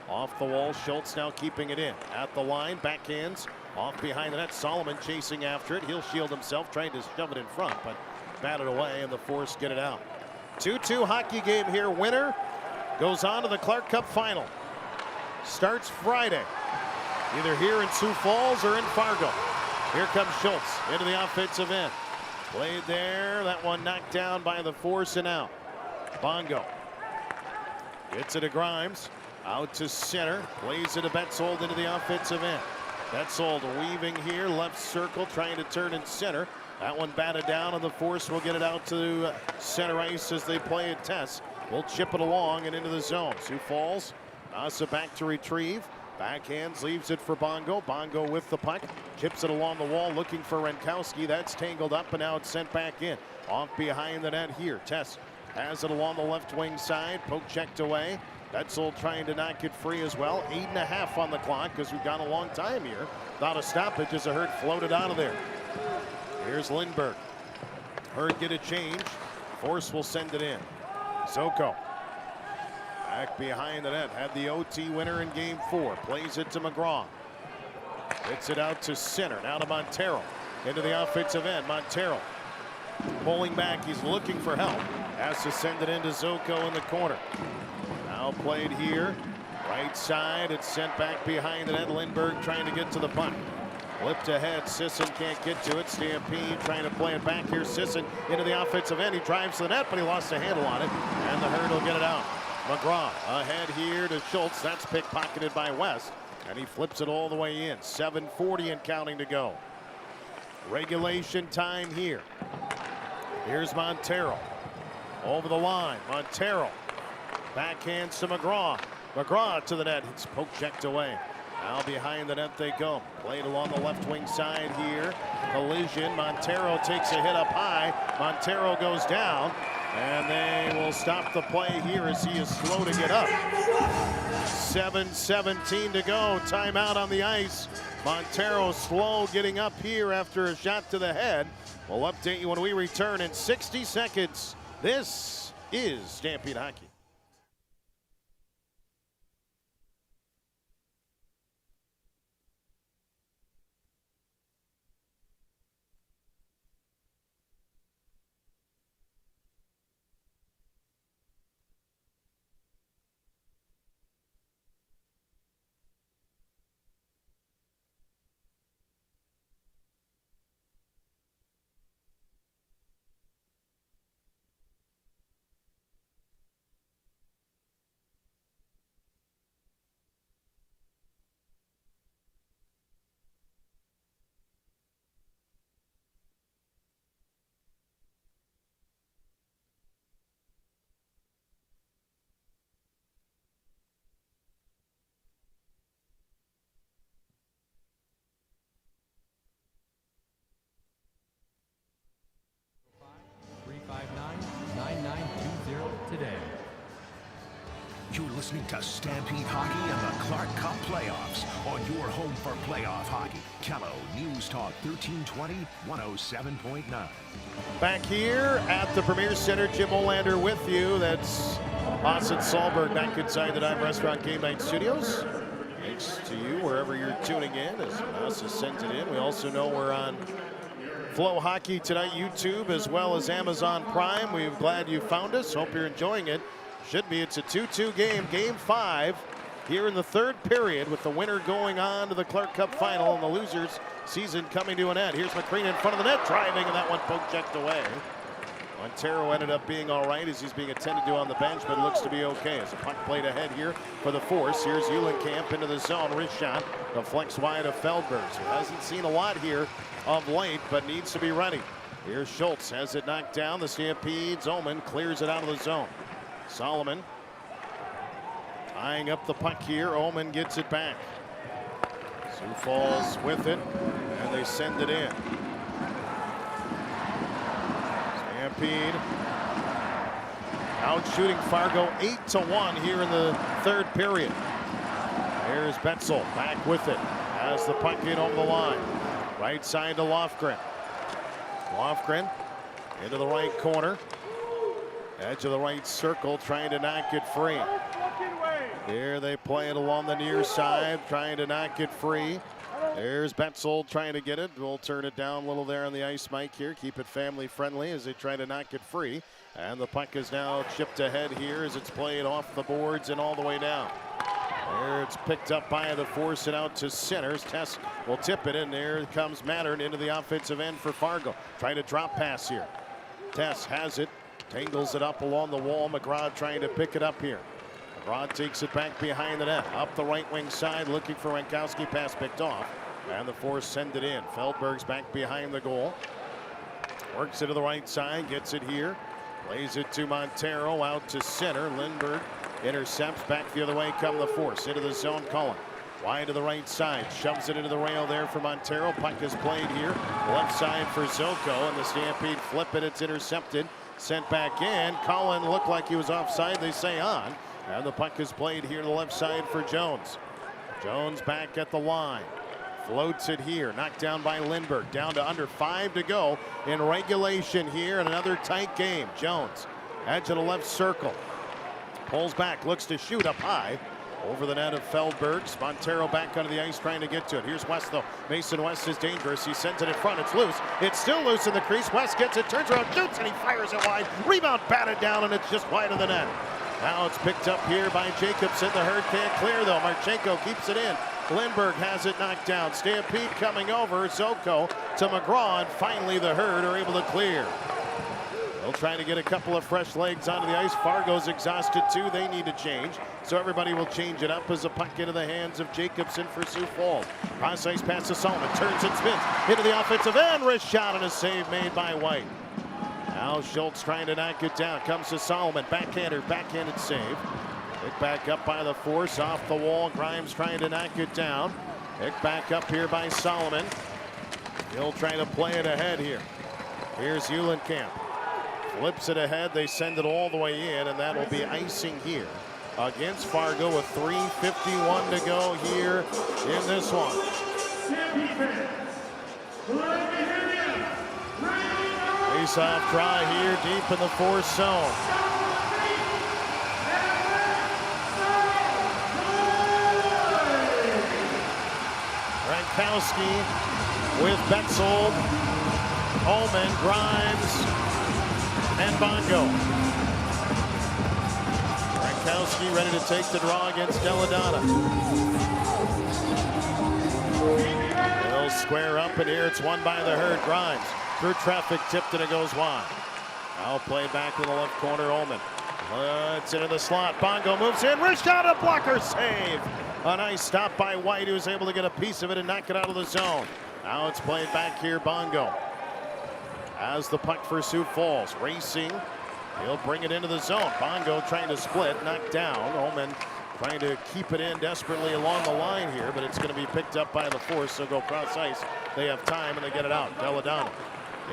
Off the wall, Schultz now keeping it in. At the line, backhands. Off behind the net, Solomon chasing after it. He'll shield himself, trying to shove it in front, but batted away, and the Force get it out. 2-2 hockey game here. Winner goes on to the Clark Cup final. Starts Friday, either here in Sioux Falls or in Fargo. Here comes Schultz into the offensive end. Played there. That one knocked down by the Force and out. Bongo gets it to Grimes. Out to center. Plays it to Betzold into the offensive end. Betzold weaving here. Left circle trying to turn in center. That one batted down, and the Force will get it out to center ice as they play it. Tess will chip it along and into the zone. Sioux Falls. Asa back to retrieve. Backhands, leaves it for Bongo. Bongo with the puck. Chips it along the wall looking for Renkowski. That's tangled up, and now it's sent back in. Off behind the net here. Tess has it along the left wing side. Poke checked away. Betzold trying to not get free as well. 8.5 on the clock because we've gone a long time here. Without a stoppage as a Hurt floated out of there. Here's Lindbergh. Hurt get a change. Force will send it in. Zoko. Back behind the net. Had the OT winner in game 4. Plays it to McGraw. Gets it out to center. Now to Montero. Into the offensive end. Montero pulling back. He's looking for help. Has to send it into Zoko in the corner. Now played here. Right side. It's sent back behind the net. Lindbergh trying to get to the puck. Flipped ahead. Sisson can't get to it. Stampede trying to play it back here. Sisson into the offensive end. He drives to the net, but he lost a handle on it. And the Herd will get it out. McGraw ahead here to Schultz. That's pickpocketed by West. And he flips it all the way in. 7:40 and counting to go. Regulation time here. Here's Montero. Over the line. Montero. Backhands to McGraw. McGraw to the net. It's poke checked away. Now behind the net they go. Played along the left wing side here. Collision. Montero takes a hit up high. Montero goes down. And they will stop the play here as he is slow to get up. 7:17 to go. Timeout on the ice. Montero slow getting up here after a shot to the head. We'll update you when we return in 60 seconds. This is Stampede Hockey. You're listening to Stampede Hockey and the Clark Cup Playoffs on your home for playoff hockey. Kello News Talk 1320, 107.9. Back here at the Premier Center, Jim Olander with you. That's Austin Sahlberg back inside the Dive Restaurant Game Night Studios. Thanks to you wherever you're tuning in as Asa sends it in. We also know we're on FloHockey tonight, YouTube, as well as Amazon Prime. We're glad you found us. Hope you're enjoying it. Should be. It's a 2-2 game, game 5 here in the third period with the winner going on to the Clark Cup final and the losers season coming to an end. Here's McCreen in front of the net driving, and that one poke checked away. Montero ended up being all right as he's being attended to on the bench, but it looks to be okay as a puck played ahead here for the Force. Here's Eulenkamp into the zone. Wrist shot deflects wide of Feldberg, who hasn't seen a lot here of late, but needs to be ready. Here's Schultz, has it knocked down. The Stampede. Zoman clears it out of the zone. Solomon tying up the puck here. Oman gets it back. Sioux Falls with it, and they send it in. Stampede out shooting Fargo 8-1 here in the third period. Here's Betzel back with it. Has the puck in over the line. Right side to Lofgren. Lofgren into the right corner. Edge of the right circle, trying to not get free. Here they play it along the near side, trying to not get free. There's Betzel trying to get it. We'll turn it down a little there on the ice, Mike, here. Keep it family friendly as they try to not get free. And the puck is now chipped ahead here as it's played off the boards and all the way down. There it's picked up by the Force and out to centers. Tess will tip it in. There comes Mattern into the offensive end for Fargo. Trying to drop pass here. Tess has it. Tangles it up along the wall. McGraw trying to pick it up here. Broad takes it back behind the net. Up the right wing side, looking for Rankowski. Pass picked off. And the Force send it in. Feldberg's back behind the goal. Works it to the right side, gets it here. Plays it to Montero, out to center. Lindbergh intercepts, back the other way come the Force. Into the zone, Cullen. Wide to the right side, shoves it into the rail there for Montero. Puck is played here. Left side for Zoko, and the Stampede flip it. It's intercepted. Sent back in. Cullen looked like he was offside. They say on. And the puck is played here to the left side for Jones. Jones back at the line. Floats it here. Knocked down by Lindbergh. Down to under 5 to go in regulation here. And another tight game. Jones, edge of the left circle. Pulls back. Looks to shoot up high. Over the net of Feldberg's. Montero back onto the ice trying to get to it. Here's West though. Mason West is dangerous. He sends it in front. It's loose. It's still loose in the crease. West gets it, turns around, shoots, and he fires it wide. Rebound batted down, and it's just wide of the net. Now it's picked up here by Jacobson. The Herd can't clear though. Marchenko keeps it in. Lindbergh has it knocked down. Stampede coming over. Zoko to McGraw, and finally the Herd are able to clear. They'll try to get a couple of fresh legs onto the ice. Fargo's exhausted too. They need to change. So everybody will change it up as a puck into the hands of Jacobson for Sioux Falls. Cross ice pass to Solomon. Turns and spins into the offensive end. Wrist shot and a save made by White. Now Schultz trying to knock it down. Comes to Solomon. Backhanded save. Picked back up by the Force. Off the wall. Grimes trying to knock it down. Picked back up here by Solomon. He'll try to play it ahead here. Here's Eulenkamp. Flips it ahead. They send it all the way in, and that will be icing here against Fargo with 3:51 to go here in this one. Face-off try here deep in the Force zone. Rankowski with Betzold, Ullman, Grimes, and Bongo. Rankowski ready to take the draw against Deladonna. They'll square up, and here it's won by the Herd. Grimes through traffic, tipped, and it goes wide. Now play back in the left corner, Ullman. It's into the slot. Bongo moves in, wrist shot, a blocker save. A nice stop by White, who was able to get a piece of it and knock it out of the zone. Now it's played back here, Bongo. As the puck for Sioux Falls, racing. He'll bring it into the zone. Bongo trying to split, knocked down. Ullman trying to keep it in desperately along the line here, but it's going to be picked up by the Force, so go cross ice. They have time, and they get it out. Deladonna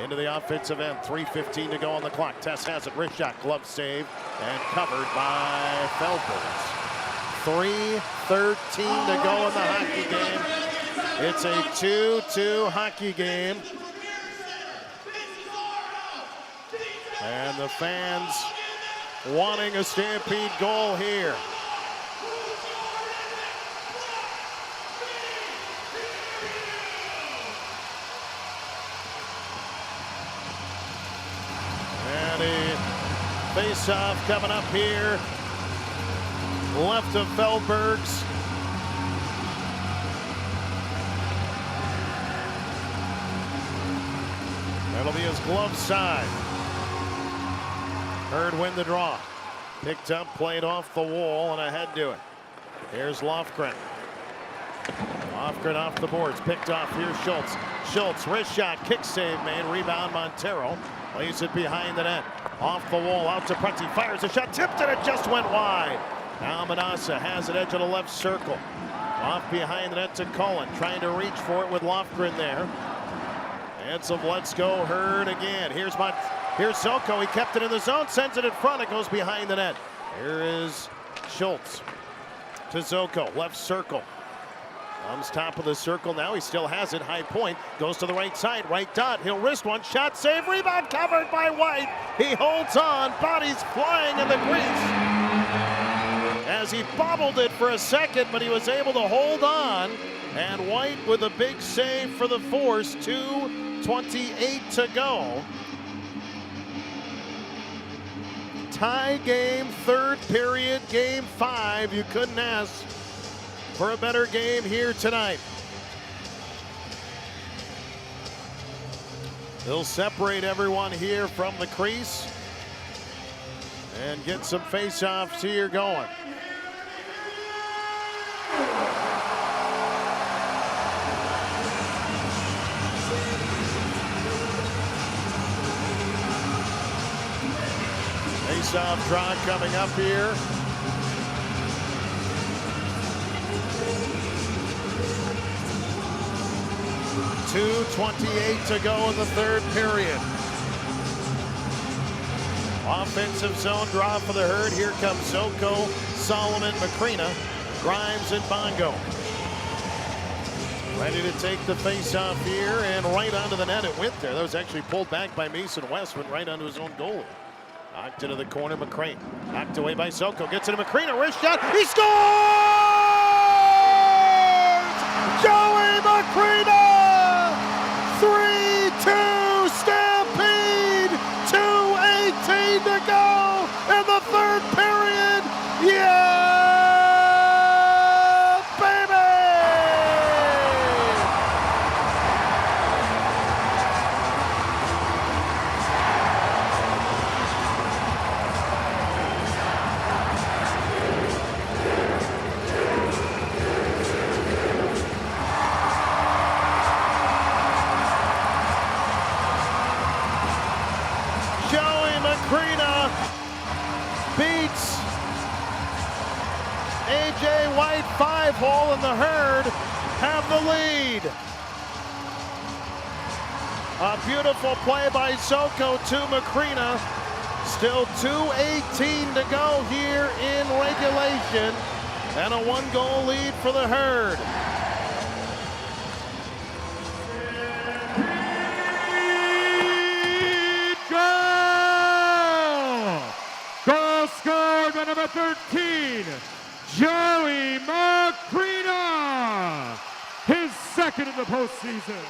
into the offensive end. 3:15 to go on the clock. Tess has it. Wrist shot, glove save, and covered by Feldberg. 3:13 to go in the hockey game. It's a 2-2 hockey game. And the fans wanting a Stampede goal here. And a face-off coming up here. Left of Feldberg's. That'll be his glove side. Herd win the draw. Picked up, played off the wall, and ahead to it. Here's Lofgren. Lofgren off the boards. Picked off. Here's Schultz. Schultz, wrist shot, kick save made. Rebound Montero. Plays it behind the net. Off the wall, out to Prunty. Fires a shot, tipped, and it just went wide. Now Manassa has it edge of the left circle. Off behind the net to Cullen. Trying to reach for it with Lofgren there. And some let's go Herd again. Here's Zoko. He kept it in the zone, sends it in front. It goes behind the net. Here is Schultz to Zoko. Left circle. Comes top of the circle. Now he still has it. High point. Goes to the right side. Right dot. He'll wrist one. Shot save. Rebound covered by White. He holds on. Bodies flying in the crease. As he bobbled it for a second, but he was able to hold on. And White with a big save for the Force. 2:28 to go. Tie game, third period, game 5. You couldn't ask for a better game here tonight. They'll separate everyone here from the crease and get some face-offs here going. face-off draw coming up here. .2:28 to go in the third period. Offensive zone draw for the Herd. Here comes Zoko, Solomon, Macrina, Grimes, and Bongo. Ready to take the face-off here, and right onto the net it went there. That was actually pulled back by Mason West, went right onto his own goalie. Knocked into the corner, McCrane. Knocked away by Zoko. Gets into Macrina, wrist shot. He scores! Joey Macrina! 3-2 Stampede! 2:18 to go in the third period. Yeah, baby! Macrina beats AJ White. 5-hole, and the Herd have the lead. A beautiful play by Zoko to Macrina. Still 2:18 to go here in regulation, and a 1-goal lead for the Herd. Scored by number 13, Joey Macrina, his second in the postseason.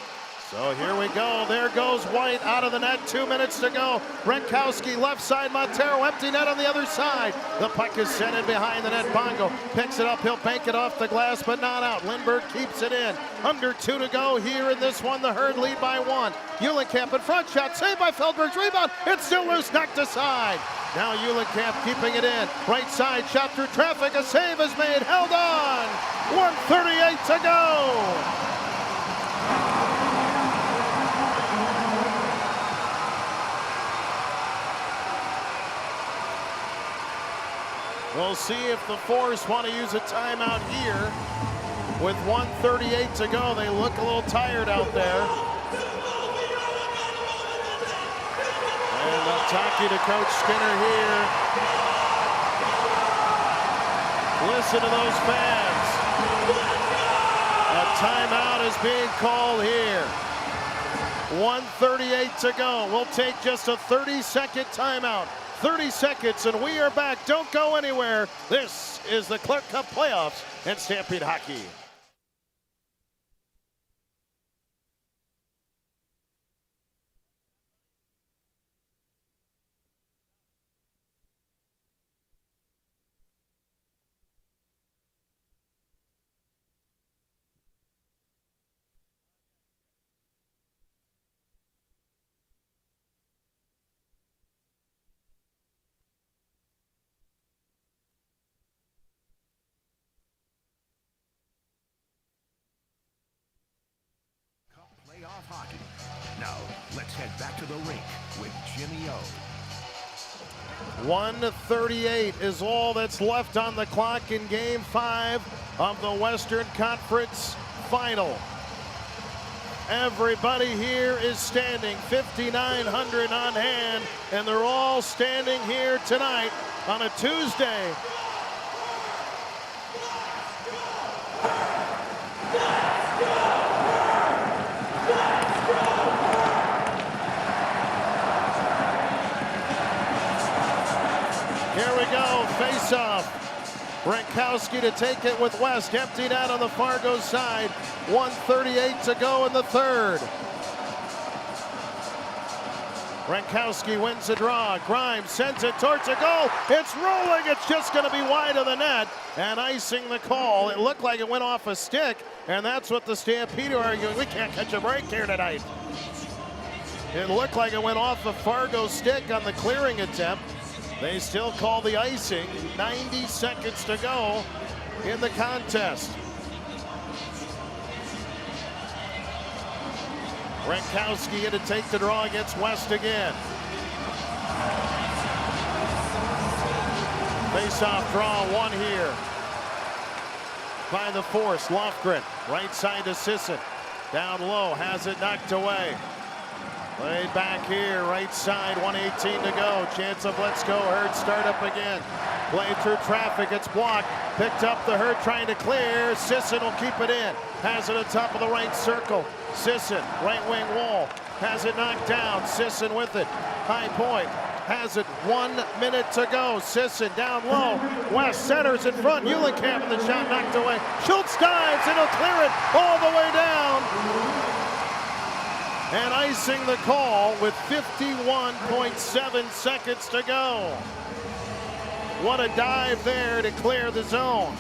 So here we go. There goes White out of the net. 2 minutes to go. Renkowski left side. Montero empty net on the other side. The puck is sent in behind the net. Bongo picks it up. He'll bank it off the glass, but not out. Lindbergh keeps it in. Under 2 to go here in this one. The Herd lead by 1. Eulenkamp in front. Shot saved by Feldberg's rebound. It's still loose. Knocked aside. Now Eulenkamp keeping it in. Right side. Shot through traffic. A save is made. Held on. 1:38 to go. We'll see if the Force want to use a timeout here. With 1:38 to go, they look a little tired out there. And talking to Coach Skinner here. Listen to those fans. A timeout is being called here. 1:38 to go. We'll take just a 30-second timeout. 30 seconds, and we are back. Don't go anywhere. This is the Clark Cup playoffs and Stampede Hockey. Playoff hockey. Now, let's head back to the rink with Jimmy O. 1:38 is all that's left on the clock in Game 5 of the Western Conference Final. Everybody here is standing, 5,900 on hand, and they're all standing here tonight on a Tuesday. Here we go, face-off. Renkowski to take it with West, emptied out on the Fargo side. 1:38 to go in the third. Renkowski wins the draw. Grimes sends it towards a goal. It's rolling. It's just going to be wide of the net. And icing the call. It looked like it went off a stick. And that's what the Stampede are arguing. We can't catch a break here tonight. It looked like it went off a Fargo stick on the clearing attempt. They still call the icing. 90 seconds to go in the contest. Renkowski in to take the draw against West again. Face-off draw, one here by the Force. Lofgren, right side to Sisson. Down low, has it knocked away. Laid back here, right side, 1:18 to go. Chance of let's go, Hurd start up again. Play through traffic, it's blocked. Picked up the Hurd trying to clear. Sisson will keep it in. Has it at top of the right circle. Sisson, right wing wall. Has it knocked down. Sisson with it. High point. Has it, 1 minute to go. Sisson down low. West centers in front. Eulenkamp and the shot knocked away. Schultz dives and he'll clear it all the way down. And icing the call with 51.7 seconds to go. What a dive there to clear the zone.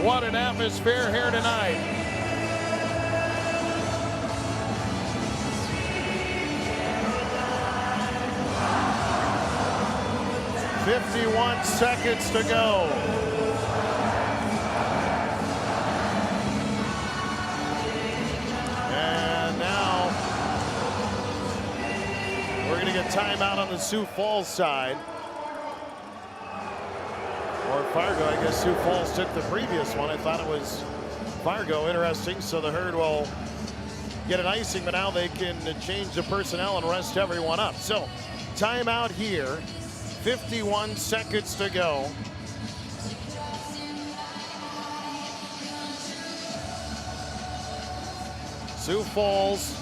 What an atmosphere here tonight. .51 seconds to go. And now we're going to get timeout on the Sioux Falls side. Or Fargo, I guess Sioux Falls took the previous one. I thought it was Fargo. Interesting. So the Herd will get an icing, but now they can change the personnel and rest everyone up. So timeout here. 51 seconds to go. Sioux Falls,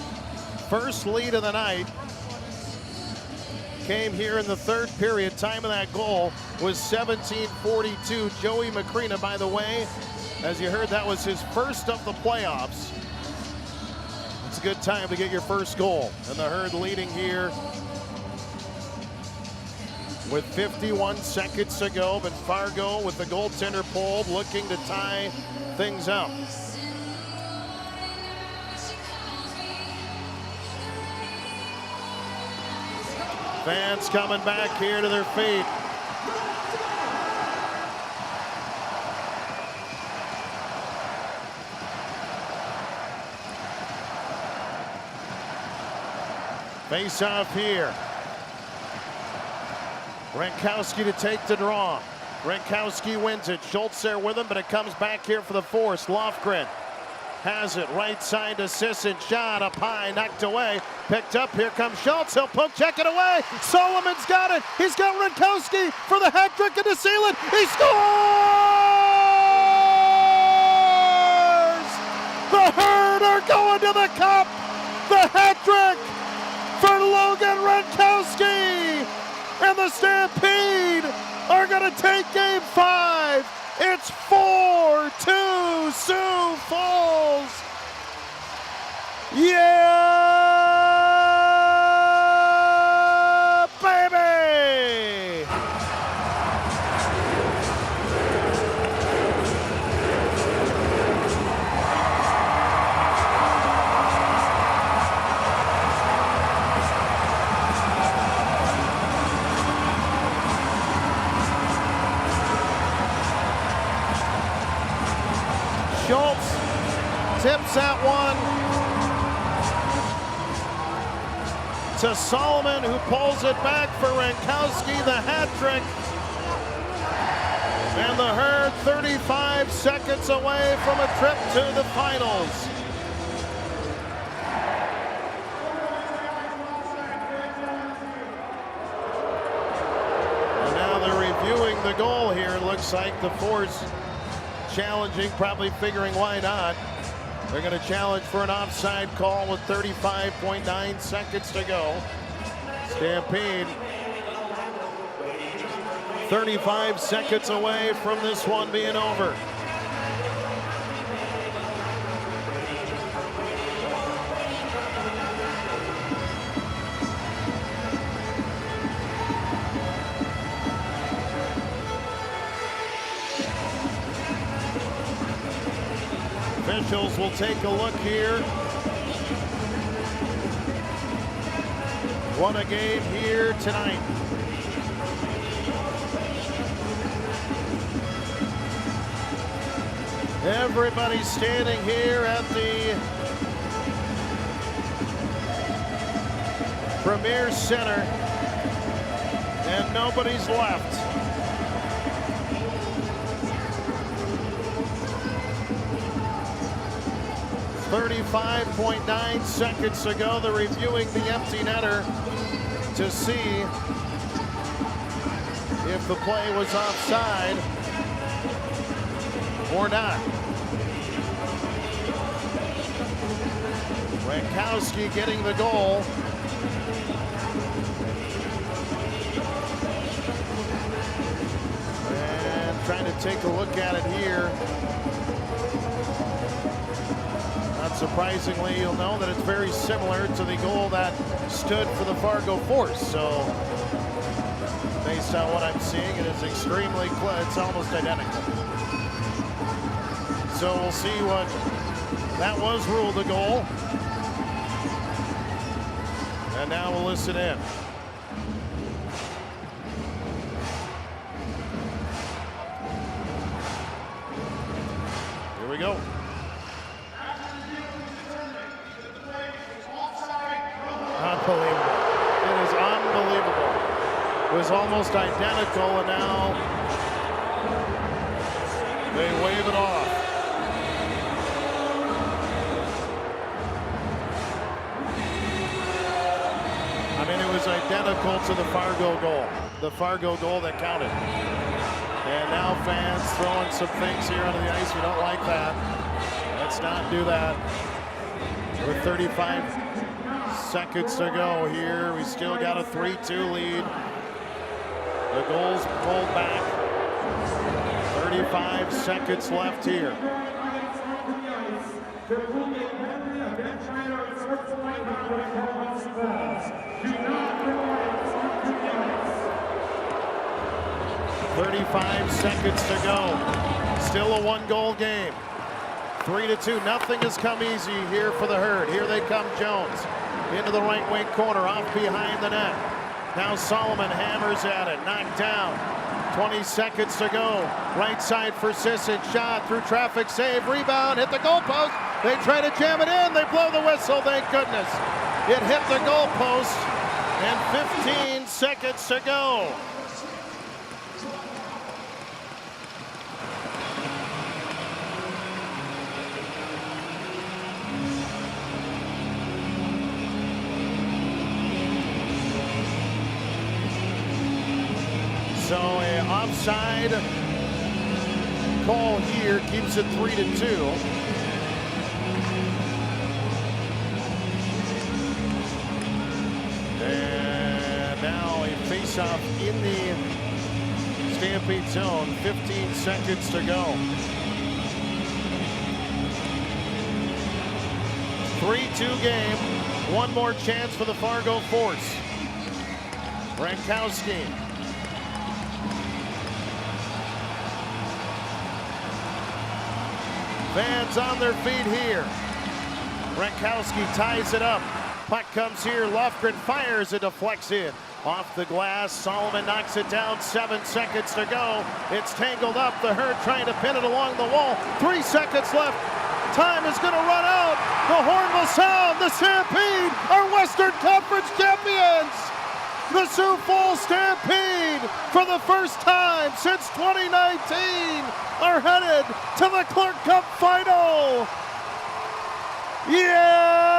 first lead of the night, came here in the third period. Time of that goal was 17:42. Joey Macrina, by the way, as you heard, that was his first of the playoffs. It's a good time to get your first goal. And the Herd leading here with 51 seconds to go, but Fargo with the goaltender pulled, looking to tie things up. Fans coming back here to their feet. Face off here. Renkowski to take the draw. Renkowski wins it. Schultz there with him, but it comes back here for the Force. Lofgren has it right side to Sisson. Shot up high, knocked away. Picked up. Here comes Schultz. He'll poke check it away. Solomon's got it. He's got Renkowski for the hat trick and to seal it. He scores! The Herd are going to the cup. The hat trick for Logan Renkowski. And the Stampede are going to take Game 5. It's 4-2 Sioux Falls. Yeah, baby! Schultz tips that one to Solomon, who pulls it back for Renkowski, the hat trick. And the Herd 35 seconds away from a trip to the finals. And now they're reviewing the goal here. It looks like the Force challenging, probably figuring why not. They're going to challenge for an offside call with 35.9 seconds to go. Stampede 35 seconds away from this one being over. Officials will take a look here. What a game here tonight. Everybody standing here at the Premier center, and nobody's left. .9 seconds to go. They're reviewing the empty netter to see if the play was offside or not. Rankowski getting the goal. And trying to take a look at it here. Not surprisingly, you'll know that it's very similar to the goal that stood for the Fargo Force. So, based on what I'm seeing, it is extremely close. It's almost identical. So we'll see what that was ruled a goal. And now we'll listen in. Here we go. Unbelievable. It is unbelievable. It was almost identical, and now they wave it off. I mean, it was identical to the Fargo goal. The Fargo goal that counted. And now fans throwing some things here onto the ice. We don't like that. Let's not do that. With 35 seconds to go here, we still got a 3-2 lead. The goal's pulled back. 35 seconds left here. 35 seconds to go. Still a one-goal game. 3-2. Nothing has come easy here for the Herd. Here they come, Jones. Into the right wing corner, off behind the net. Now Solomon hammers at it, knocked down. 20 seconds to go. Right side for Sisson. Shot through traffic, save, rebound, hit the goalpost. They try to jam it in. They blow the whistle, thank goodness. It hit the goalpost, and 15 seconds to go. So an offside call here keeps it 3-2. And now a face-off in the Stampede zone. 15 seconds to go. 3-2 game. One more chance for the Fargo Force. Rankowski. Fans on their feet here. Rankowski ties it up. Puck comes here. Lofgren fires. It deflects in. Off the glass. Solomon knocks it down. 7 seconds to go. It's tangled up. The Herd trying to pin it along the wall. 3 seconds left. Time is going to run out. The horn will sound. The Stampede are Western Conference champions. The Sioux Falls Stampede, for the first time since 2019, are headed to the Clark Cup final. Yeah!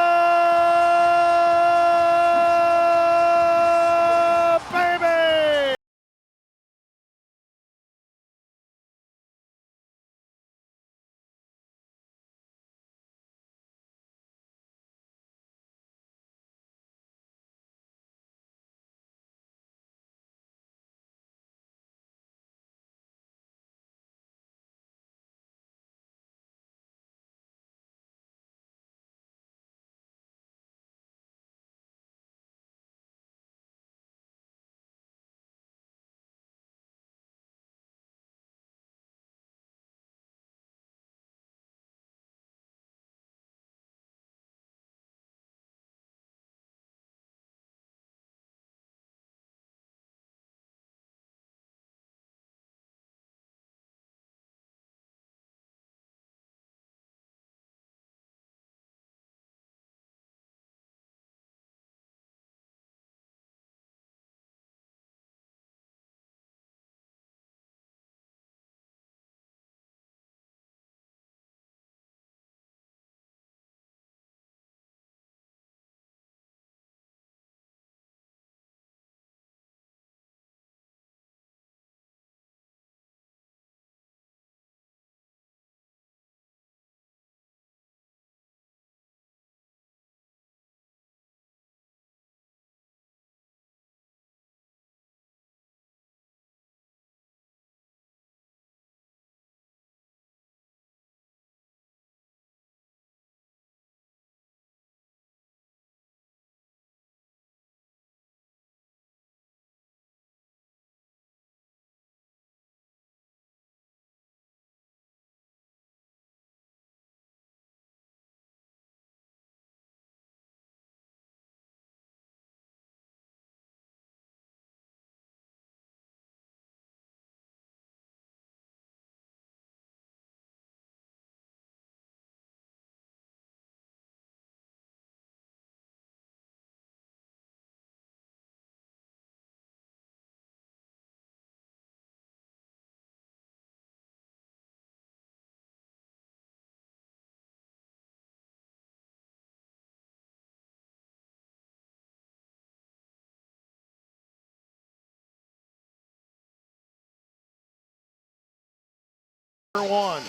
1.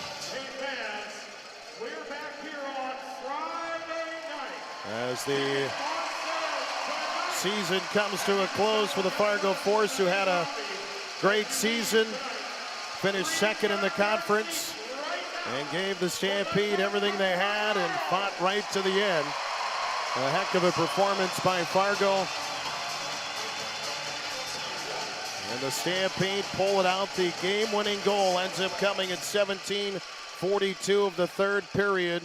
We're back here on Friday night. As the season comes to a close for the Fargo Force, who had a great season, finished second in the conference, and gave the Stampede everything they had and fought right to the end. A heck of a performance by Fargo. And the Stampede pull it out. The game-winning goal ends up coming at 17:42 of the third period.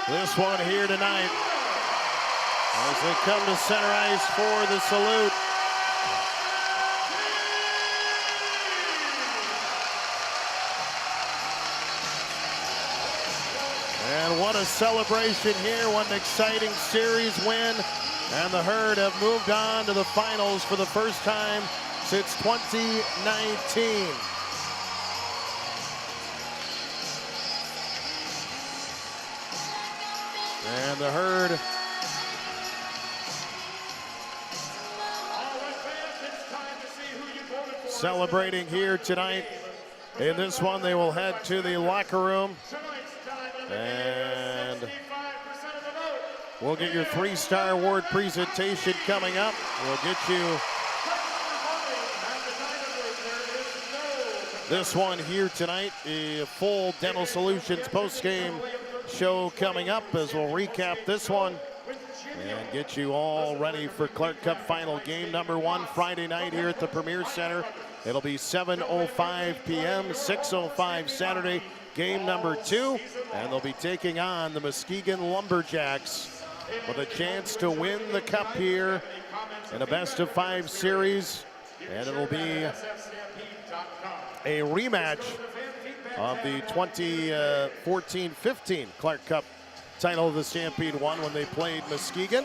This one here tonight as they come to center ice for the salute. And what a celebration here, what an exciting series win. And the Herd have moved on to the finals for the first time since 2019. And the Herd celebrating here tonight. In this one, they will head to the locker room. And we'll get your 3-star award presentation coming up. We'll get you this one here tonight, a full Dental Solutions post-game show coming up as we'll recap this one and get you all ready for Clark Cup final game number 1 Friday night here at the Premier Center. It'll be 7:05 p.m., 6:05 Saturday, game number 2, and they'll be taking on the Muskegon Lumberjacks with a chance to win the cup here in a best-of-5 series, and it'll be a rematch of the 2014-15 Clark Cup title the Stampede won when they played Muskegon.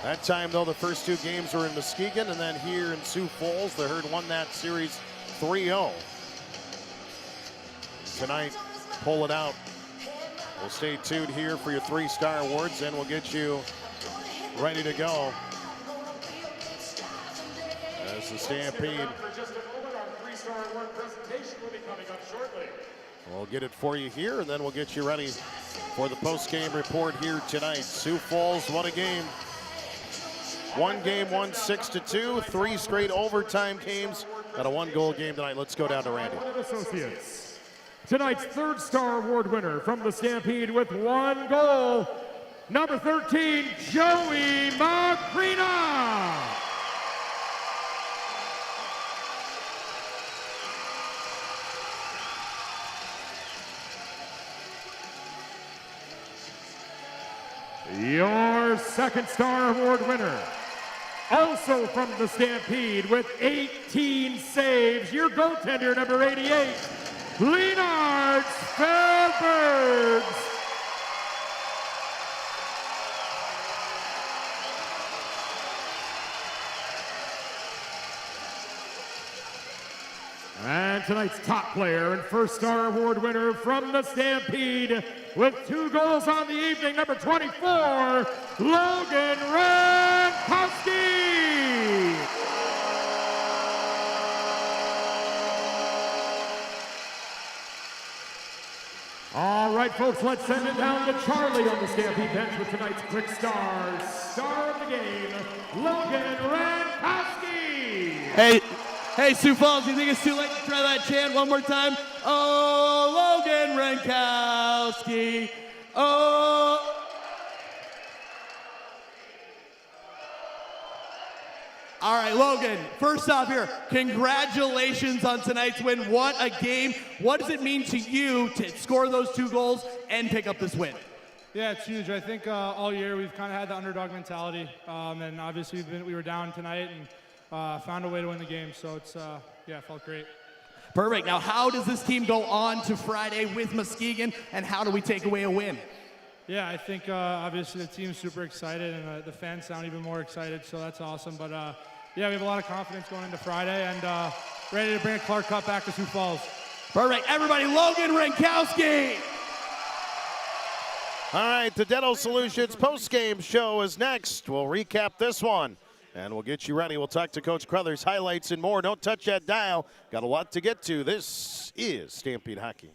That time, though, the first 2 games were in Muskegon, and then here in Sioux Falls, the Herd won that series 3-0. Tonight, pull it out. We'll stay tuned here for your 3-star awards, and we'll get you ready to go as the Stampede. We'll get it for you here, and then we'll get you ready for the post-game report here tonight. Sioux Falls won a game. One game won 6-2, 3 straight overtime games, and a 1-goal game tonight. Let's go down to Randy. Associates. Tonight's 3rd-star award winner from the Stampede with 1 goal, number 13, Joey Macrina. Your 2nd-star award winner, also from the Stampede with 18 saves, your goaltender, number 88, Leonard Fairbergs. And tonight's top player and 1st-star award winner from the Stampede with 2 goals on the evening, number 24, Logan Rankowski. All right, folks, let's send it down to Charlie on the Stampede bench with tonight's quick star of the game, Logan Rankowski. Hey, Sioux Falls, you think it's too late to try that chant one more time? Oh, Logan Rankowski. Oh. All right, Logan, first off here, congratulations on tonight's win. What a game. What does it mean to you to score those 2 goals and pick up this win? Yeah, it's huge. I think all year we've kind of had the underdog mentality, and obviously we were down tonight and found a way to win the game. So it's, yeah, it felt great. Perfect. Now, how does this team go on to Friday with Muskegon, and how do we take away a win? Yeah, I think obviously the team's super excited, and the fans sound even more excited, so that's awesome. But yeah, we have a lot of confidence going into Friday, and ready to bring a Clark Cup back to Sioux Falls. Perfect. Everybody, Logan Rankowski. All right, the Dental Solutions post-game show is next. We'll recap this one, and we'll get you ready. We'll talk to Coach Crothers, highlights and more. Don't touch that dial. Got a lot to get to. This is Stampede Hockey.